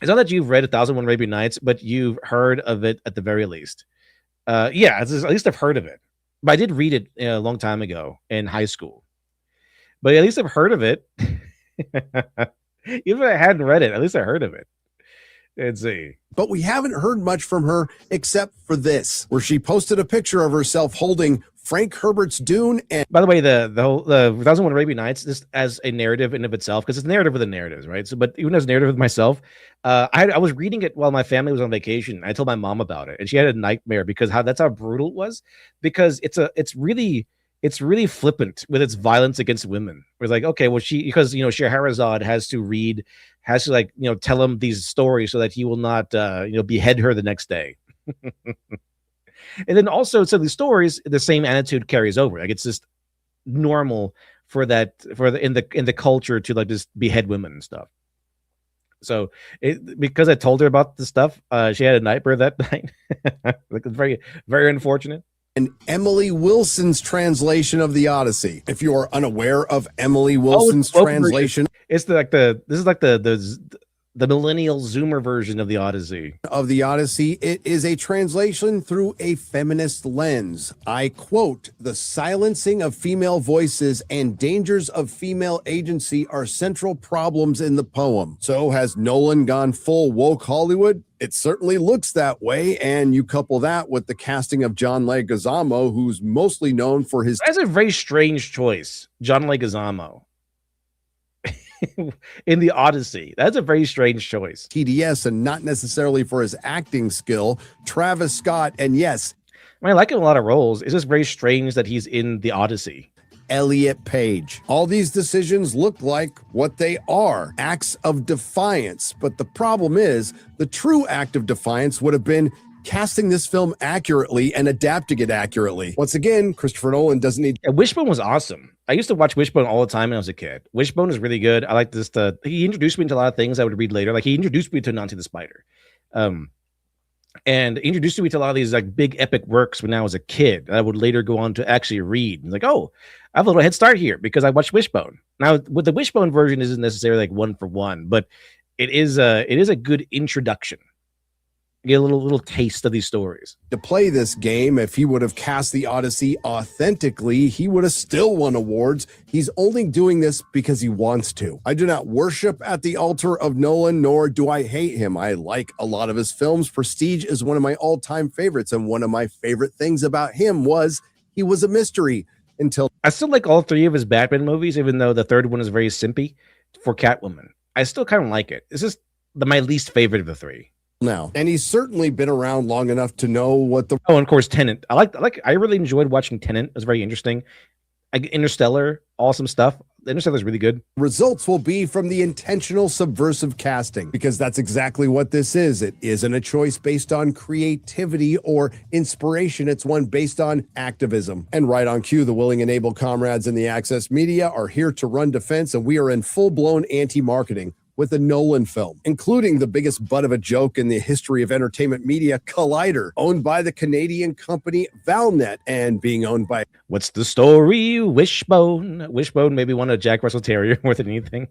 it's not that you've read 1001 Arabian Nights, but you've heard of it at the very least. Yeah, at least I've heard of it. But I did read it a long time ago in high school. But at least I've heard of it. Even if I hadn't read it, at least I heard of it. Let's see. But we haven't heard much from her except for this, where she posted a picture of herself holding Frank Herbert's Dune. And by the way, the 1001 Arabian Nights, this as a narrative in of itself, because it's narrative with the narratives, right? So, but even as narrative with myself, I was reading it while my family was on vacation. I told my mom about it, and she had a nightmare because that's how brutal it was. Because it's really flippant with its violence against women. It's like, okay, well, because Scheherazade has to tell him these stories so that he will not behead her the next day. And then also, so the stories, the same attitude carries over. Like it's just normal in the culture to like just behead women and stuff. So because I told her about the stuff, she had a nightmare that night. Like it's very, very unfortunate. And Emily Wilson's translation of the Odyssey. If you are unaware of Emily Wilson's translation, it's this is like the the millennial Zoomer version of the Odyssey. Of the Odyssey, it is a translation through a feminist lens. I quote, "The silencing of female voices and dangers of female agency are central problems in the poem." So has Nolan gone full woke Hollywood? It certainly looks that way, and you couple that with the casting of John Leguizamo, who's mostly known for his... That's a very strange choice, John Leguizamo. In the Odyssey. That's a very strange choice. TDS, and not necessarily for his acting skill. Travis Scott, and yes, I mean, I like him in a lot of roles. It's just very strange that he's in the Odyssey. Elliot Page. All these decisions look like what they are, acts of defiance. But the problem is, the true act of defiance would have been casting this film accurately and adapting it accurately. Once again, Christopher Nolan doesn't need... Wishbone was awesome. I used to watch Wishbone all the time when I was a kid. Wishbone is really good. I like this. He introduced me to a lot of things I would read later. Like he introduced me to Nancy the Spider. And introduced me to a lot of these like big epic works when I was a kid that I would later go on to actually read. And like, oh, I have a little head start here because I watched Wishbone. Now, with the Wishbone version isn't necessarily like one for one, but it is a good introduction. Get a little taste of these stories. To play this game, if he would have cast the Odyssey authentically, he would have still won awards. He's only doing this because he wants to. I do not worship at the altar of Nolan, nor do I hate him. I like a lot of his films. Prestige is one of my all-time favorites, and one of my favorite things about him was he was a mystery until... I still like all three of his Batman movies, even though the third one is very simpy for Catwoman. I still kind of like it. It's just my least favorite of the three. Now, and he's certainly been around long enough to know what the... Oh, and of course, Tenet. I really enjoyed watching Tenet. It was very interesting. Interstellar, awesome stuff. Interstellar is really good. Results will be from the intentional subversive casting, because that's exactly what this is. It isn't a choice based on creativity or inspiration. It's one based on activism. And right on cue, the willing and able comrades in the Access media are here to run defense, and we are in full-blown anti-marketing with a Nolan film, including the biggest butt of a joke in the history of entertainment media, Collider, owned by the Canadian company Valnet and being owned by... What's the story? Wishbone. Wishbone maybe won a Jack Russell Terrier more than anything.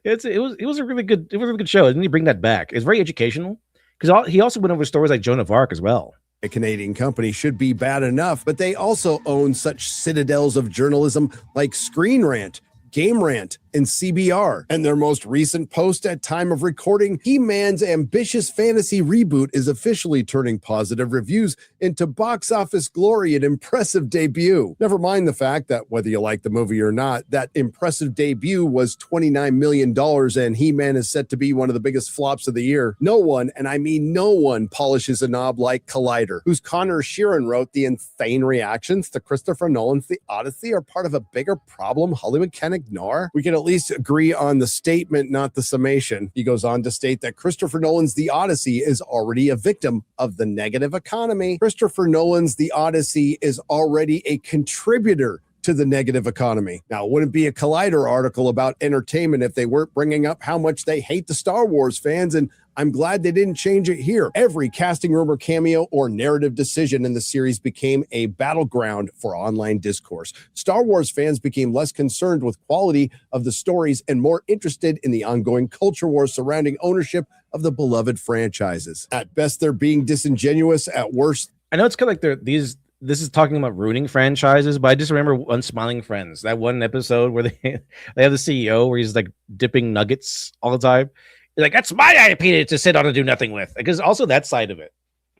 It was a really good show. Didn't he bring that back? It's very educational because he also went over stories like Joan of Arc as well. A Canadian company should be bad enough, but they also own such citadels of journalism like Screen Rant, Game Rant, and CBR. And their most recent post at time of recording, He-Man's ambitious fantasy reboot is officially turning positive reviews into box office glory and impressive debut. Never mind the fact that whether you like the movie or not, that impressive debut was $29 million and He-Man is set to be one of the biggest flops of the year. No one, and I mean no one, polishes a knob like Collider, whose Connor Sheeran wrote the insane reactions to Christopher Nolan's The Odyssey are part of a bigger problem Hollywood can ignore. We can at least agree on the statement, not the summation. He goes on to state that Christopher Nolan's The Odyssey is already a victim of the negative economy. Christopher Nolan's The Odyssey is already a contributor to the negative economy. Now, it wouldn't be a Collider article about entertainment if they weren't bringing up how much they hate the Star Wars fans, and I'm glad they didn't change it here. Every casting rumor, cameo, or narrative decision in the series became a battleground for online discourse. Star Wars fans became less concerned with quality of the stories and more interested in the ongoing culture war surrounding ownership of the beloved franchises. At best, they're being disingenuous. At worst, I know it's kind of like this is talking about ruining franchises, but I just remember Unsmiling Friends, that one episode where they have the CEO where he's like dipping nuggets all the time. He's like, that's my IP to sit on and do nothing with. Because also that side of it,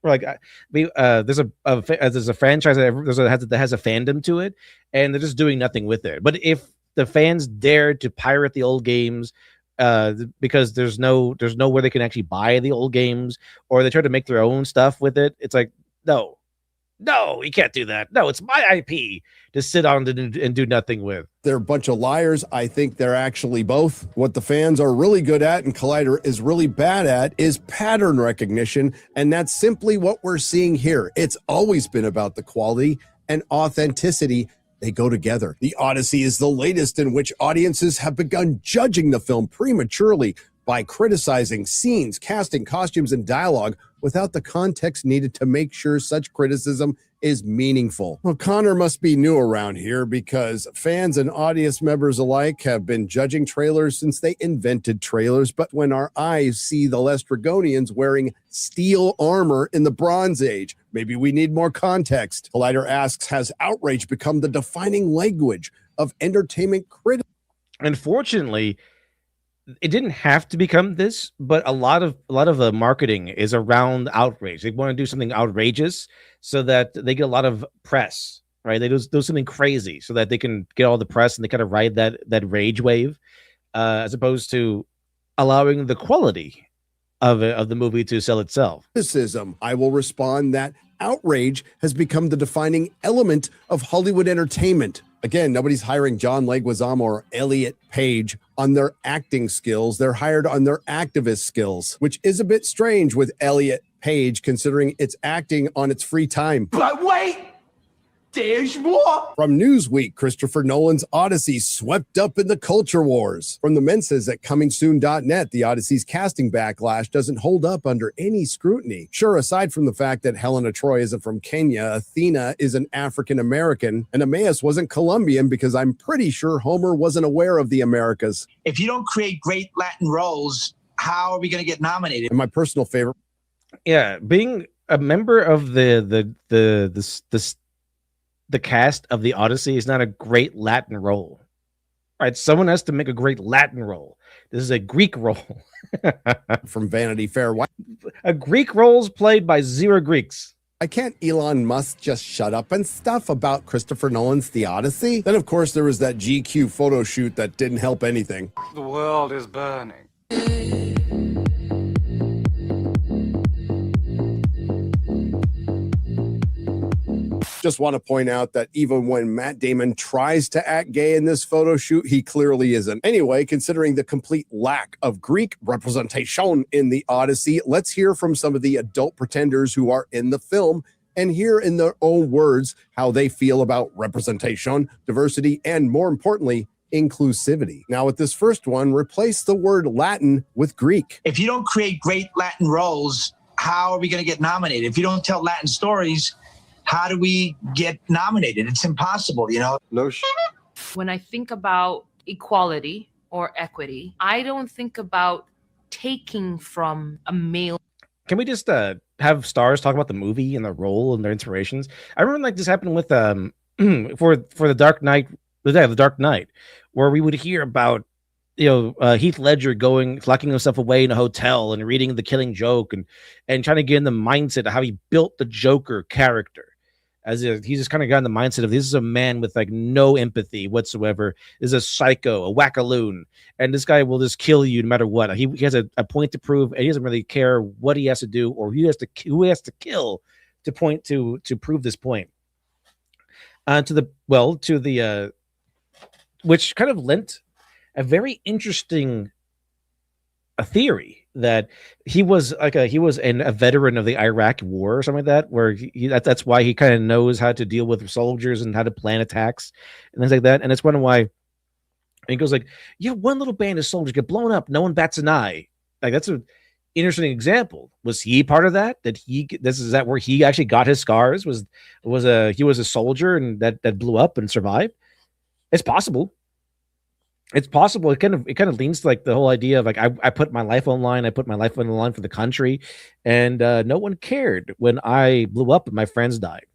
we're like, there's a franchise that has a fandom to it, and they're just doing nothing with it. But if the fans dare to pirate the old games, because there's nowhere they can actually buy the old games, or they try to make their own stuff with it, it's like, no, you can't do that. No, it's my IP to sit on and do nothing with. They're a bunch of liars. I think they're actually both. What the fans are really good at and Collider is really bad at is pattern recognition. And that's simply what we're seeing here. It's always been about the quality and authenticity. They go together. The Odyssey is the latest in which audiences have begun judging the film prematurely by criticizing scenes, casting, costumes, and dialogue without the context needed to make sure such criticism is meaningful. Well, Connor must be new around here because fans and audience members alike have been judging trailers since they invented trailers. But when our eyes see the Lestragonians wearing steel armor in the Bronze Age, maybe we need more context. Collider asks, has outrage become the defining language of entertainment criticism? Unfortunately, it didn't have to become this, but a lot of the marketing is around outrage. They want to do something outrageous so that they get a lot of press, right? They do something crazy so that they can get all the press and they kind of ride that rage wave, as opposed to allowing the quality of the movie to sell itself. Criticism. I will respond that outrage has become the defining element of Hollywood entertainment. Again, nobody's hiring John Leguizamo or Elliot Page on their acting skills. They're hired on their activist skills, which is a bit strange with Elliot Page considering it's acting on its free time. But wait! There's more! From Newsweek, Christopher Nolan's Odyssey swept up in the culture wars. From the Menses at comingsoon.net, the Odyssey's casting backlash doesn't hold up under any scrutiny. Sure, aside from the fact that Helena Troy isn't from Kenya, Athena is an African-American, and Emmaus wasn't Colombian because I'm pretty sure Homer wasn't aware of the Americas. If you don't create great Latin roles, how are we going to get nominated? And my personal favorite. Yeah, being a member of the cast of the Odyssey is not a great Latin role, right? Someone has to make a great Latin role. This is a Greek role. From Vanity Fair. A Greek role is played by 0 Greeks. Why can't Elon Musk just shut up and stuff about Christopher Nolan's The Odyssey? Then, of course, there was that GQ photo shoot that didn't help anything. The world is burning. Just want to point out that even when Matt Damon tries to act gay in this photo shoot, he clearly isn't. Anyway, considering the complete lack of Greek representation in the Odyssey, let's hear from some of the adult pretenders who are in the film and hear in their own words how they feel about representation, diversity, and more importantly, inclusivity. Now, with this first one, replace the word Latin with Greek. If you don't create great Latin roles, how are we going to get nominated? If you don't tell Latin stories, how do we get nominated? It's impossible, you know? No shit. When I think about equality or equity, I don't think about taking from a male. Can we just have stars talk about the movie and the role and their inspirations? I remember like this happened with for the Dark Knight, the Dark Knight, where we would hear about Heath Ledger locking himself away in a hotel and reading The Killing Joke and trying to get in the mindset of how he built the Joker character. He's just kind of got in the mindset of this is a man with like no empathy whatsoever. This is a psycho, a wackaloon, and this guy will just kill you no matter what. He has a point to prove, and he doesn't really care what he has to do or who he has to kill to prove this point. Which kind of lent a very interesting theory that he was a veteran of the Iraq War or something like that, where that's why he kind of knows how to deal with soldiers and how to plan attacks and things like that. And it's one why, and he goes like, yeah, one little band of soldiers get blown up, no one bats an eye. Like that's an interesting example. Was he part of that? Is that where he actually got his scars? He was a soldier and that blew up and survived? It's possible. It's possible. It kind of leans to like the whole idea of like I put my life on the line. I put my life on the line for the country, and no one cared when I blew up and my friends died.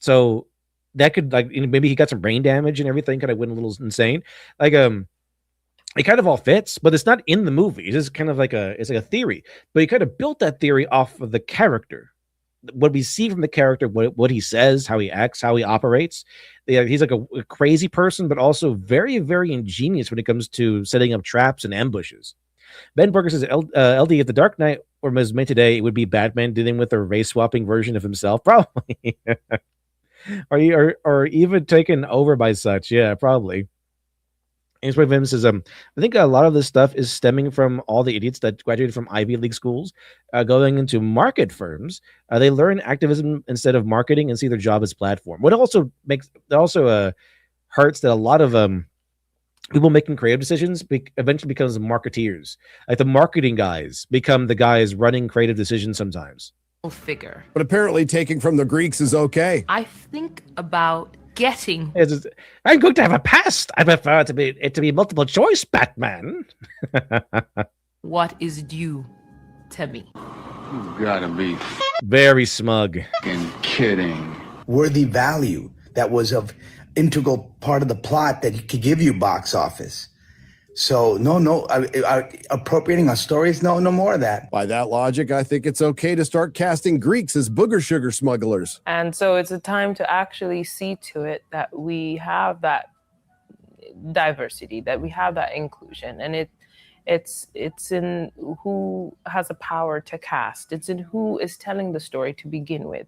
So that could maybe he got some brain damage and everything. Kind of went a little insane. Like it kind of all fits, but it's not in the movie. It's just kind of like it's like a theory. But he kind of built that theory off of the character. What we see from the character, what he says, how he acts, how he operates. He's like a crazy person, but also very, very ingenious when it comes to setting up traps and ambushes. Ben Burger says, LD, if the Dark Knight was made today, it would be Batman dealing with a race-swapping version of himself, probably. or even taken over by such. Yeah, probably. And Vim says, I think a lot of this stuff is stemming from all the idiots that graduated from Ivy League schools, going into market firms. They learn activism instead of marketing and see their job as platform. What also hurts that a lot of people making creative decisions eventually becomes marketeers. Like the marketing guys become the guys running creative decisions sometimes. figure. But apparently taking from the Greeks is okay. I think about getting. I'm going to have a past. I prefer it to be multiple choice, Batman. What is due to me. You gotta be Very smug. kidding. Worthy value that was of integral part of the plot that could give you box office. So no, appropriating our stories, no more of that. By that logic, I think it's okay to start casting Greeks as booger sugar smugglers. And so it's a time to actually see to it that we have that diversity, that we have that inclusion. And it's in who has a power to cast. It's in who is telling the story to begin with.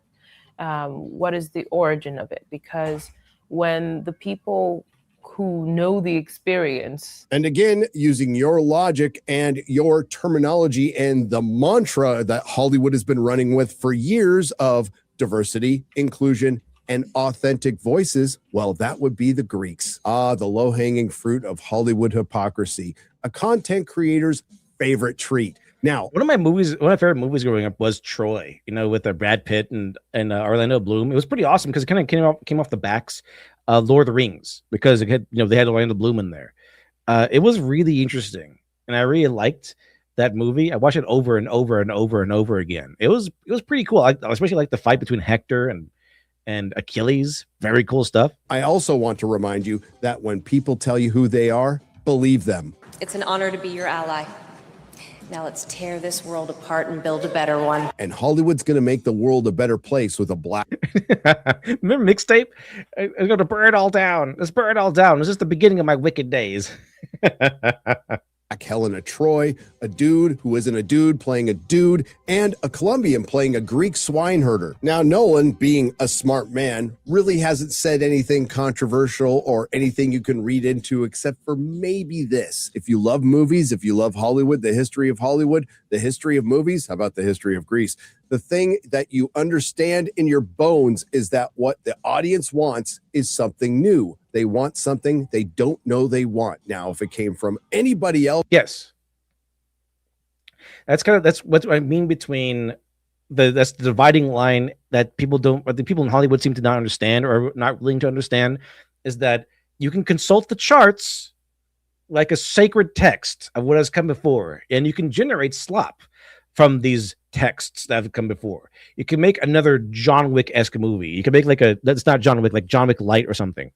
What is the origin of it? Because when the people who know the experience. And again, using your logic and your terminology and the mantra that Hollywood has been running with for years of diversity, inclusion, and authentic voices, well, that would be the Greeks. The low-hanging fruit of Hollywood hypocrisy, a content creator's favorite treat. Now, one of my favorite movies growing up was Troy, with Brad Pitt and Orlando Bloom. It was pretty awesome because it kind of came off the backs Lord of the Rings, because it had, they had Orlando Bloom in there. It was really interesting, and I really liked that movie. I watched it over and over and over and over again. It was pretty cool. I especially like the fight between Hector and Achilles. Very cool stuff. I also want to remind you that when people tell you who they are, believe them. It's an honor to be your ally. Now let's tear this world apart and build a better one. And Hollywood's going to make the world a better place with a black. Remember Mixtape? I'm going to burn it all down. Let's burn it all down. This is the beginning of my wicked days. Helena Troy, a dude who isn't a dude playing a dude, and a Colombian playing a Greek swineherder. Now, Nolan, being a smart man, really hasn't said anything controversial or anything you can read into except for maybe this. If you love movies, if you love Hollywood, the history of movies, how about the history of Greece? The thing that you understand in your bones is that what the audience wants is something new. They want something they don't know they want. Now, if it came from anybody else. Yes. That's what I mean between that's the dividing line that the people in Hollywood seem to not understand or not willing to understand, is that you can consult the charts like a sacred text of what has come before, and you can generate slop from these texts that have come before. You can make another John Wick-esque movie. You can make that's not John Wick, like John Wick Light or something.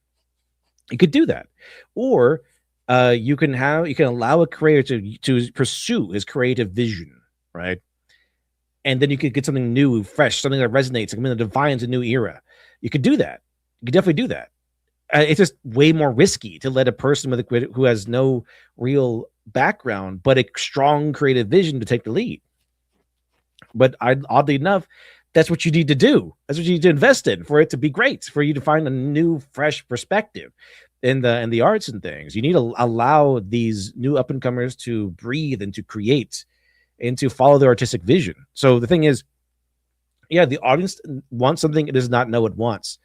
You could do that, or you can allow a creator to pursue his creative vision, right? And then you could get something new, fresh, something that resonates, something that defines a new era. You could do that. You could definitely do that. It's just way more risky to let a person who has no real background but a strong creative vision to take the lead. But oddly enough, that's what you need to do. That's what you need to invest in for it to be great, for you to find a new, fresh perspective in the arts and things. You need to allow these new up and comers to breathe and to create and to follow their artistic vision. So the thing is, yeah, the audience wants something it does not know it wants.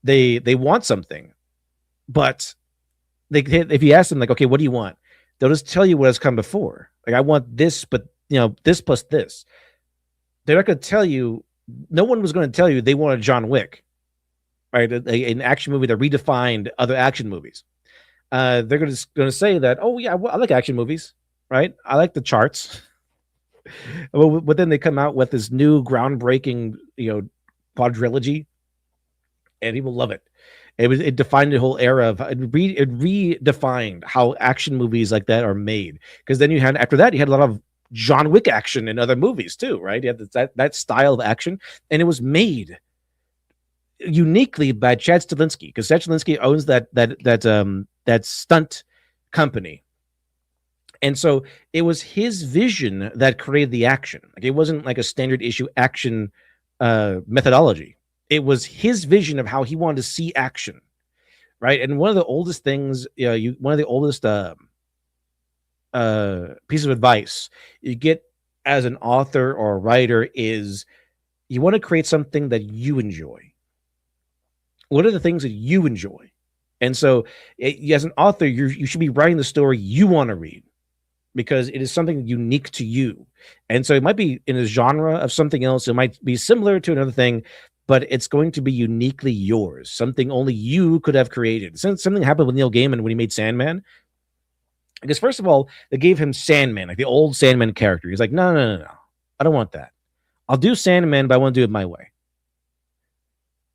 They want something, but if you ask them, like, okay, what do you want? They'll just tell you what has come before. Like, I want this, but this plus this. They're not going to tell you. No one was going to tell you they wanted John Wick, right? An action movie that redefined other action movies. They're going to say that, oh yeah, I like action movies, right? I like the charts. But then they come out with this new groundbreaking, quadrilogy, and people love it. It defined the whole era of it redefined how action movies like that are made. Because then after that you had a lot of John Wick action in other movies too, right? You had that style of action, and it was made uniquely by Chad Stahelski, because Chad Stahelski owns that stunt company, and so it was his vision that created the action. Like, it wasn't like a standard issue action methodology. It was his vision of how he wanted to see action, right? And one of the oldest things, one of the oldest piece of advice you get as an author or a writer is you want to create something that you enjoy. What are the things that you enjoy? And so as an author, you should be writing the story you want to read, because it is something unique to you. And so it might be in a genre of something else. It might be similar to another thing, but it's going to be uniquely yours, something only you could have created. Something happened with Neil Gaiman when he made Sandman. Because first of all, they gave him Sandman, like the old Sandman character. He's like, no. I don't want that. I'll do Sandman, but I want to do it my way.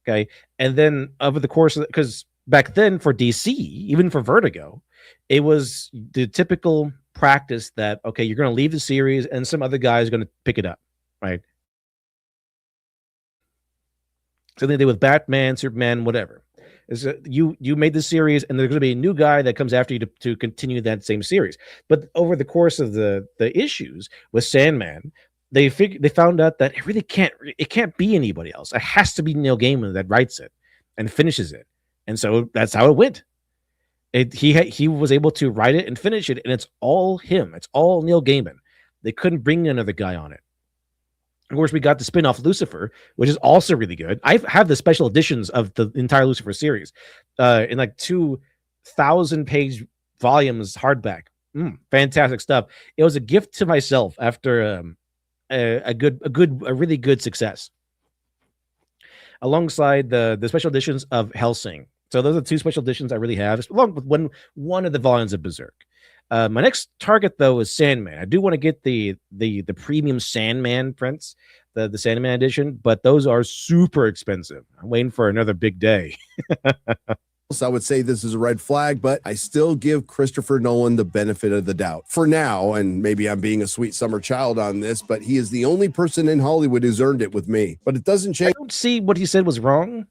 Okay. And then over the course of because back then for DC, even for Vertigo, it was the typical practice that, okay, you're going to leave the series and some other guy is going to pick it up. Right. So they did with Batman, Superman, whatever. Is you made the series, and there's going to be a new guy that comes after you to continue that same series. But over the course of the issues with Sandman, they found out that it really can't be anybody else. It has to be Neil Gaiman that writes it and finishes it, and so that's how it went. He was able to write it and finish it, and it's all him. It's all Neil Gaiman. They couldn't bring another guy on it. Of course, we got the spin-off Lucifer, which is also really good. I have the special editions of the entire Lucifer series in like 2,000-page volumes hardback. Fantastic stuff. It was a gift to myself after a really good success. Alongside the special editions of Hellsing. So those are two special editions I really have, along with one of the volumes of Berserk. My next target, though, is Sandman. I do want to get the premium Sandman prints, the Sandman edition, but those are super expensive. I'm waiting for another big day. I would say this is a red flag, but I still give Christopher Nolan the benefit of the doubt for now. And maybe I'm being a sweet summer child on this, but he is the only person in Hollywood who's earned it with me. But it doesn't change. I don't see what he said was wrong,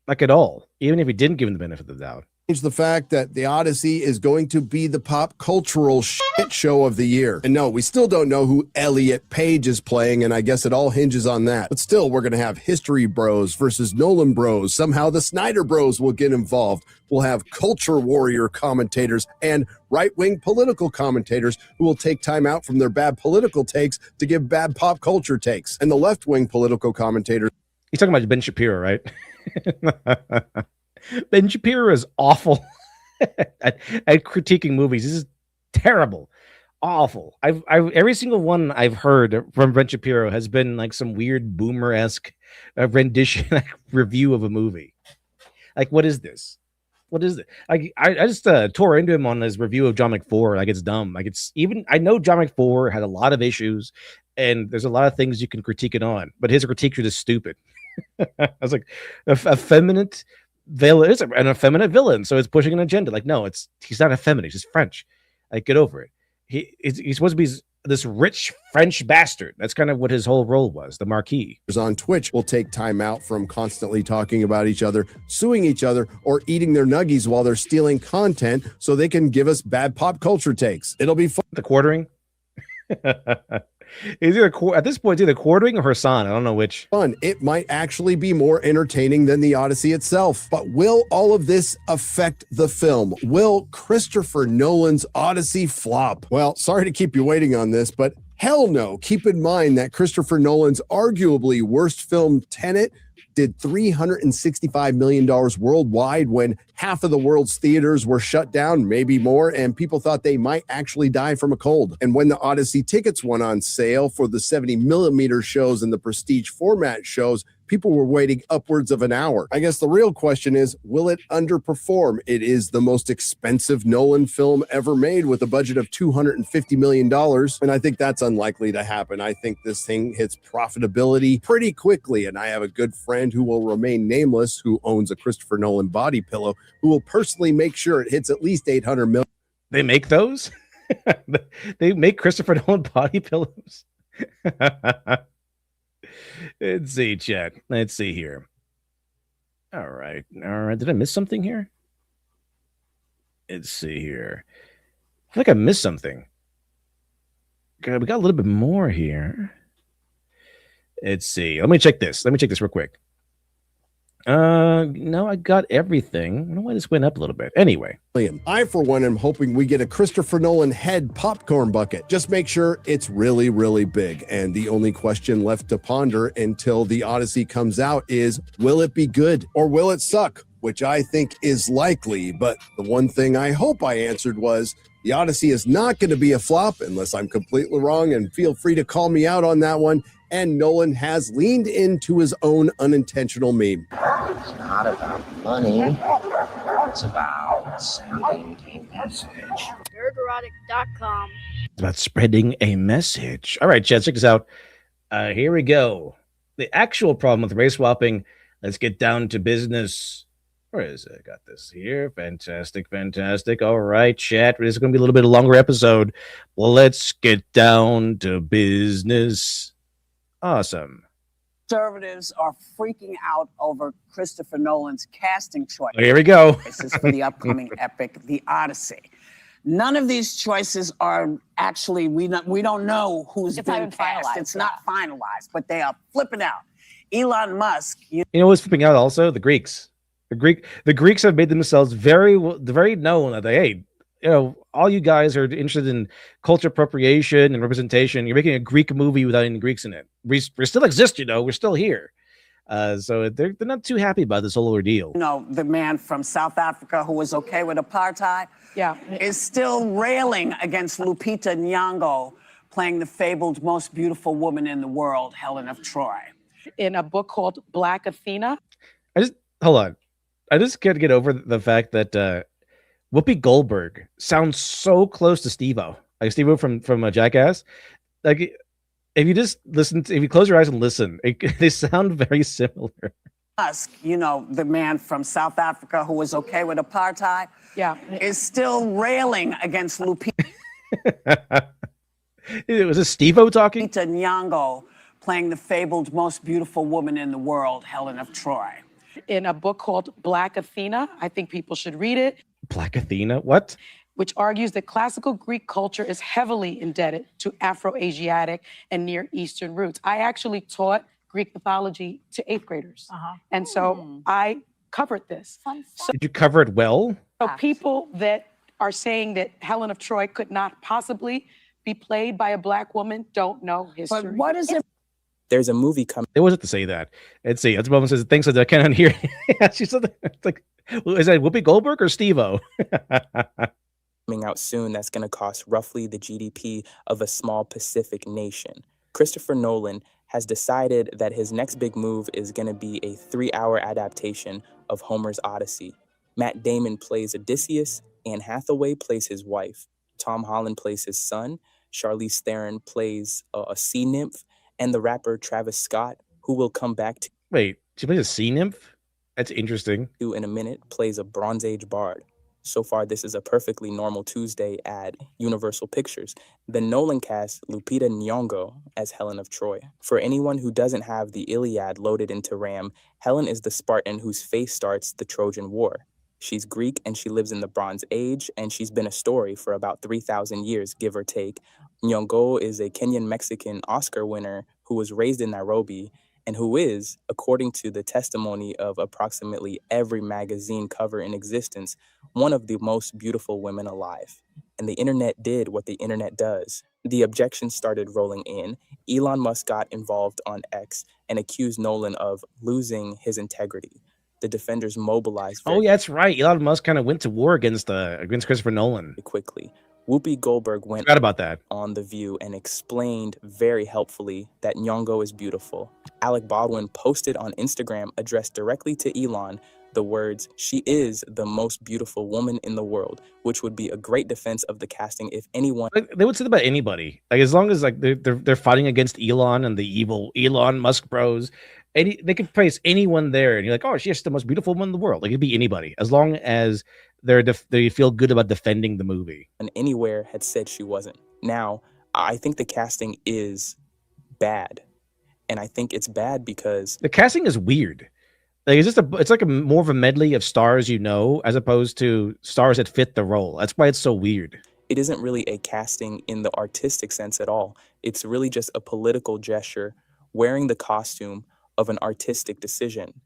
like at all, even if he didn't give him the benefit of the doubt. The fact that the Odyssey is going to be the pop cultural shit show of the year. And no, we still don't know who Elliot Page is playing, and I guess it all hinges on that. But still, we're going to have history bros versus Nolan bros. Somehow the Snyder bros will get involved. We'll have culture warrior commentators and right-wing political commentators who will take time out from their bad political takes to give bad pop culture takes. And the left-wing political commentators. He's talking about Ben Shapiro, right? Ben Shapiro is awful at critiquing movies. This is terrible, awful. I've every single one I've heard from Ben Shapiro has been like some weird boomer-esque rendition review of a movie. Like, what is this? What is it? I just tore into him on his review of John McFour. Like, it's dumb. Like, it's even. I know John McFour had a lot of issues, and there's a lot of things you can critique it on, but his critiques are just stupid. I was like, effeminate villain is an effeminate villain, so it's pushing an agenda. Like, no, he's not effeminate, he's French. Like, get over it. He's supposed to be this rich French bastard. That's kind of what his whole role was, the Marquis. On Twitch will take time out from constantly talking about each other, suing each other, or eating their nuggies while they're stealing content so they can give us bad pop culture takes. It'll be fun. The quartering. Is either at this point, it's either quartering or Hassan. I don't know which. Fun. It might actually be more entertaining than the Odyssey itself. But will all of this affect the film? Will Christopher Nolan's Odyssey flop? Well, sorry to keep you waiting on this, but hell no. Keep in mind that Christopher Nolan's arguably worst film, Tenet, did $365 million worldwide when half of the world's theaters were shut down, maybe more, and people thought they might actually die from a cold. And when the Odyssey tickets went on sale for the 70mm shows and the prestige format shows, people were waiting upwards of an hour. I guess the real question is, will it underperform? It is the most expensive Nolan film ever made with a budget of $250 million. And I think that's unlikely to happen. I think this thing hits profitability pretty quickly. And I have a good friend who will remain nameless, who owns a Christopher Nolan body pillow, who will personally make sure it hits at least 800 million. They make those? They make Christopher Nolan body pillows? Let's see, chat. Let's see here. All right. Did I miss something here? Let's see here. I feel like I missed something. Okay, we got a little bit more here. Let's see. Let me check this real quick. No, I got everything. I don't know why this went up a little bit. Anyway. I, for one, am hoping we get a Christopher Nolan head popcorn bucket. Just make sure it's really, really big. And the only question left to ponder until the Odyssey comes out is, will it be good or will it suck? which I think is likely, but the one thing I hope I answered was The Odyssey is not going to be a flop unless I'm completely wrong, and feel free to call me out on that one. And Nolan has leaned into his own unintentional meme. It's not about money. It's about sending a message. Nerderotic.com. It's about spreading a message. All right, Chad, check this out. Here we go. The actual problem with race swapping. Let's get down to business. Where is it? I got this here. Fantastic, fantastic. All right, chat. This is going to be a little bit of a longer episode. Well, let's get down to business. Awesome. Conservatives are freaking out over Christopher Nolan's casting choice. Here we go. For the upcoming epic, The Odyssey. None of these choices are actually, we don't know who's been cast. It's not finalized, but they are flipping out. Elon Musk. You know what's flipping out also? The Greeks. The Greeks have made themselves very known that hey, all you guys are interested in culture appropriation and representation. You're making a Greek movie without any Greeks in it. We still exist, we're still here. So they're not too happy about this whole ordeal. The man from South Africa who was okay with apartheid, is still railing against Lupita Nyong'o playing the fabled most beautiful woman in the world, Helen of Troy. In a book called Black Athena. Hold on. I just can't get over the fact that Whoopi Goldberg sounds so close to Steve-O. Like Steve-O from Jackass. Like if you close your eyes and listen, they sound very similar. Musk, the man from South Africa who was okay with apartheid, is still railing against Lupita. Was it Steve-O talking? Lupita Nyong'o playing the fabled most beautiful woman in the world, Helen of Troy. In a book called Black Athena. I think people should read it. Black Athena? What? Which argues that classical Greek culture is heavily indebted to Afro-Asiatic and Near Eastern roots. I actually taught Greek mythology to 8th graders. And so I covered this. So, did you cover it well? So people that are saying that Helen of Troy could not possibly be played by a Black woman don't know history. But what is it? There's a movie coming. It wasn't to say that. Let's see. That's moment says thanks that I cannot hear. She said it's like, is that Whoopi Goldberg or Steve-O? Coming out soon that's going to cost roughly the GDP of a small Pacific nation. Christopher Nolan has decided that his next big move is going to be a 3-hour adaptation of Homer's Odyssey. Matt Damon plays Odysseus, Anne Hathaway plays his wife, Tom Holland plays his son, Charlize Theron plays a sea nymph, and the rapper Travis Scott, who will come back to... Wait, she plays a sea nymph? That's interesting. In a minute, plays a Bronze Age bard. So far, this is a perfectly normal Tuesday at Universal Pictures. The Nolan cast Lupita Nyong'o as Helen of Troy. For anyone who doesn't have the Iliad loaded into RAM, Helen is the Spartan whose face starts the Trojan War. She's Greek and she lives in the Bronze Age, and she's been a story for about 3,000 years, give or take. Nyong'o is a Kenyan-Mexican Oscar winner who was raised in Nairobi and who is, according to the testimony of approximately every magazine cover in existence, one of the most beautiful women alive. And the internet did what the internet does. The objections started rolling in. Elon Musk got involved on X and accused Nolan of losing his integrity. The defenders mobilized. Oh, yeah, that's right. Elon Musk kind of went to war against Christopher Nolan. Quickly. Whoopi Goldberg went about that on The View and explained very helpfully that Nyong'o is beautiful. Alec Baldwin posted on Instagram addressed directly to Elon the words, "She is the most beautiful woman in the world," which would be a great defense of the casting if anyone... They would say that about anybody. Like as long as like they're fighting against Elon and the evil Elon Musk bros, they could place anyone there and you're like, oh, she's the most beautiful woman in the world. Like it could be anybody as long as they feel good about defending the movie. And anywhere had said she wasn't. Now, I think the casting is bad. And I think it's bad because the casting is weird. Like it's like a more of a medley of stars, as opposed to stars that fit the role. That's why it's so weird. It isn't really a casting in the artistic sense at all. It's really just a political gesture, wearing the costume of an artistic decision.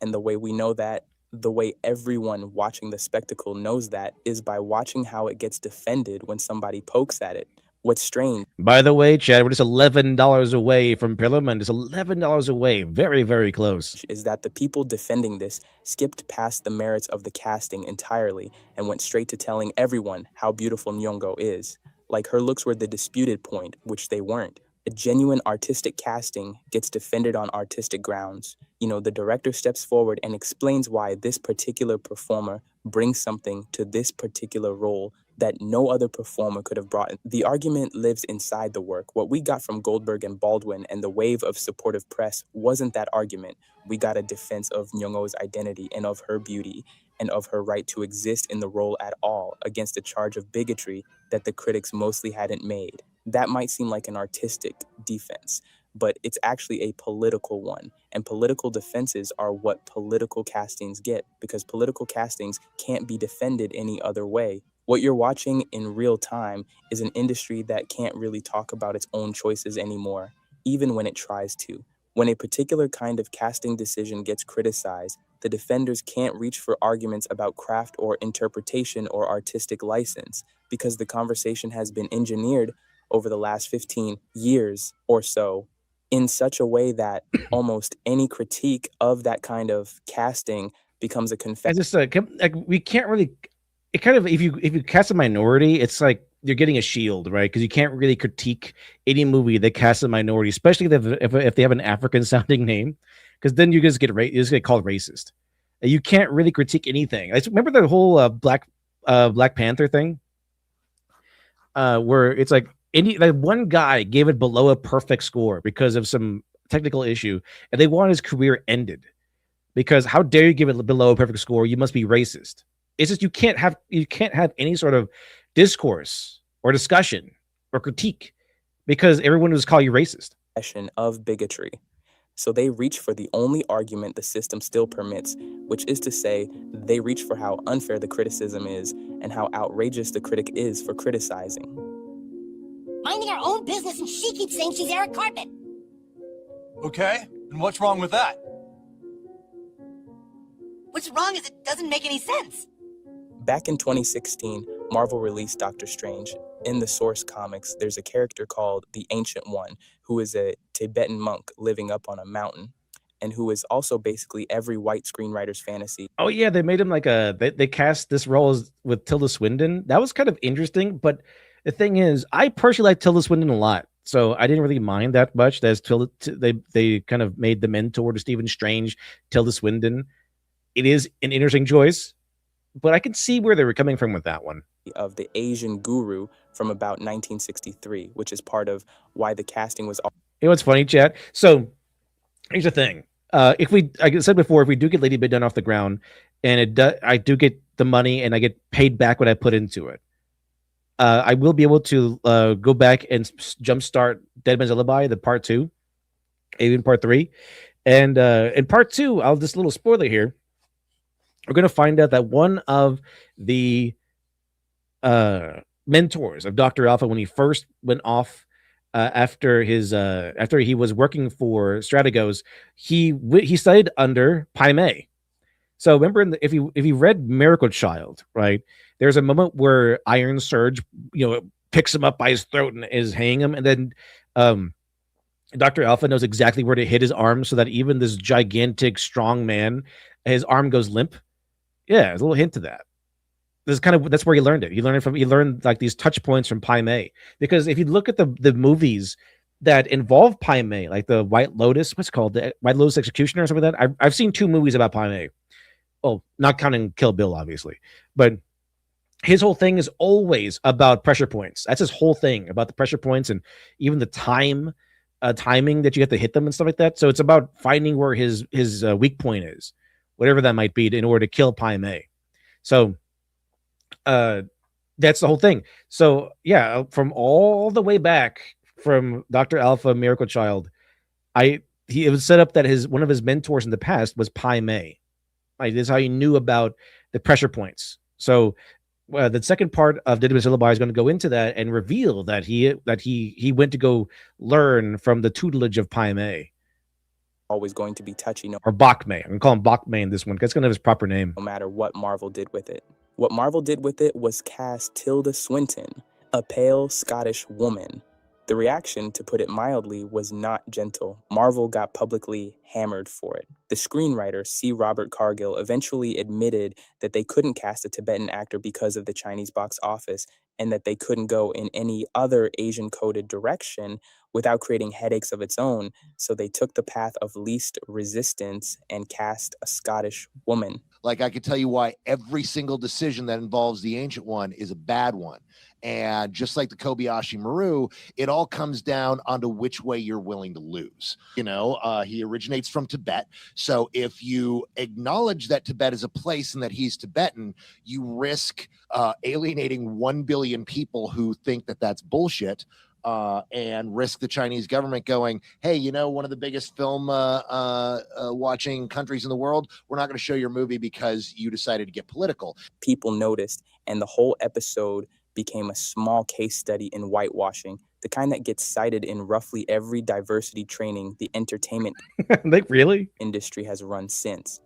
And the way we know that, the way everyone watching the spectacle knows that, is by watching how it gets defended when somebody pokes at it. What's strange. By the way, Chad, we're just $11 away from Pillarman. Just $11 away. Very, very close. Is that the people defending this skipped past the merits of the casting entirely and went straight to telling everyone how beautiful Nyong'o is. Like her looks were the disputed point, which they weren't. A genuine artistic casting gets defended on artistic grounds. You know, the director steps forward and explains why this particular performer brings something to this particular role that no other performer could have brought. The argument lives inside the work. What we got from Goldberg and Baldwin and the wave of supportive press wasn't that argument. We got a defense of Nyong'o's identity and of her beauty and of her right to exist in the role at all against a charge of bigotry that the critics mostly hadn't made. That might seem like an artistic defense, but it's actually a political one. And political defenses are what political castings get, because political castings can't be defended any other way. What you're watching in real time is an industry that can't really talk about its own choices anymore, even when it tries to. When a particular kind of casting decision gets criticized, the defenders can't reach for arguments about craft or interpretation or artistic license, because the conversation has been engineered over the last 15 years or so in such a way that almost any critique of that kind of casting becomes a confession. We can't really, it kind of, if you cast a minority, it's like you're getting a shield, right? Because you can't really critique any movie that casts a minority, especially if they have an African sounding name, because then you just get called racist. You can't really critique anything. I remember the whole Black Panther thing, where it's like one guy gave it below a perfect score because of some technical issue, and they want his career ended. Because how dare you give it below a perfect score? You must be racist. It's just you can't have any sort of discourse or discussion or critique because everyone will just call you racist. Of bigotry. So they reach for the only argument the system still permits, which is to say, they reach for how unfair the criticism is and how outrageous the critic is for criticizing. Minding our own business, and she keeps saying she's Eric Cartman. Okay, and what's wrong with that? What's wrong is it doesn't make any sense. Back in 2016, Marvel released Doctor Strange. In the source comics, there's a character called the Ancient One, who is a Tibetan monk living up on a mountain, and who is also basically every white screenwriter's fantasy. Oh yeah, they made him like they cast this role with Tilda Swinton. That was kind of interesting, but the thing is, I personally like Tilda Swinton a lot, so I didn't really mind that much. They kind of made the mentor to Stephen Strange, Tilda Swinton. It is an interesting choice, but I can see where they were coming from with that one. Of the Asian guru from about 1963, which is part of why the casting was. You know what's funny, chat? So here's the thing: like I said before, if we do get Lady Bid done off the ground, and I do get the money and I get paid back what I put into it, I will be able to go back and jumpstart Dead Man's Alibi, the part 2, even part 3, and in part 2, I'll just a little spoiler here. We're going to find out that one of the mentors of Dr. Alpha, when he first went off after he was working for Strategos, he studied under Pai Mei. So remember, if you read Miracle Child, right? There's a moment where Iron Surge, picks him up by his throat and is hanging him, and then Dr. Alpha knows exactly where to hit his arm so that even this gigantic, strong man, his arm goes limp. Yeah, there's a little hint to that. That's where he learned it. He learned like these touch points from Pai Mei. Because if you look at the movies that involve Pai Mei, like the White Lotus, what's it called? The White Lotus Executioner or something like that. I've seen 2 movies about Pai Mei. Oh, not counting Kill Bill, obviously. But his whole thing is always about pressure points. That's his whole thing, about the pressure points and even the timing that you have to hit them and stuff like that. So it's about finding where his weak point is, whatever that might be, in order to kill Pai Mei. So that's the whole thing. So yeah, from all the way back from Dr. Alpha, Miracle Child, it was set up that one of his mentors in the past was Pai Mei. Right, this is how he knew about the pressure points. So the second part of Dead Man's Alibi is going to go into that and reveal that he went to go learn from the tutelage of Pai Mei. Always going to be touchy. Or Bok Mei. I'm going to call him Bok Mei in this one because it's going to have his proper name. No matter what Marvel did with it. What Marvel did with it was cast Tilda Swinton, A pale Scottish woman. The reaction, to put it mildly, was not gentle. Marvel got publicly hammered for it. The screenwriter, C. Robert Cargill, eventually admitted that they couldn't cast a Tibetan actor because of the Chinese box office, and that they couldn't go in any other Asian-coded direction without creating headaches of its own, so they took the path of least resistance and cast a Scottish woman. Like, I could tell you why every single decision that involves the Ancient One is a bad one. And just like the Kobayashi Maru, it all comes down onto which way you're willing to lose. You know, he originates from Tibet. So if you acknowledge that Tibet is a place and that he's Tibetan, you risk alienating 1 billion people who think that that's bullshit. And risk the Chinese government going, hey, you know, one of the biggest film watching countries in the world, we're not going to show your movie because you decided to get political. People noticed, and the whole episode became a small case study in whitewashing, the kind that gets cited in roughly every diversity training the entertainment industry has run since.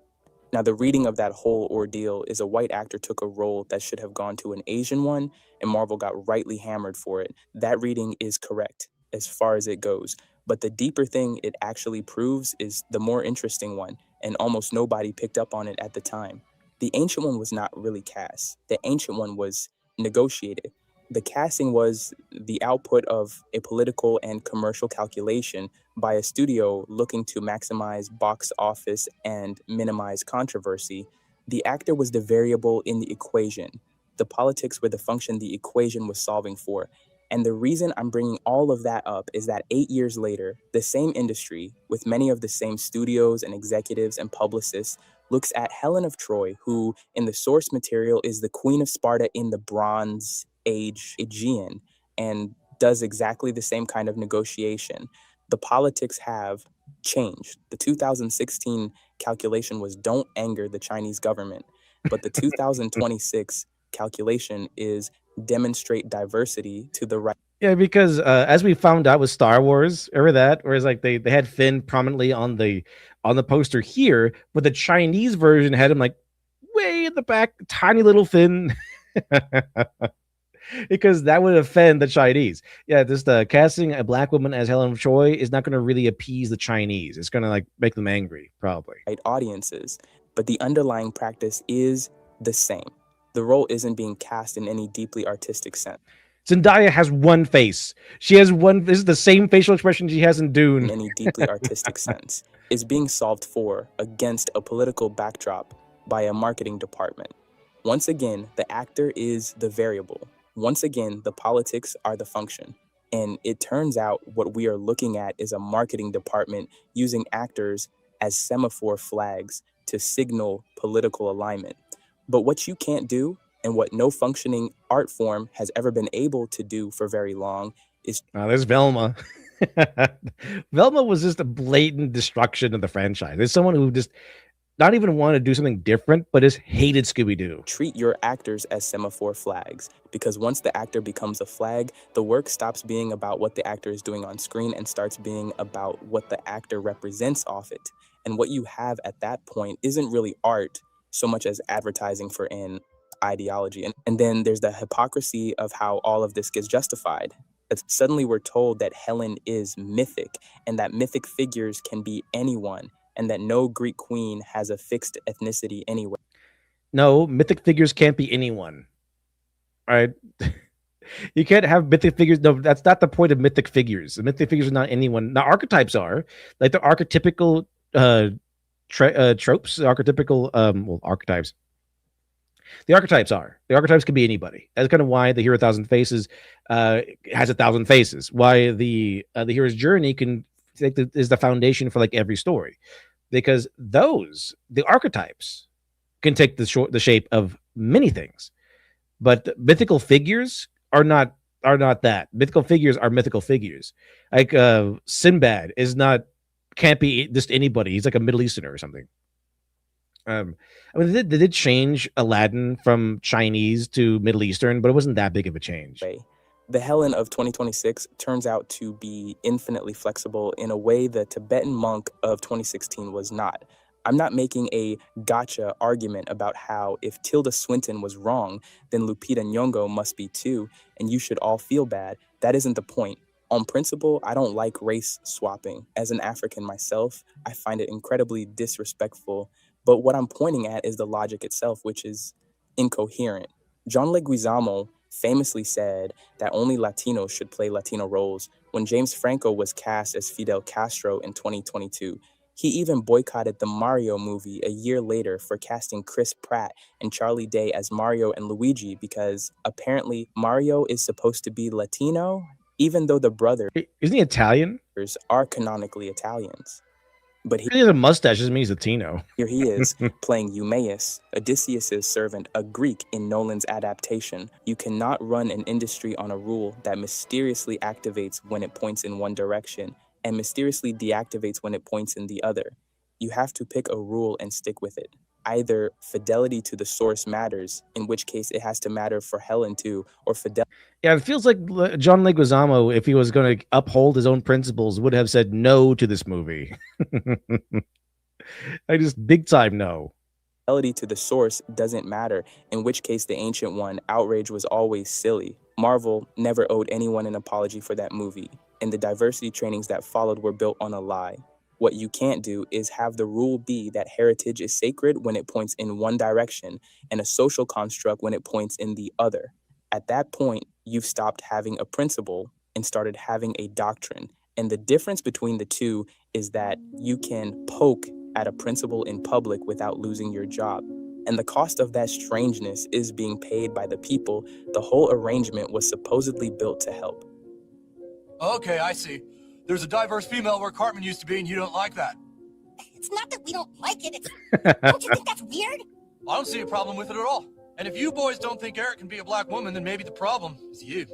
Now, the reading of that whole ordeal is a white actor took a role that should have gone to an Asian one, and Marvel got rightly hammered for it. That reading is correct as far as it goes. But the deeper thing it actually proves is the more interesting one, and almost nobody picked up on it at the time. The Ancient One was not really cast. The Ancient One was negotiated. The casting was the output of a political and commercial calculation by a studio looking to maximize box office and minimize controversy. The actor was the variable in the equation. The politics were the function the equation was solving for. And the reason I'm bringing all of that up is that 8 years later, the same industry, with many of the same studios and executives and publicists, looks at Helen of Troy, who in the source material is the Queen of Sparta in the Bronze Age Aegean, and does exactly the same kind of negotiation. The politics have changed. The 2016 calculation was don't anger the Chinese government, but the 2026 calculation is demonstrate diversity to the right. Yeah, because as we found out with Star Wars, remember that? Whereas like they had Finn prominently on the poster here, but the Chinese version had him like way in the back, tiny little Finn. Because that would offend the Chinese. Yeah, just casting a black woman as Helen of Troy is not going to really appease the Chinese. It's going to like make them angry, probably. Right audiences, but the underlying practice is the same. The role isn't being cast in any deeply artistic sense. Zendaya has one face. She has one. This is the same facial expression she has in Dune. In any deeply artistic sense, is being solved for against a political backdrop by a marketing department. Once again, the actor is the variable. Once again, the politics are the function. And it turns out what we are looking at is a marketing department using actors as semaphore flags to signal political alignment. But what you can't do, and what no functioning art form has ever been able to do for very long, is... There's Velma. Velma was just a blatant destruction of the franchise. There's someone who just not even want to do something different, but just hated Scooby-Doo. Treat your actors as semaphore flags, because once the actor becomes a flag, the work stops being about what the actor is doing on screen and starts being about what the actor represents off it. And what you have at that point isn't really art so much as advertising for an ideology. And then there's the hypocrisy of how all of this gets justified. That suddenly we're told that Helen is mythic, and that mythic figures can be anyone, and that no Greek queen has a fixed ethnicity anyway. No, mythic figures can't be anyone. All right. You can't have mythic figures. No, that's not the point of mythic figures. The mythic figures are not anyone. Now, archetypes are like the archetypical tropes, archetypical archetypes. The archetypes can be anybody. That's kind of why the Hero 1,000 Faces has 1,000 faces. Why the hero's journey is the foundation for like every story, because the archetypes can take the shape of many things, but mythical figures are not that. Mythical figures are mythical figures. Like Sinbad can't be just anybody. He's like a Middle Easterner or something. I mean, they did change Aladdin from Chinese to Middle Eastern, but it wasn't that big of a change. The Helen of 2026 turns out to be infinitely flexible in a way the Tibetan monk of 2016 was not. I'm not making a gotcha argument about how if Tilda Swinton was wrong, then Lupita Nyong'o must be too, and you should all feel bad. That isn't the point. On principle, I don't like race swapping. As an African myself, I find it incredibly disrespectful. But what I'm pointing at is the logic itself, which is incoherent. John Leguizamo famously said that only Latinos should play Latino roles. When James Franco was cast as Fidel Castro in 2022, he even boycotted the Mario movie a year later for casting Chris Pratt and Charlie Day as Mario and Luigi because apparently Mario is supposed to be Latino, even though the brothers Isn't he Italian? are canonically Italians. But He has a mustache, doesn't mean he's Latino. here he is playing Eumaeus, Odysseus' servant, a Greek in Nolan's adaptation. You cannot run an industry on a rule that mysteriously activates when it points in one direction and mysteriously deactivates when it points in the other. You have to pick a rule and stick with it. Either fidelity to the source matters, in which case it has to matter for Helen too, or fidelity. Yeah, it feels like John Leguizamo, if he was going to uphold his own principles, would have said no to this movie. I just big time no. Fidelity to the source doesn't matter, in which case the Ancient One outrage was always silly. Marvel never owed anyone an apology for that movie, and the diversity trainings that followed were built on a lie. What you can't do is have the rule be that heritage is sacred when it points in one direction and a social construct when it points in the other. At that point, you've stopped having a principle and started having a doctrine. And the difference between the two is that you can poke at a principle in public without losing your job. And the cost of that strangeness is being paid by the people the whole arrangement was supposedly built to help. Okay, I see. There's a diverse female where Cartman used to be, and you don't like that. It's not that we don't like it, it's... Don't you think that's weird? I don't see a problem with it at all. And if you boys don't think Eric can be a black woman, then maybe the problem is you.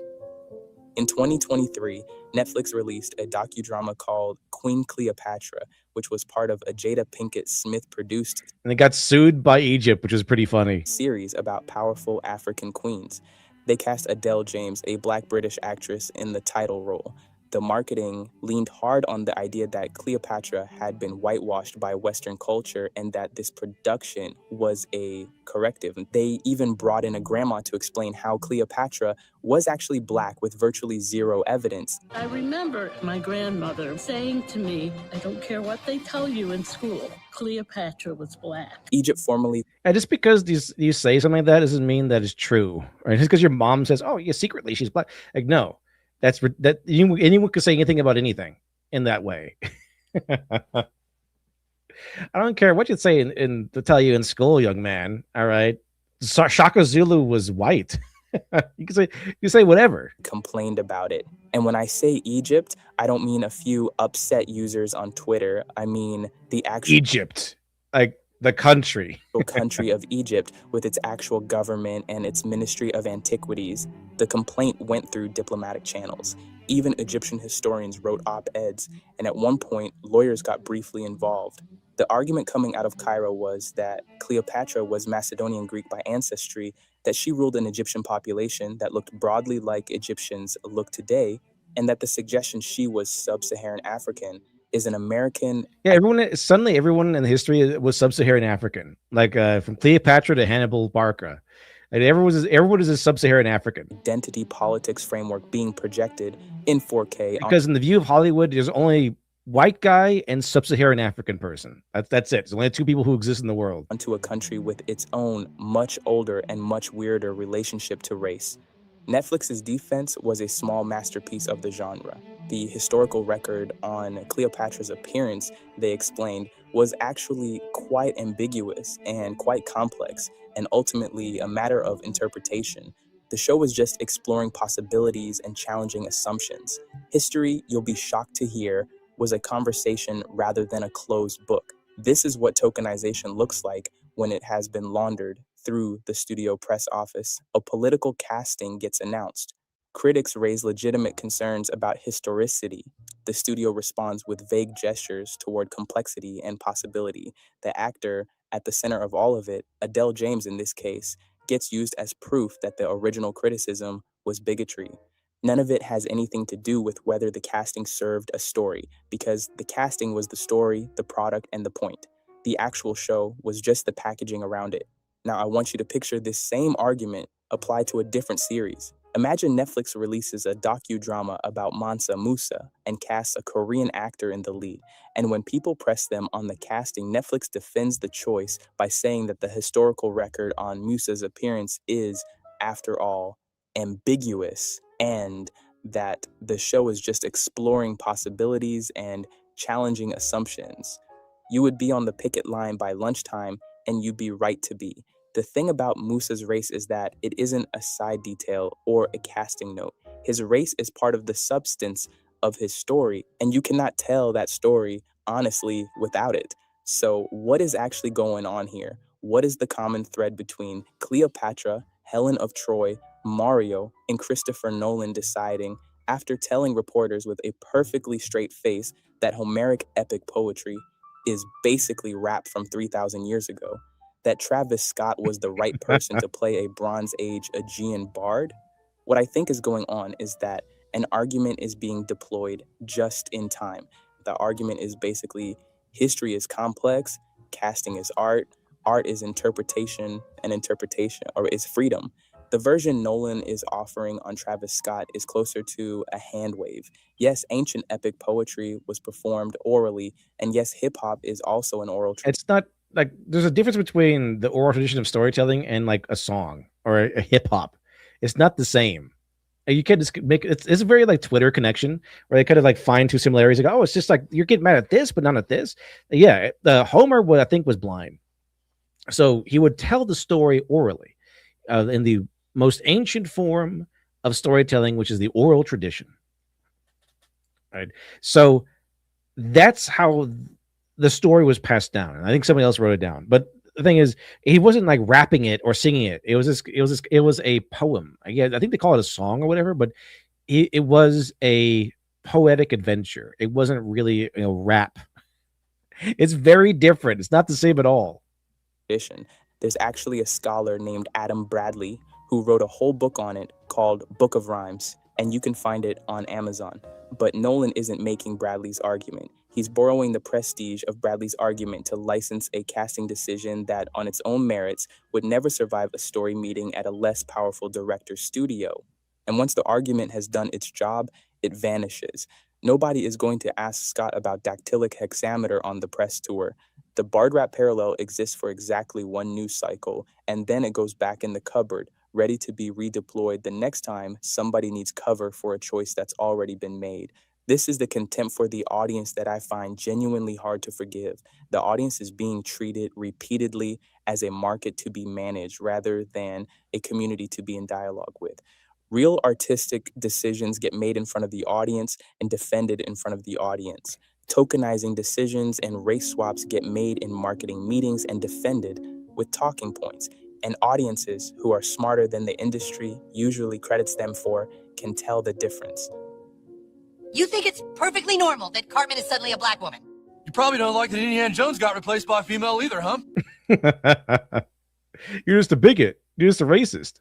In 2023, Netflix released a docudrama called Queen Cleopatra, which was part of a Jada Pinkett Smith produced And they got sued by Egypt, which is pretty funny. series about powerful African queens. They cast Adele James, a black British actress, in the title role. The marketing leaned hard on the idea that Cleopatra had been whitewashed by Western culture and that this production was a corrective. They even brought in a grandma to explain how Cleopatra was actually black with virtually zero evidence. I remember my grandmother saying to me, I don't care what they tell you in school, Cleopatra was black. Egypt formerly And just because you say something like that doesn't mean that it's true, right? Just because your mom says, "Oh, yeah, secretly she's black," like no, anyone could say anything about anything in that way. I don't care what you say in to tell you in school, young man. All right, Shaka Zulu was white. you can say whatever. complained about it. And when I say Egypt, I don't mean a few upset users on Twitter. I mean the actual Egypt, like the country. country of Egypt with its actual government and its Ministry of Antiquities. The complaint went through diplomatic channels. Even Egyptian historians wrote op-eds, and at one point, lawyers got briefly involved. The argument coming out of Cairo was that Cleopatra was Macedonian Greek by ancestry, that she ruled an Egyptian population that looked broadly like Egyptians look today, and that the suggestion she was sub-Saharan African is an American. Yeah, everyone in the history was sub-Saharan African, like from Cleopatra to Hannibal Barca. And everyone is a sub-Saharan African. Identity politics framework being projected in 4K. Because in the view of Hollywood, there's only white guy and sub-Saharan African person. That's it. There's only two people who exist in the world. Onto a country with its own much older and much weirder relationship to race. Netflix's defense was a small masterpiece of the genre. The historical record on Cleopatra's appearance, they explained, was actually quite ambiguous and quite complex, and ultimately a matter of interpretation. The show was just exploring possibilities and challenging assumptions. History, you'll be shocked to hear, was a conversation rather than a closed book. This is what tokenization looks like when it has been laundered through the studio press office. A political casting gets announced. Critics raise legitimate concerns about historicity. The studio responds with vague gestures toward complexity and possibility. The actor at the center of all of it, Adele James in this case, gets used as proof that the original criticism was bigotry. None of it has anything to do with whether the casting served a story, because the casting was the story, the product, and the point. The actual show was just the packaging around it. Now, I want you to picture this same argument applied to a different series. Imagine Netflix releases a docudrama about Mansa Musa and casts a Korean actor in the lead. And when people press them on the casting, Netflix defends the choice by saying that the historical record on Musa's appearance is, after all, ambiguous, and that the show is just exploring possibilities and challenging assumptions. You would be on the picket line by lunchtime, and you'd be right to be. The thing about Musa's race is that it isn't a side detail or a casting note. His race is part of the substance of his story, and you cannot tell that story honestly without it. So, what is actually going on here? What is the common thread between Cleopatra, Helen of Troy, Mario, and Christopher Nolan deciding, after telling reporters with a perfectly straight face that Homeric epic poetry is basically rap from 3,000 years ago, that Travis Scott was the right person to play a Bronze Age Aegean bard? What I think is going on is that an argument is being deployed just in time. The argument is basically history is complex, casting is art is interpretation, and interpretation or is freedom. The version Nolan is offering on Travis Scott is closer to a hand wave. Yes, ancient epic poetry was performed orally, and yes, hip hop is also an oral tradition. It's not like there's a difference between the oral tradition of storytelling and like a song or a hip hop. It's not the same. You can't just make it's a very like Twitter connection where they kind of like find two similarities. Like, oh, it's just like you're getting mad at this, but not at this. Yeah, the Homer, what I think was blind, so he would tell the story orally in the most ancient form of storytelling, which is the oral tradition. Right. So that's how the story was passed down. And I think somebody else wrote it down. But the thing is, he wasn't like rapping it or singing it. It was a poem. I think they call it a song or whatever, but it was a poetic adventure. It wasn't really, rap. It's very different. It's not the same at all. There's actually a scholar named Adam Bradley who wrote a whole book on it called Book of Rhymes, and you can find it on Amazon. But Nolan isn't making Bradley's argument. He's borrowing the prestige of Bradley's argument to license a casting decision that, on its own merits, would never survive a story meeting at a less powerful director's studio. And once the argument has done its job, it vanishes. Nobody is going to ask Scott about dactylic hexameter on the press tour. The Bard Rap parallel exists for exactly one news cycle, and then it goes back in the cupboard, ready to be redeployed the next time somebody needs cover for a choice that's already been made. This is the contempt for the audience that I find genuinely hard to forgive. The audience is being treated repeatedly as a market to be managed rather than a community to be in dialogue with. Real artistic decisions get made in front of the audience and defended in front of the audience. Tokenizing decisions and race swaps get made in marketing meetings and defended with talking points. And audiences who are smarter than the industry usually credits them for can tell the difference. You think it's perfectly normal that Cartman is suddenly a black woman? You probably don't like that Indiana Jones got replaced by a female either, huh? You're just a bigot. You're just a racist.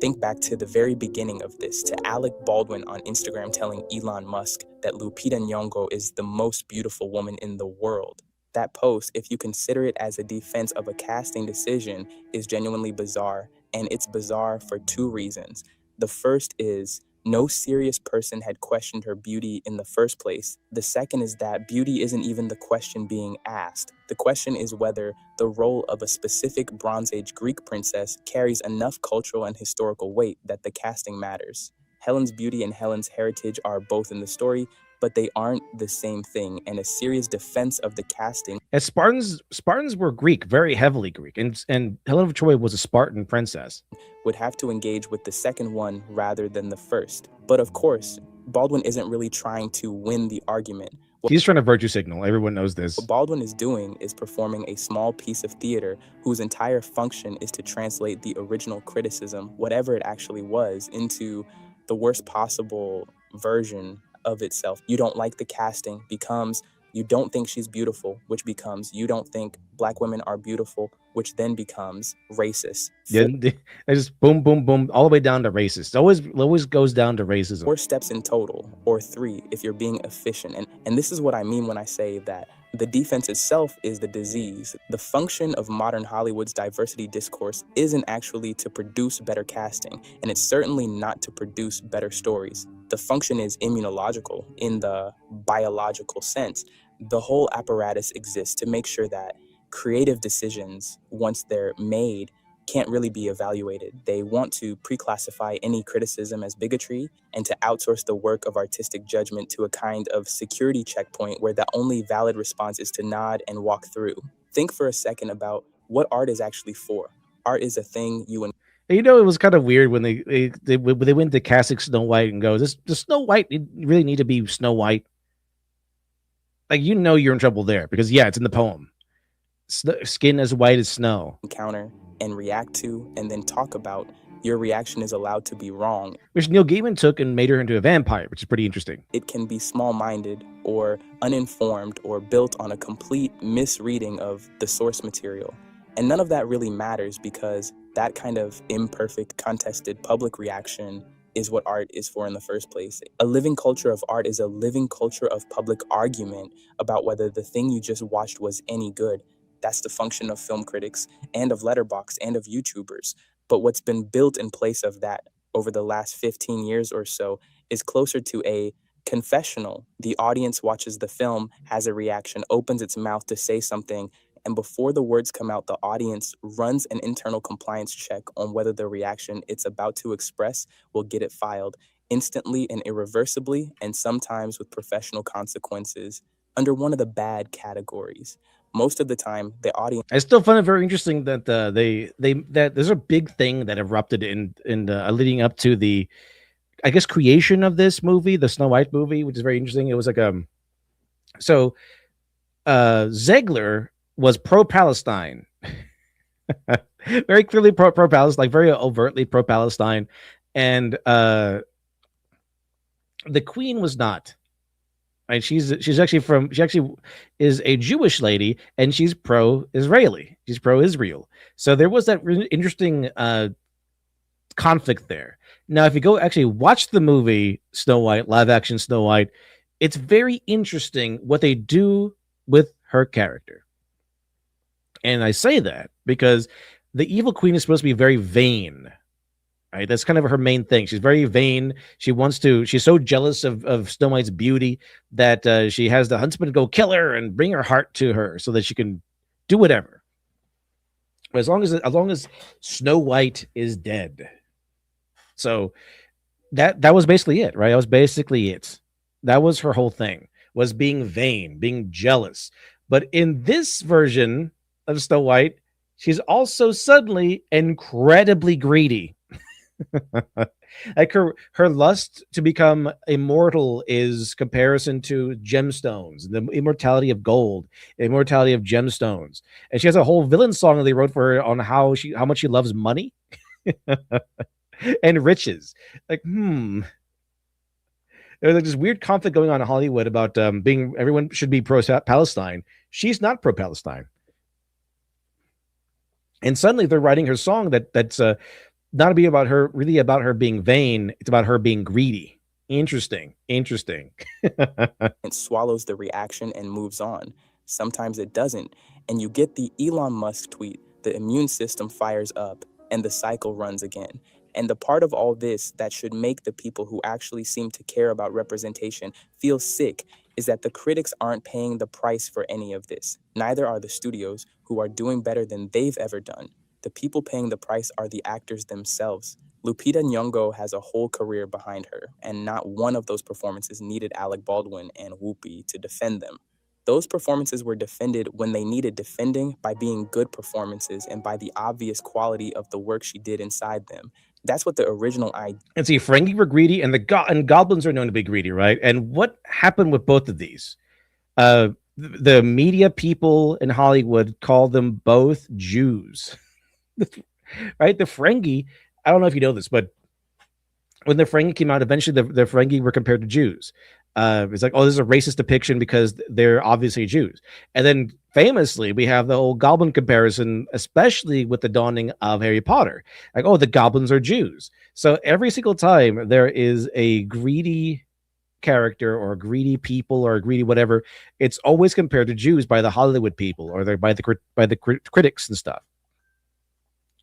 Think back to the very beginning of this, to Alec Baldwin on Instagram telling Elon Musk that Lupita Nyong'o is the most beautiful woman in the world. That post, if you consider it as a defense of a casting decision, is genuinely bizarre, and it's bizarre for two reasons. The first is no serious person had questioned her beauty in the first place. The second is that beauty isn't even the question being asked. The question is whether the role of a specific Bronze Age Greek princess carries enough cultural and historical weight that the casting matters. Helen's beauty and Helen's heritage are both in the story, but they aren't the same thing, and a serious defense of the casting. As Spartans were Greek, very heavily Greek, and Helen of Troy was a Spartan princess. Would have to engage with the second one rather than the first. But of course, Baldwin isn't really trying to win the argument. He's trying to virtue signal. Everyone knows this. What Baldwin is doing is performing a small piece of theater whose entire function is to translate the original criticism, whatever it actually was, into the worst possible version of itself. You don't like the casting becomes you don't think she's beautiful, which becomes you don't think black women are beautiful which then becomes racist. Yeah, they just boom, boom, boom, all the way down to racist. Always goes down to racism. 4 steps in total, or 3 if you're being efficient. And this is what I mean when I say that the defense itself is the disease. The function of modern Hollywood's diversity discourse isn't actually to produce better casting, and it's certainly not to produce better stories. The function is immunological in the biological sense. The whole apparatus exists to make sure that creative decisions, once they're made, can't really be evaluated. They want to pre-classify any criticism as bigotry and to outsource the work of artistic judgment to a kind of security checkpoint where the only valid response is to nod and walk through. Think for a second about what art is actually for. Art is a thing you and You know, it was kind of weird when they went to casting Snow White and go, does Snow White really need to be Snow White? Like, you know, you're in trouble there because yeah, it's in the poem. Skin as white as snow. Encounter and react to and then talk about. Your reaction is allowed to be wrong. Which Neil Gaiman took and made her into a vampire, which is pretty interesting. It can be small-minded or uninformed or built on a complete misreading of the source material. And none of that really matters because that kind of imperfect, contested public reaction is what art is for in the first place. A living culture of art is a living culture of public argument about whether the thing you just watched was any good. That's the function of film critics and of Letterboxd and of YouTubers. But what's been built in place of that over the last 15 years or so is closer to a confessional. The audience watches the film, has a reaction, opens its mouth to say something, and before the words come out, the audience runs an internal compliance check on whether the reaction it's about to express will get it filed instantly and irreversibly, and sometimes with professional consequences, under one of the bad categories. Most of the time, the audience. I still find it very interesting that that there's a big thing that erupted in leading up to the, I guess, creation of this movie, the Snow White movie, which is very interesting. It was like Zegler was pro-Palestine, very clearly pro-Palestine, like very overtly pro-Palestine, and the Queen was not. Right? She actually is a Jewish lady, and she's pro-Israeli. She's pro-Israel. So there was that really interesting conflict there. Now, if you go actually watch the movie Snow White, live action Snow White, it's very interesting what they do with her character. And I say that because the evil queen is supposed to be very vain. Right, that's kind of her main thing. She's very vain. She's so jealous of Snow White's beauty that she has the huntsman go kill her and bring her heart to her so that she can do whatever. But as long as Snow White is dead. So that was basically it, right? That was basically it. That was her whole thing, was being vain, being jealous. But in this version of Snow White, she's also suddenly incredibly greedy. Like her lust to become immortal is comparison to gemstones, the immortality of gold, immortality of gemstones, and she has a whole villain song that they wrote for her on how much she loves money and riches. Like, there's like this weird conflict going on in Hollywood about everyone should be pro-Palestine. She's not pro-Palestine, and suddenly they're writing her song that's not about her being vain. It's about her being greedy. Interesting. It swallows the reaction and moves on. Sometimes it doesn't. And you get the Elon Musk tweet, the immune system fires up, and the cycle runs again. And the part of all this that should make the people who actually seem to care about representation feel sick is that the critics aren't paying the price for any of this. Neither are the studios, who are doing better than they've ever done. The people paying the price are the actors themselves. Lupita Nyong'o has a whole career behind her, and not one of those performances needed Alec Baldwin and Whoopi to defend them. Those performances were defended when they needed defending by being good performances and by the obvious quality of the work she did inside them. That's what the original idea. And see, Ferengi were greedy, and and goblins are known to be greedy, right? And what happened with both of these? The media people in Hollywood call them both Jews. Right, the Ferengi, I don't know if you know this, but when the Ferengi came out, eventually the Ferengi were compared to Jews. It's like, oh, this is a racist depiction because they're obviously Jews. And then famously, we have the whole goblin comparison, especially with the dawning of Harry Potter. Like, oh, the goblins are Jews. So every single time there is a greedy character or greedy people or greedy whatever, it's always compared to Jews by the Hollywood people or by the critics and stuff.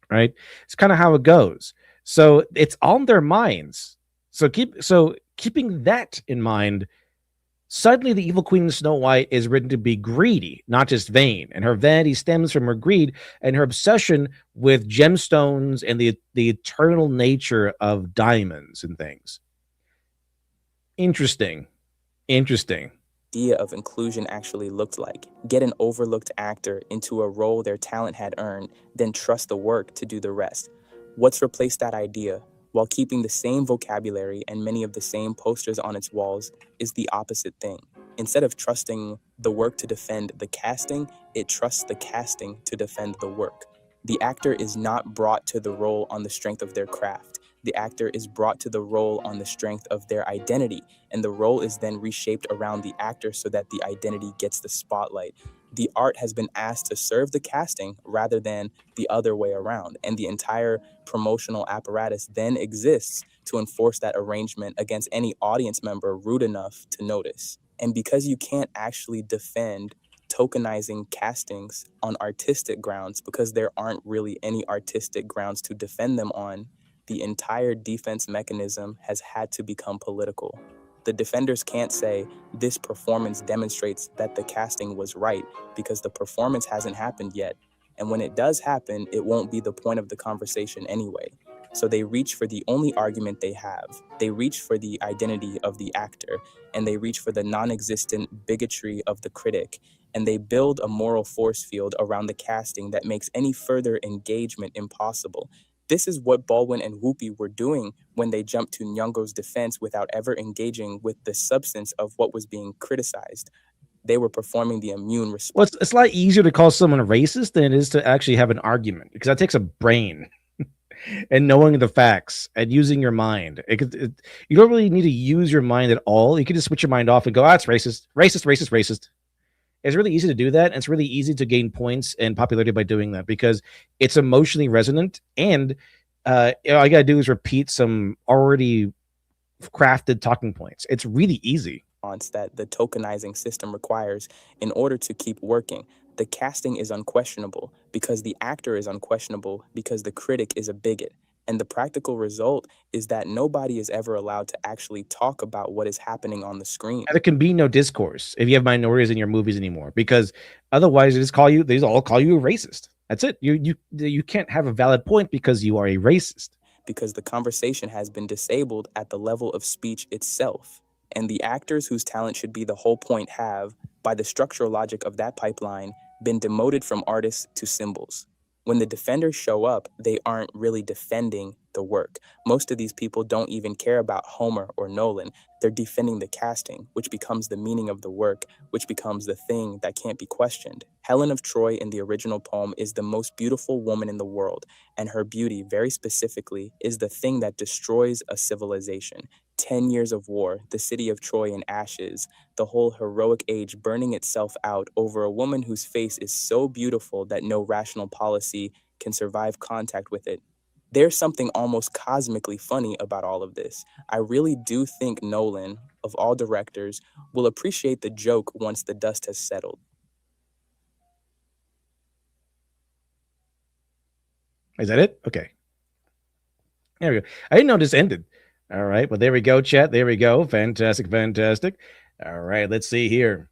Right? It's kind of how it goes. So it's on their minds. So keeping that in mind, suddenly the evil queen Snow White is written to be greedy, not just vain. And her vanity stems from her greed and her obsession with gemstones and the eternal nature of diamonds and things. Interesting. Idea of inclusion actually looked like. Get an overlooked actor into a role their talent had earned, then trust the work to do the rest. What's replaced that idea, while keeping the same vocabulary and many of the same posters on its walls, is the opposite thing. Instead of trusting the work to defend the casting, it trusts the casting to defend the work. The actor is not brought to the role on the strength of their craft. The actor is brought to the role on the strength of their identity, and the role is then reshaped around the actor so that the identity gets the spotlight. The art has been asked to serve the casting rather than the other way around, and the entire promotional apparatus then exists to enforce that arrangement against any audience member rude enough to notice. And because you can't actually defend tokenizing castings on artistic grounds, because there aren't really any artistic grounds to defend them on, the entire defense mechanism has had to become political. The defenders can't say this performance demonstrates that the casting was right because the performance hasn't happened yet. And when it does happen, it won't be the point of the conversation anyway. So they reach for the only argument they have. They reach for the identity of the actor, and they reach for the non-existent bigotry of the critic, and they build a moral force field around the casting that makes any further engagement impossible. This is what Baldwin and Whoopi were doing when they jumped to Nyong'o's defense without ever engaging with the substance of what was being criticized. They were performing the immune response. Well, it's a lot easier to call someone racist than it is to actually have an argument, because that takes a brain and knowing the facts and using your mind. You don't really need to use your mind at all. You can just switch your mind off and go, it's racist. It's really easy to do that, and it's really easy to gain points and popularity by doing that because it's emotionally resonant, and all you gotta do is repeat some already crafted talking points. It's really easy. That the tokenizing system requires in order to keep working. The casting is unquestionable because the actor is unquestionable because the critic is a bigot. And the practical result is that nobody is ever allowed to actually talk about what is happening on the screen. There can be no discourse if you have minorities in your movies anymore, because otherwise they all call you a racist. That's it. You can't have a valid point because you are a racist. Because the conversation has been disabled at the level of speech itself. And the actors whose talent should be the whole point have, by the structural logic of that pipeline, been demoted from artists to symbols. When the defenders show up, they aren't really defending the work. Most of these people don't even care about Homer or Nolan. They're defending the casting, which becomes the meaning of the work, which becomes the thing that can't be questioned. Helen of Troy in the original poem is the most beautiful woman in the world, and her beauty, very specifically, is the thing that destroys a civilization. 10 years of war, the city of Troy in ashes, the whole heroic age burning itself out over a woman whose face is so beautiful that no rational policy can survive contact with it. There's something almost cosmically funny about all of this. I really do think Nolan, of all directors, will appreciate the joke once the dust has settled. Is that it? Okay. There we go. I didn't know this ended. All right. Well, there we go, chat. There we go. Fantastic. All right. Let's see here.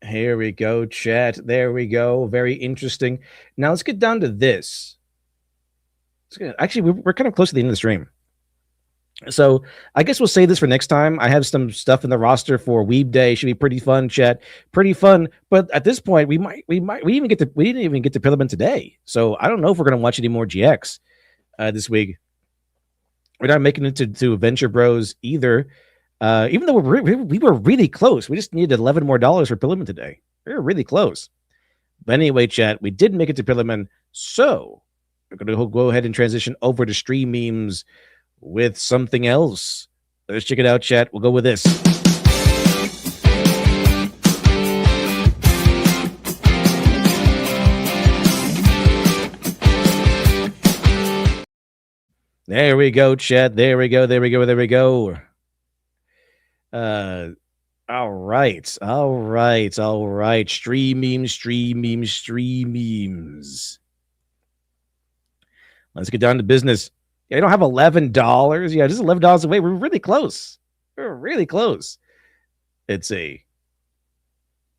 Here we go, chat. There we go. Very interesting. Now let's get down to this. Actually, we're kind of close to the end of the stream. So I guess we'll save this for next time. I have some stuff in the roster for Weeb Day. Should be pretty fun, chat. Pretty fun. But at this point, we didn't even get to Pillarman today. So I don't know if we're gonna watch any more GX this week. We're not making it to Adventure Bros either. Even though we were really close. We just needed $11 more for Pillarman today. We were really close. But anyway, chat, we did make it to Pillarman. So we're going to go ahead and transition over to stream memes with something else. Let's check it out, chat. We'll go with this. There we go, chat. There we go. There we go. There we go. All right. All right. All right. Stream memes, stream memes, stream memes. Let's get down to business. Yeah, I don't have $11. Yeah, just $11 away. We're really close. We're really close. It's a.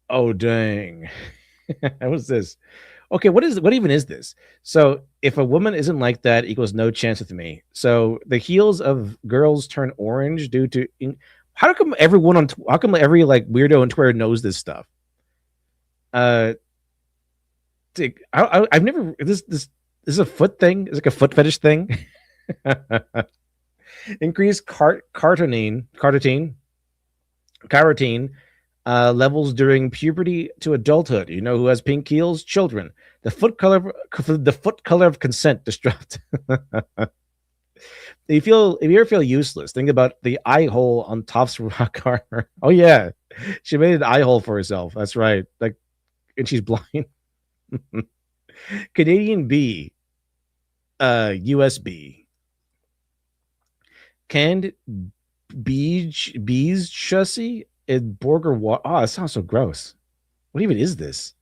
Oh, dang. What's this? Okay, what even is this? So if a woman isn't like that equals no chance with me. So the heels of girls turn orange due to how come everyone on how come every like weirdo on Twitter knows this stuff? I've never this is a foot thing. It's like a foot fetish thing. Increased carotene levels during puberty to adulthood. You know who has pink heels? Children. The foot color of consent disrupt. If you ever feel useless, think about the eye hole on Toph's rock armor. Oh yeah, she made an eye hole for herself. That's right. Like, and she's blind. Canadian B, USB. Canned bees chassis in Borger water. Oh, that sounds so gross. What even is this?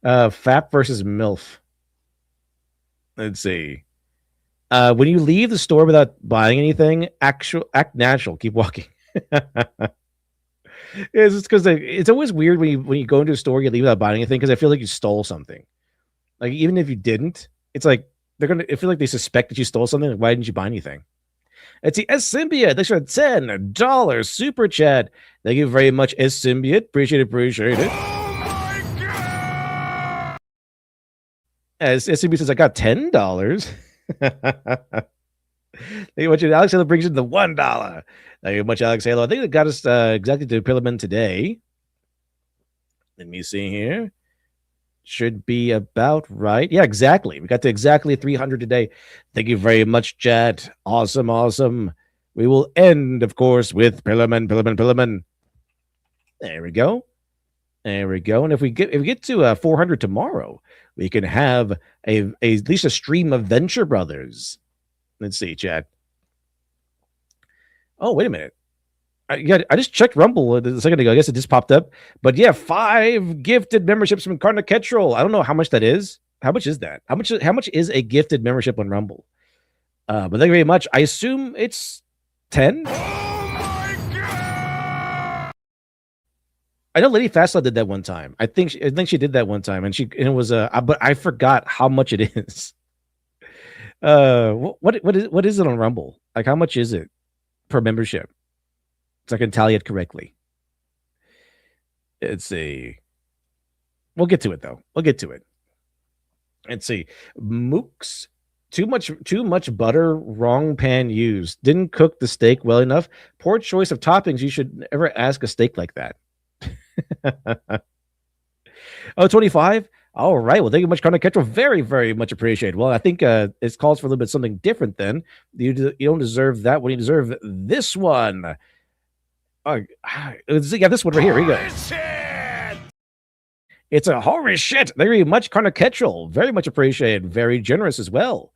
FAP versus MILF. Let's see. When you leave the store without buying anything, act natural. Keep walking. It's because it's always weird when you go into a store, you leave without buying anything because I feel like you stole something. Like even if you didn't, it's like I feel like they suspect that you stole something. Like, why didn't you buy anything? It's the S Symbiote. Thanks for $10 super chat. Thank you very much, S Symbiote. Appreciate it. As S Symbiote says, I got $10. Thank you much. Alex Halo brings in the $1. Thank you much, Alex Halo. I think it got us exactly to Pillarman today. Let me see here. Should be about right. Yeah, exactly. We got to exactly 300 today. Thank you very much, chat. Awesome. We will end, of course, with Pillarman. There we go. And if we get to 400 tomorrow, we can have at least a stream of Venture Brothers. Let's see, chat. Oh, wait a minute. I just checked Rumble a second ago. I guess it just popped up. But yeah, 5 gifted memberships from Karna Ketrel. I don't know how much that is. How much is that? How much is a gifted membership on Rumble? But thank you very much. I assume it's 10. I know Lady Fastlane did that one time. I think she did that one time, and it was but I forgot how much it is. What is it on Rumble? Like, how much is it per membership? So I can tally it correctly. Let's see. We'll get to it though. We'll get to it. Let's see. Mooks. Too much butter, wrong pan used. Didn't cook the steak well enough. Poor choice of toppings. You should never ask a steak like that. Oh, 25. All right. Well, thank you much, Connor Ketchel. Very, very much appreciated. Well, I think it calls for a little bit something different then. You don't deserve that one. You deserve this one. Yeah, this one right here. Here you go. It's a horror shit. Very much, Connor Ketchel. Very much appreciated. Very generous as well.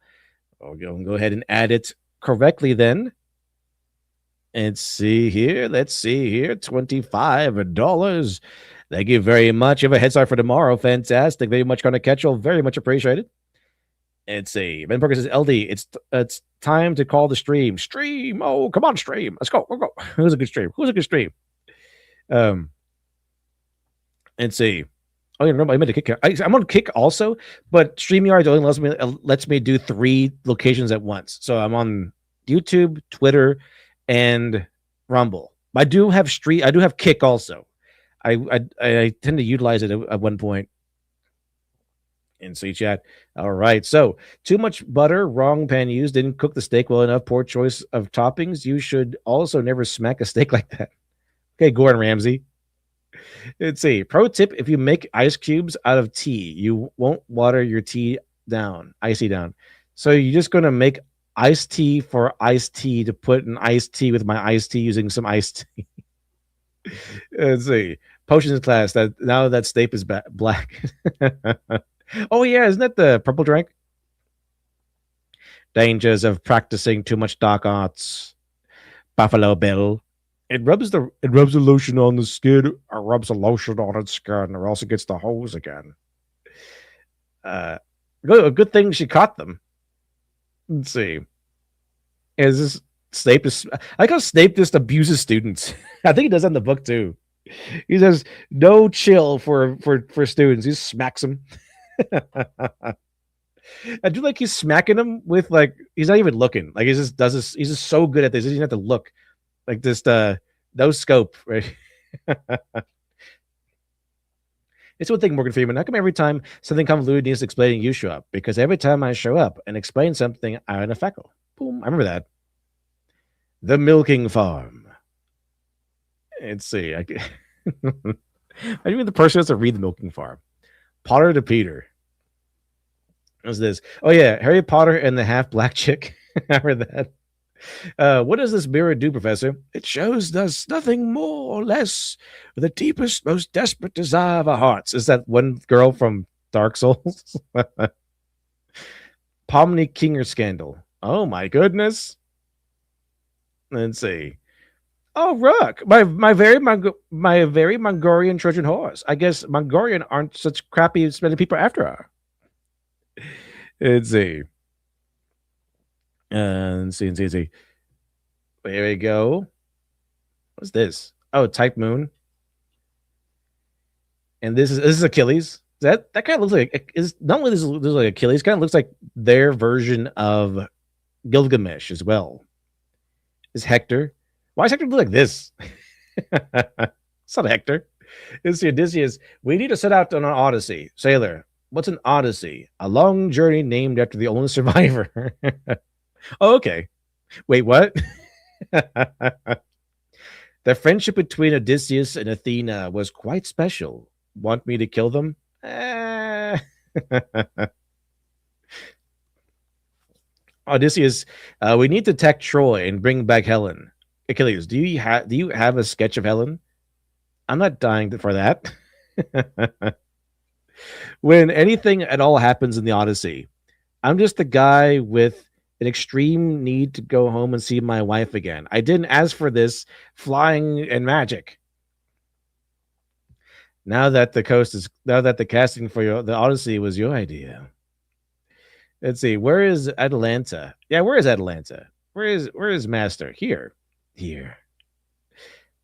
I'll go ahead and add it correctly then. Let's see here. $25. Thank you very much. You have a head start for tomorrow. Fantastic. Very much, Connor Ketchel. Very much appreciated. Let's see. Ben Parker says, LD, it's time to call the stream. Stream. Oh, come on, stream. Let's go. We'll go. Who's a good stream? Let's see. Oh, yeah, remember I made a Kick. I'm on Kick also, but StreamYard only lets me do 3 locations at once. So I'm on YouTube, Twitter, and Rumble. I do have Kick also. I tend to utilize it at one point. In C chat. All right. So too much butter, wrong pan used, didn't cook the steak well enough, poor choice of toppings. You should also never smack a steak like that. Okay, Gordon Ramsay. Let's see. Pro tip: if you make ice cubes out of tea, you won't water your tea down, icy down. So you're just gonna make iced tea for iced tea to put in iced tea with my iced tea using some iced tea. Let's see. Potions class. That steak is black. Oh yeah, isn't that the purple drink? Dangers of practicing too much dark arts. Buffalo Bill. It rubs the lotion on the skin, or rubs the lotion on its skin, or else it gets the hose again. A good thing she caught them. Let's see. Is this Snape? I like how Snape just abuses students. I think he does that in the book too. He says no chill for students. He just smacks them. I do like he's smacking them with like he's not even looking. Like he just does this. He's just so good at this. He doesn't have to look. Like just no scope, right? It's one thing, Morgan Freeman. How come every time something convoluted needs explaining, you show up? Because every time I show up and explain something, I'm a feckle. Boom. I remember that. The milking farm. Let's see. I mean, the person has to read the milking farm. Potter to Peter. What's this? Oh yeah, Harry Potter and the half black chick. I read that. What does this mirror do, Professor? It shows us nothing more or less the deepest, most desperate desire of our hearts. Is that one girl from Dark Souls? Pomni Kinger scandal. Oh my goodness. Let's see. Oh, Rook, my very Mongolian Trojan horse. I guess Mongolian aren't such crappy smelly people after all. Let's see. Let's see. There we go. What's this? Oh, Type Moon. And this is Achilles. That kind of looks like is not only this looks like Achilles, kind of looks like their version of Gilgamesh as well. Is Hector? Why does Hector look like this? It's not Hector. It's the Odysseus. We need to set out on an odyssey. Sailor, what's an odyssey? A long journey named after the only survivor. Oh, okay. Wait, what? The friendship between Odysseus and Athena was quite special. Want me to kill them? Odysseus, we need to attack Troy and bring back Helen. Achilles, do you have a sketch of Helen? I'm not dying for that. When anything at all happens in the Odyssey, I'm just the guy with an extreme need to go home and see my wife again. I didn't ask for this flying and magic. Now that the casting for the Odyssey was your idea. Let's see. Where is Atalanta? Yeah, where is Atalanta? Where is Master? Here.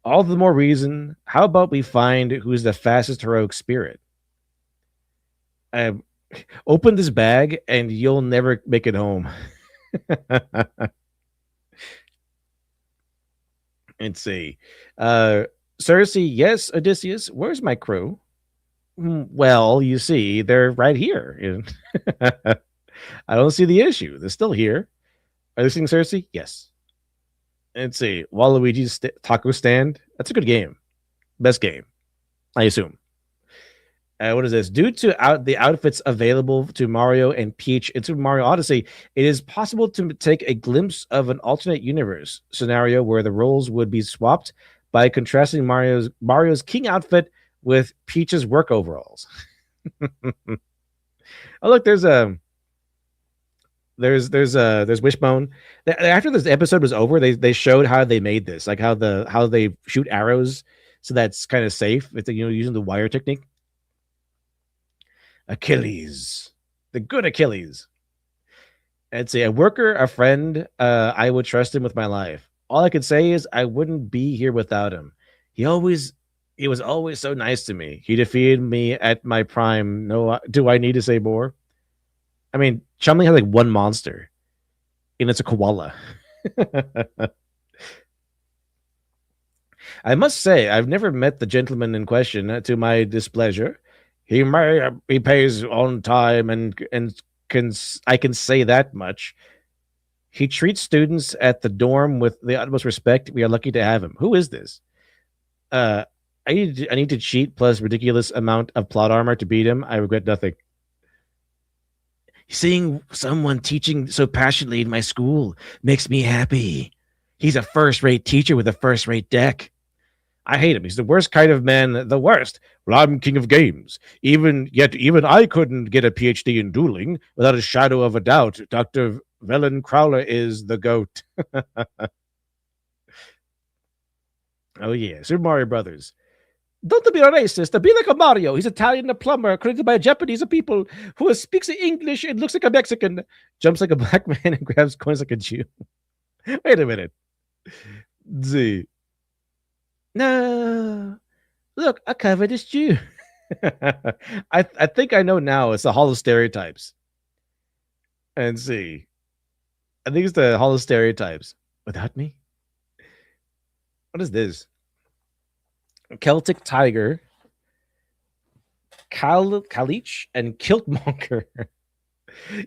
All the more reason. How about we find who's the fastest heroic spirit? Open this bag and you'll never make it home. Let's see. Cersei, yes, Odysseus. Where's my crew? Well, you see, they're right here. I don't see the issue. They're still here. Are they seeing Cersei? Yes. Let's see. Waluigi's taco stand. That's a good game. Best game, I assume. What is this? Due to the outfits available to Mario and Peach in Super Mario Odyssey, it is possible to take a glimpse of an alternate universe scenario where the roles would be swapped by contrasting Mario's king outfit with Peach's work overalls. Oh, look, there's Wishbone. After this episode was over, they showed how they made this, like how they shoot arrows, so that's kind of safe. It's using the wire technique. Achilles, the good Achilles. Let's see, a worker, a friend. I would trust him with my life. All I could say is I wouldn't be here without him. He was always so nice to me. He defeated me at my prime. No, do I need to say more? I mean, Chumley has like one monster, and it's a koala. I must say, I've never met the gentleman in question to my displeasure. He pays on time and I can say that much. He treats students at the dorm with the utmost respect. We are lucky to have him. Who is this? I need to cheat plus ridiculous amount of plot armor to beat him. I regret nothing. Seeing someone teaching so passionately in my school makes me happy. He's a first-rate teacher with a first-rate deck. I hate him. He's the worst kind of man, the worst. Well, I'm king of games. Even I couldn't get a PhD in dueling without a shadow of a doubt. Dr. Velen Crowler is the GOAT. Oh, yeah. Super Mario Brothers. Don't be a racist. Be like a Mario. He's Italian, a plumber, created by a Japanese people who speaks English and looks like a Mexican, jumps like a black man, and grabs coins like a Jew. Wait a minute. Z. No. Look, I covered this Jew. I think I know now. It's the Hall of Stereotypes. And see. I think it's the Hall of Stereotypes. Without me? What is this? Celtic Tiger, Kalich, and Kiltmonger.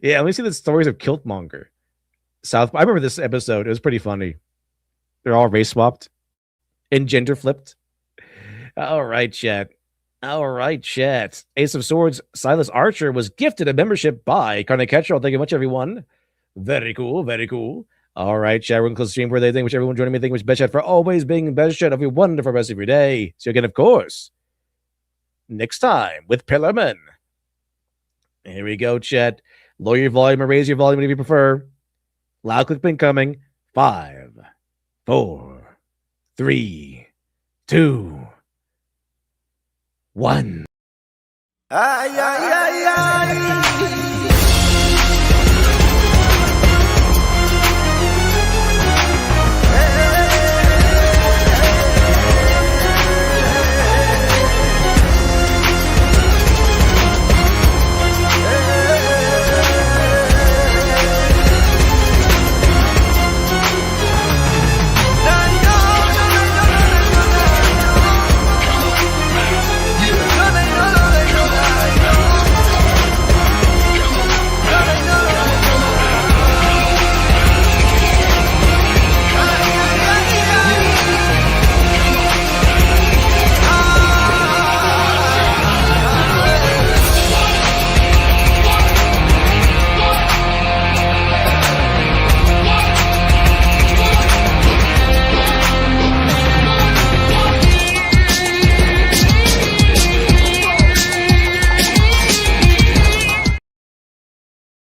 Yeah, let me see the stories of Kiltmonger. I remember this episode. It was pretty funny. They're all race swapped and gender flipped. All right, chat. Ace of Swords, Silas Archer was gifted a membership by Carney Ketchel. Thank you much, everyone. Very cool. All right, chat. We're going to close the stream for today. Thank you much, everyone joining me. Thank you much, Best Chat, for always being Best Chat. Have a wonderful rest of your day. See you again, of course, next time with Pillarman. Here we go, chat. Lower your volume or raise your volume if you prefer. Loud click pin coming. 5, 4, 3, 2, 1. Ay, ay, ay, ay.